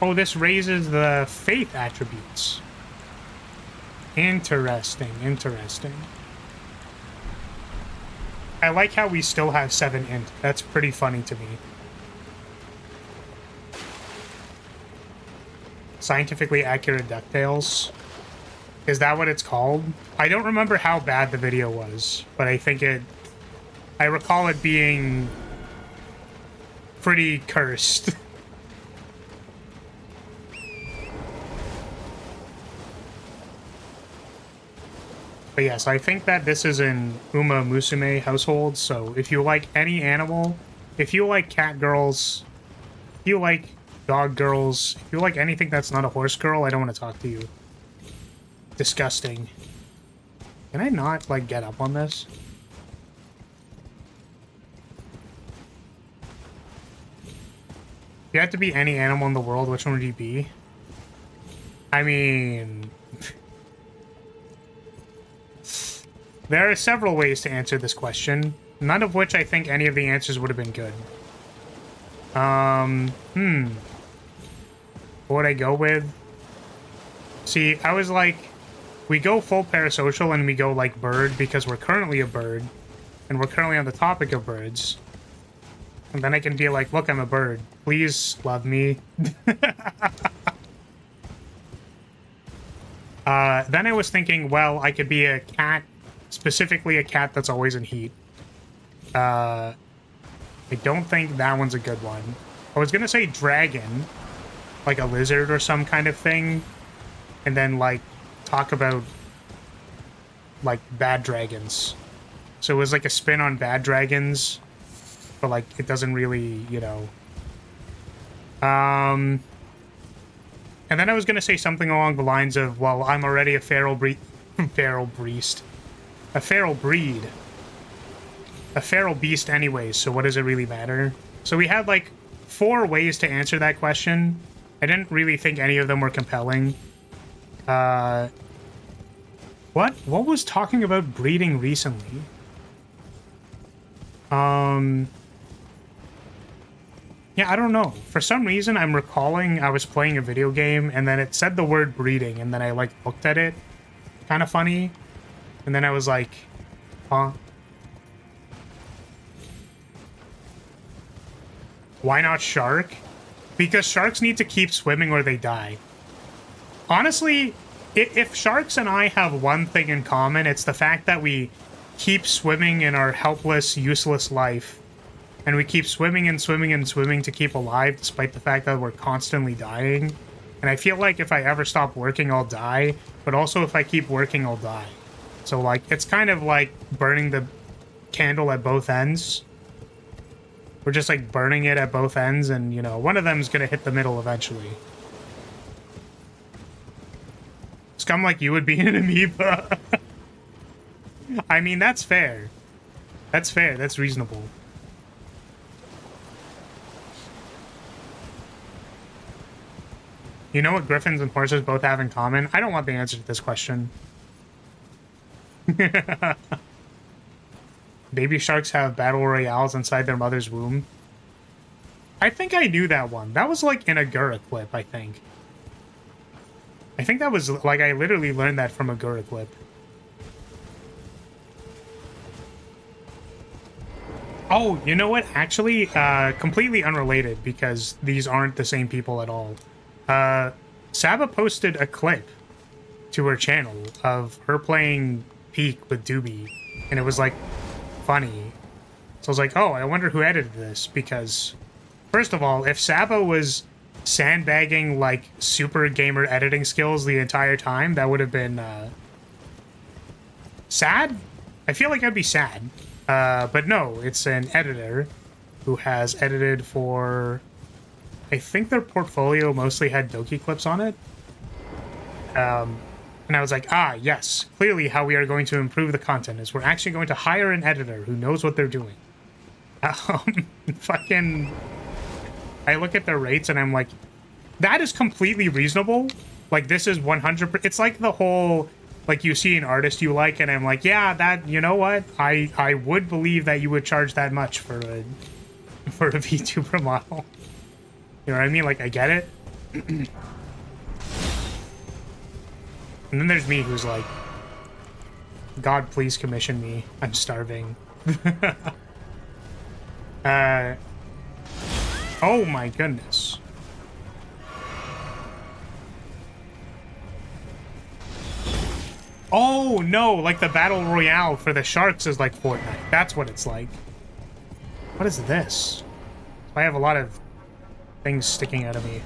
Oh, this raises the faith attributes. Interesting, interesting. I like how we still have 7 int. That's pretty funny to me. Scientifically accurate DuckTales. Is that what it's called? I don't remember how bad the video was, but I think I recall it being pretty cursed. But yes, I think that this is an Uma Musume household, so if you like any animal, if you like cat girls, if you like dog girls, if you like anything that's not a horse girl, I don't want to talk to you. Disgusting. Can I not, like, get up on this? If you had to be any animal in the world, which one would you be? I mean... There are several ways to answer this question, none of which I think any of the answers would have been good. What would I go with? See, I was like, we go full parasocial and we go like bird because we're currently a bird, and we're currently on the topic of birds. And then I can be like, look, I'm a bird. Please love me. Then I was thinking, well, I could be a cat. Specifically a cat that's always in heat. I don't think that one's a good one. I was gonna say dragon, like a lizard or some kind of thing, and then like talk about like bad dragons. So it was like a spin on bad dragons, but like it doesn't really, you know. And then I was gonna say something along the lines of, well, I'm already a feral breed. A feral breed. A feral beast anyways, so what does it really matter? So we had like 4 ways to answer that question. I didn't really think any of them were compelling. What was talking about breeding recently? Yeah, I don't know. For some reason, I'm recalling I was playing a video game and then it said the word breeding and then I like looked at it. Kind of funny. And then I was like, huh? Why not shark? Because sharks need to keep swimming or they die. Honestly, if sharks and I have one thing in common, it's the fact that we keep swimming in our helpless, useless life. And we keep swimming and swimming and swimming to keep alive, despite the fact that we're constantly dying. And I feel like if I ever stop working, I'll die. But also if I keep working, I'll die. So, like, it's kind of like burning the candle at both ends. We're just, like, burning it at both ends, and, you know, one of them's gonna hit the middle eventually. Scum like you would be an amoeba. I mean, that's fair. That's fair. That's reasonable. You know what griffins and horses both have in common? I don't want the answer to this question. Baby sharks have battle royales inside their mother's womb. I think I knew that one. That was like in a Gura clip, I think. I think that was like, I literally learned that from a Gura clip. Oh, you know what? Actually, completely unrelated because these aren't the same people at all. Saba posted a clip to her channel of her playing Peak with Doobie, and it was like funny. So I was like, oh, I wonder who edited this, because first of all, if Saba was sandbagging like super gamer editing skills the entire time, that would have been sad. I feel like I'd be sad, but no, it's an editor who has edited for, I think their portfolio mostly had Doki clips on it. And I was like, ah, yes, clearly how we are going to improve the content is we're actually going to hire an editor who knows what they're doing. Fucking... I look at their rates and I'm like, that is completely reasonable. Like, this is 100%. It's like the whole, like, you see an artist you like, and I'm like, yeah, that, you know what? I would believe that you would charge that much for a VTuber model. You know what I mean? Like, I get it. And then there's me who's like, God, please commission me. I'm starving. Oh my goodness. Oh no, like the battle royale for the sharks is like Fortnite. That's what it's like. What is this? I have a lot of things sticking out of me.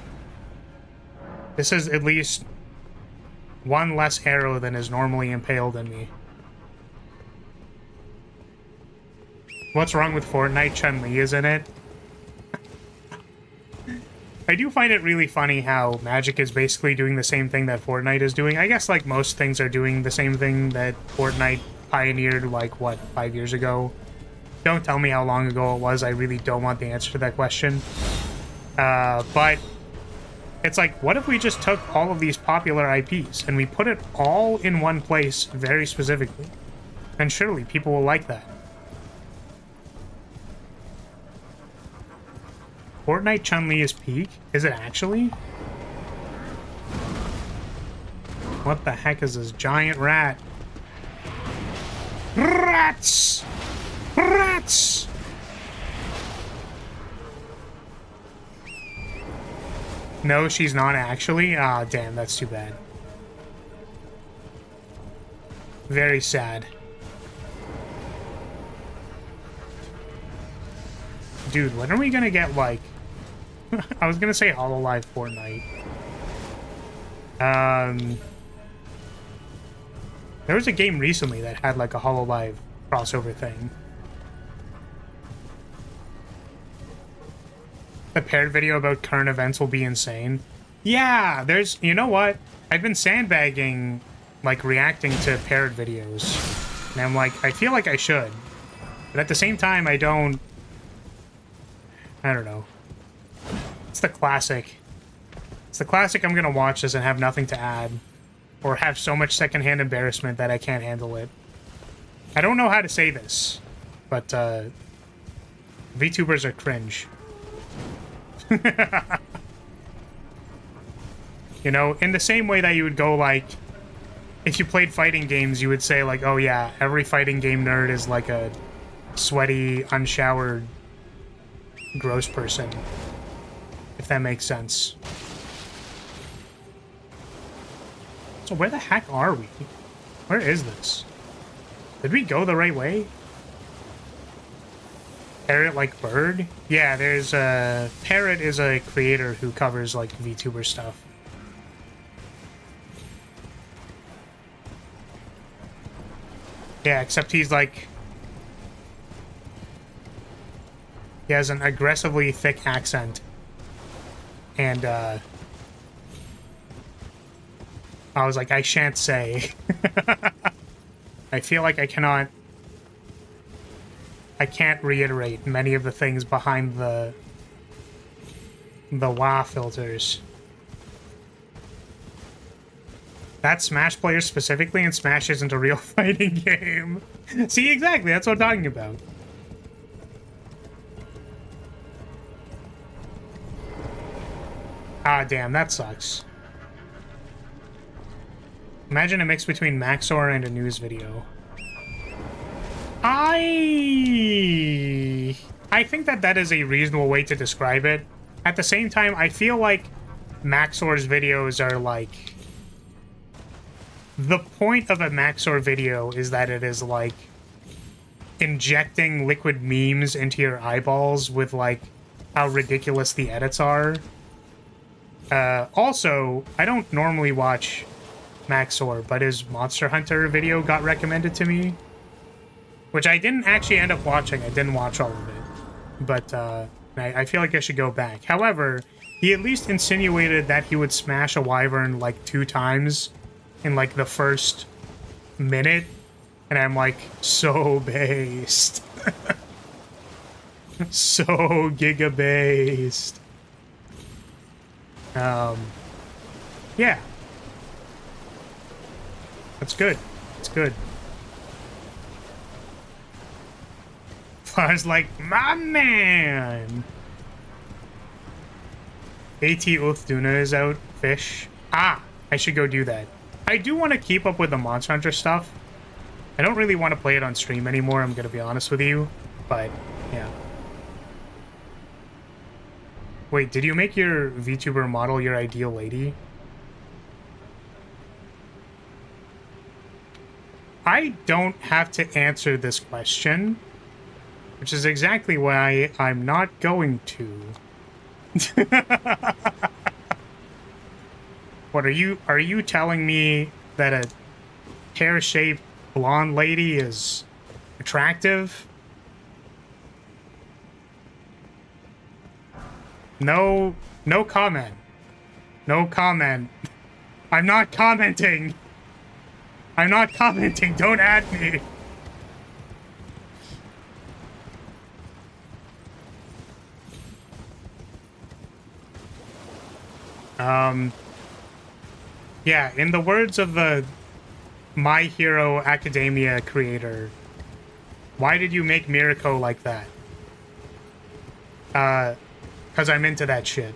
This is at least one less arrow than is normally impaled in me. What's wrong with Fortnite? Chun-Li is in it. I do find it really funny how Magic is basically doing the same thing that Fortnite is doing. I guess, like, most things are doing the same thing that Fortnite pioneered, like, what, 5 years ago? Don't tell me how long ago it was. I really don't want the answer to that question. But it's like, what if we just took all of these popular IPs and we put it all in one place very specifically? And surely people will like that. Fortnite Chun-Li is peak? Is it actually? What the heck is this giant rat? Rats! Rats! No, she's not actually? Ah, damn, that's too bad. Very sad. Dude, when are we gonna get, like... I was gonna say HoloLive Fortnite. There was a game recently that had, like, a HoloLive crossover thing. The paired video about current events will be insane. Yeah, there's... You know what? I've been sandbagging, like, reacting to paired videos. And I'm like, I feel like I should. But at the same time, I don't know. It's the classic. It's the classic I'm gonna watch this and have nothing to add. Or have so much secondhand embarrassment that I can't handle it. I don't know how to say this. But, VTubers are cringe. You know, in the same way that you would go, like... If you played fighting games, you would say, like, oh yeah, every fighting game nerd is like a sweaty, unshowered, gross person. If that makes sense. So where the heck are we? Where is this? Did we go the right way? Parrot like bird? Yeah, there's a... Parrot is a creator who covers, like, VTuber stuff. Yeah, except he's, like... He has an aggressively thick accent. And, I was like, I shan't say. I feel like I can't reiterate many of the things behind the WA filters. That's Smash players specifically, and Smash isn't a real fighting game. See, exactly, that's what I'm talking about. Ah, damn, that sucks. Imagine a mix between Maxor and a news video. I think that is a reasonable way to describe it. At the same time, I feel like Maxor's videos are like... The point of a Maxor video is that it is like injecting liquid memes into your eyeballs with like how ridiculous the edits are. Also, I don't normally watch Maxor, but his Monster Hunter video got recommended to me, which I didn't actually end up watching. I didn't watch all of it, but I feel like I should go back. However, he at least insinuated that he would smash a wyvern like 2 times in like the first minute, and I'm like, so based. So giga based. Yeah. That's good. It's good. Flowers like, my man! AT Uthduna is out. Fish. Ah! I should go do that. I do want to keep up with the Monster Hunter stuff. I don't really want to play it on stream anymore, I'm gonna be honest with you. But, yeah. Wait, did you make your VTuber model your ideal lady? I don't have to answer this question, which is exactly why I'm not going to. What are you telling me that a pear-shaped blonde lady is attractive? No comment. No comment. I'm not commenting. I'm not commenting. Don't add me. Yeah, in the words of the My Hero Academia creator, why did you make Mirako like that? Because I'm into that shit.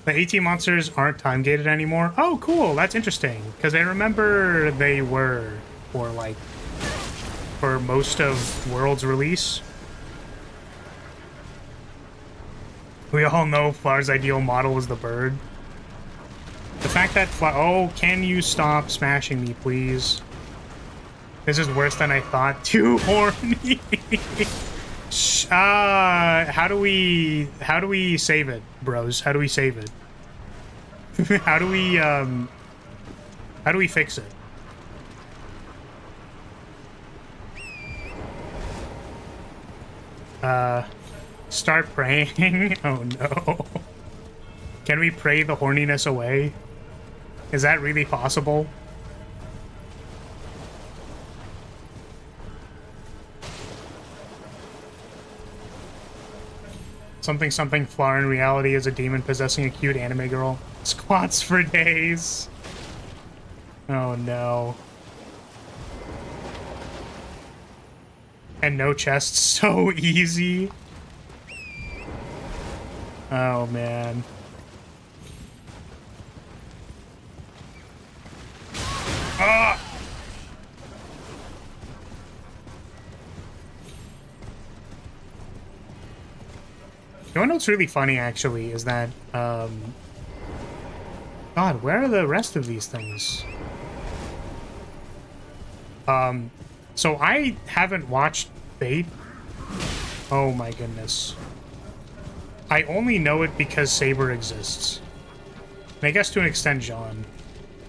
The AT monsters aren't time-gated anymore? Oh, cool. That's interesting. Because I remember they were for most of World's release. We all know Flower's ideal model was the bird. The fact that oh, can you stop smashing me, please? This is worse than I thought. Too horny. How do we save it, bros? How do we save it? how do we fix it? Start praying? Oh no. Can we pray the horniness away? Is that really possible? Something Flower in reality is a demon possessing a cute anime girl. Squats for days. Oh no. And no chest, so easy. Oh man. Ah! You know what's really funny, actually, is that, God, where are the rest of these things? So I haven't watched Fate. Oh my goodness. I only know it because Saber exists. And I guess to an extent, Jean.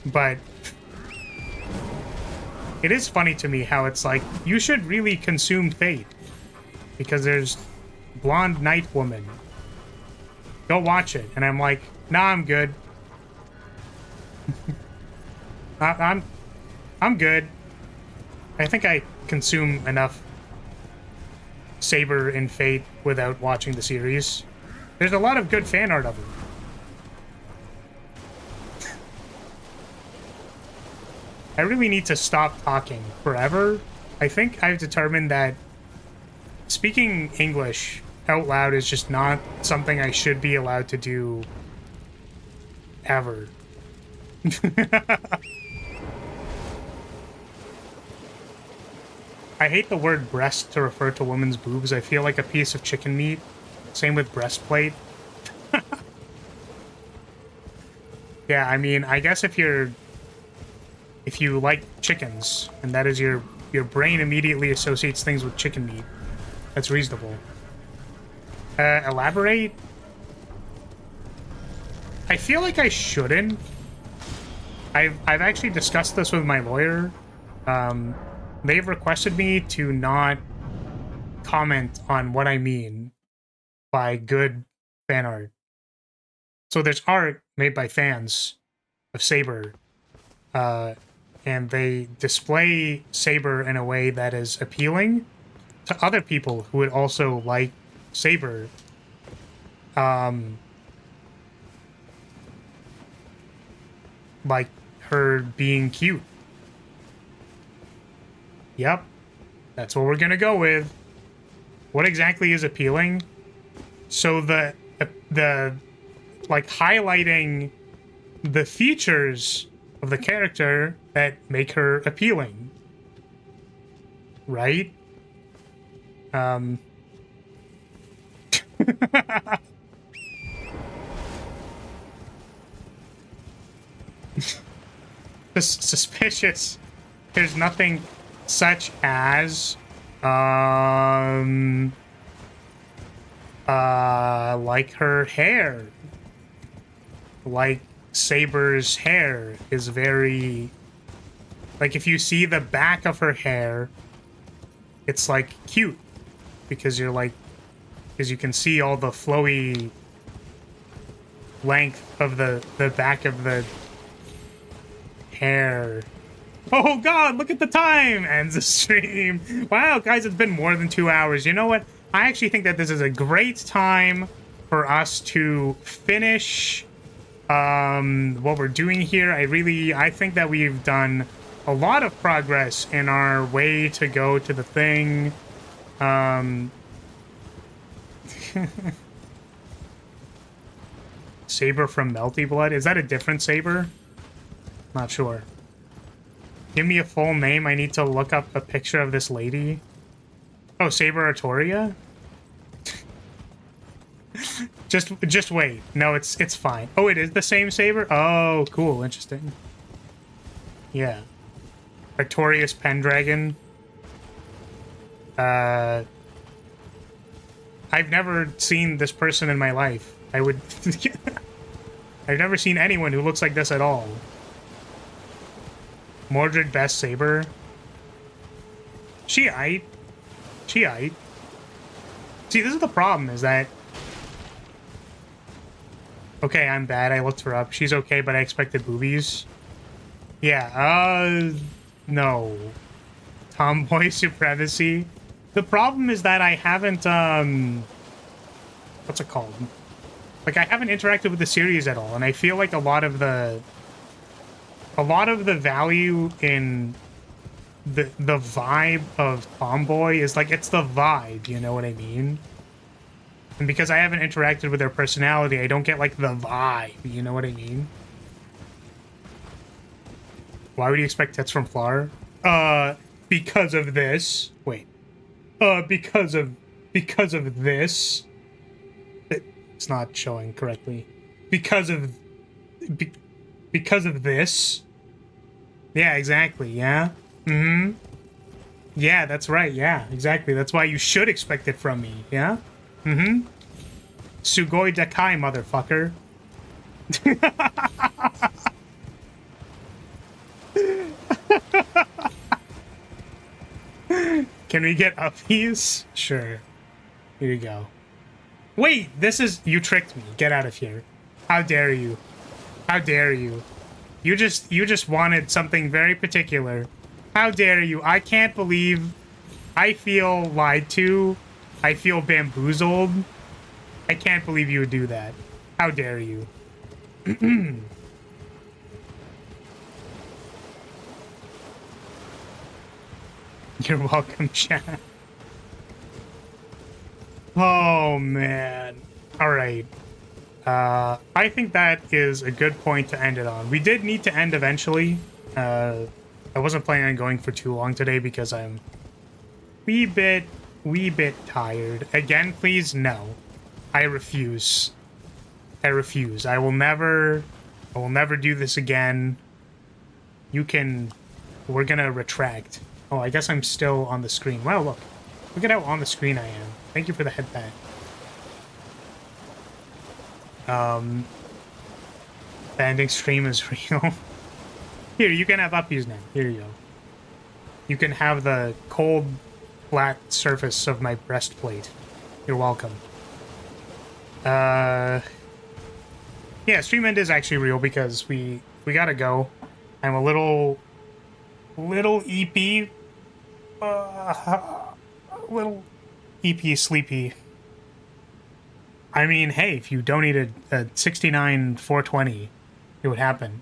But it is funny to me how it's like, you should really consume Fate. Because there's Blonde Night Woman. Go watch it. And I'm like, nah, I'm good. I'm good. I think I consume enough Saber and Fate without watching the series. There's a lot of good fan art of it. I really need to stop talking forever. I think I've determined that speaking English out loud is just not something I should be allowed to do ever. I hate the word breast to refer to women's boobs. I feel like a piece of chicken meat. Same with breastplate. Yeah, I mean, I guess if you like chickens, and that is your brain immediately associates things with chicken meat, that's reasonable. Elaborate? I feel like I shouldn't. I've actually discussed this with my lawyer. They've requested me to not comment on what I mean by good fan art. So there's art made by fans of Saber, and they display Saber in a way that is appealing to other people who would also like Saber. like her being cute. Yep. That's what we're gonna go with. What exactly is appealing? So the like highlighting the features of the character that make her appealing. Right? Just suspicious. There's nothing such as like her hair. Like Saber's hair is very, like if you see the back of her hair, it's like cute because you're like, because you can see all the flowy length of the back of the hair. Oh god, look at the time! Ends the stream. Wow, guys, it's been more than 2 hours. You know what? I actually think that this is a great time for us to finish what we're doing here. I think that we've done a lot of progress in our way to go to the thing. Saber from Melty Blood? Is that a different Saber? Not sure. Give me a full name. I need to look up a picture of this lady. Oh, Saber Artoria? Just wait. No, it's fine. Oh, it is the same Saber? Oh, cool. Interesting. Yeah. Artorias Pendragon. I've never seen this person in my life. I've never seen anyone who looks like this at all. Mordred Best Saber. She aight. She aight. See, this is the problem, is that... Okay, I'm bad. I looked her up. She's okay, but I expected boobies. Yeah, no. Tomboy supremacy. The problem is that I haven't, what's it called? Like, I haven't interacted with the series at all, and I feel like a lot of the value in the vibe of Tomboy is, like, it's the vibe, you know what I mean? And because I haven't interacted with their personality, I don't get, like, the vibe, you know what I mean? Why would you expect tits from Flower? Because of this. Wait. Because of this. It's not showing correctly. Because of this. Yeah, exactly, yeah. Mm-hmm. Yeah, that's right, yeah, exactly. That's why you should expect it from me, yeah? Mm-hmm. Sugoi Dekai, motherfucker. Can we get uppies? Sure. Here you go. Wait, this is... You tricked me. Get out of here. How dare you? How dare you? You just wanted something very particular. How dare you? I can't believe... I feel lied to. I feel bamboozled. I can't believe you would do that. How dare you? You're welcome, chat. Oh, man. Alright. I think that is a good point to end it on. We did need to end eventually. I wasn't planning on going for too long today because I'm wee bit tired. Again, please, no. I refuse. I refuse. I will never do this again. You can... We're gonna retract. Oh, I guess I'm still on the screen. Wow, look. Look at how on the screen I am. Thank you for the head pat. The ending stream is real. Here, you can have uppies now. Here you go. You can have the cold, flat surface of my breastplate. You're welcome. Yeah, stream end is actually real because we gotta go. I'm a little EP, little EP sleepy. I mean, hey, if you donated 69,420, it would happen.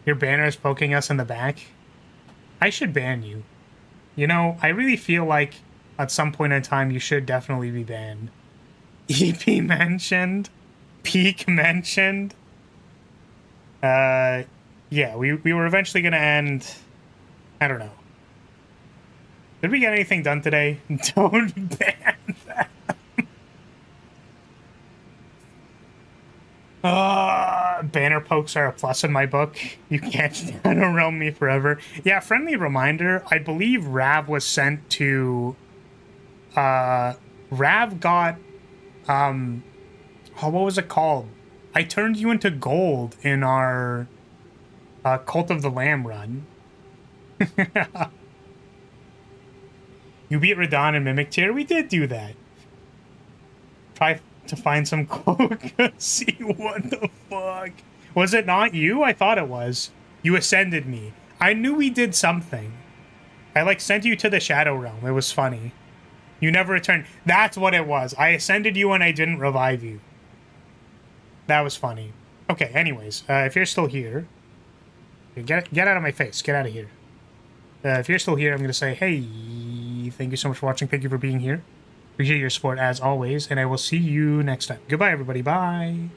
Your banner is poking us in the back. I should ban you. You know, I really feel like at some point in time you should definitely be banned. EP mentioned. Peak mentioned. Yeah, we were eventually gonna end. I don't know. Did we get anything done today? Don't ban that. Banner pokes are a plus in my book. You can't shadow realm me forever. Yeah, friendly reminder. I believe Rav was sent to. Rav got. Oh, what was it called? I turned you into gold in our Cult of the Lamb run. You beat Radon and Mimic Tier. We did do that. Try to find some coke. See what the fuck. Was it not you? I thought it was. You ascended me. I knew we did something. I like sent you to the Shadow Realm. It was funny. You never returned. That's what it was. I ascended you and I didn't revive you. That was funny. Okay, anyways, if you're still here, get out of my face. Get out of here. If you're still here, I'm going to say, hey, thank you so much for watching. Thank you for being here. Appreciate your support as always, and I will see you next time. Goodbye, everybody. Bye.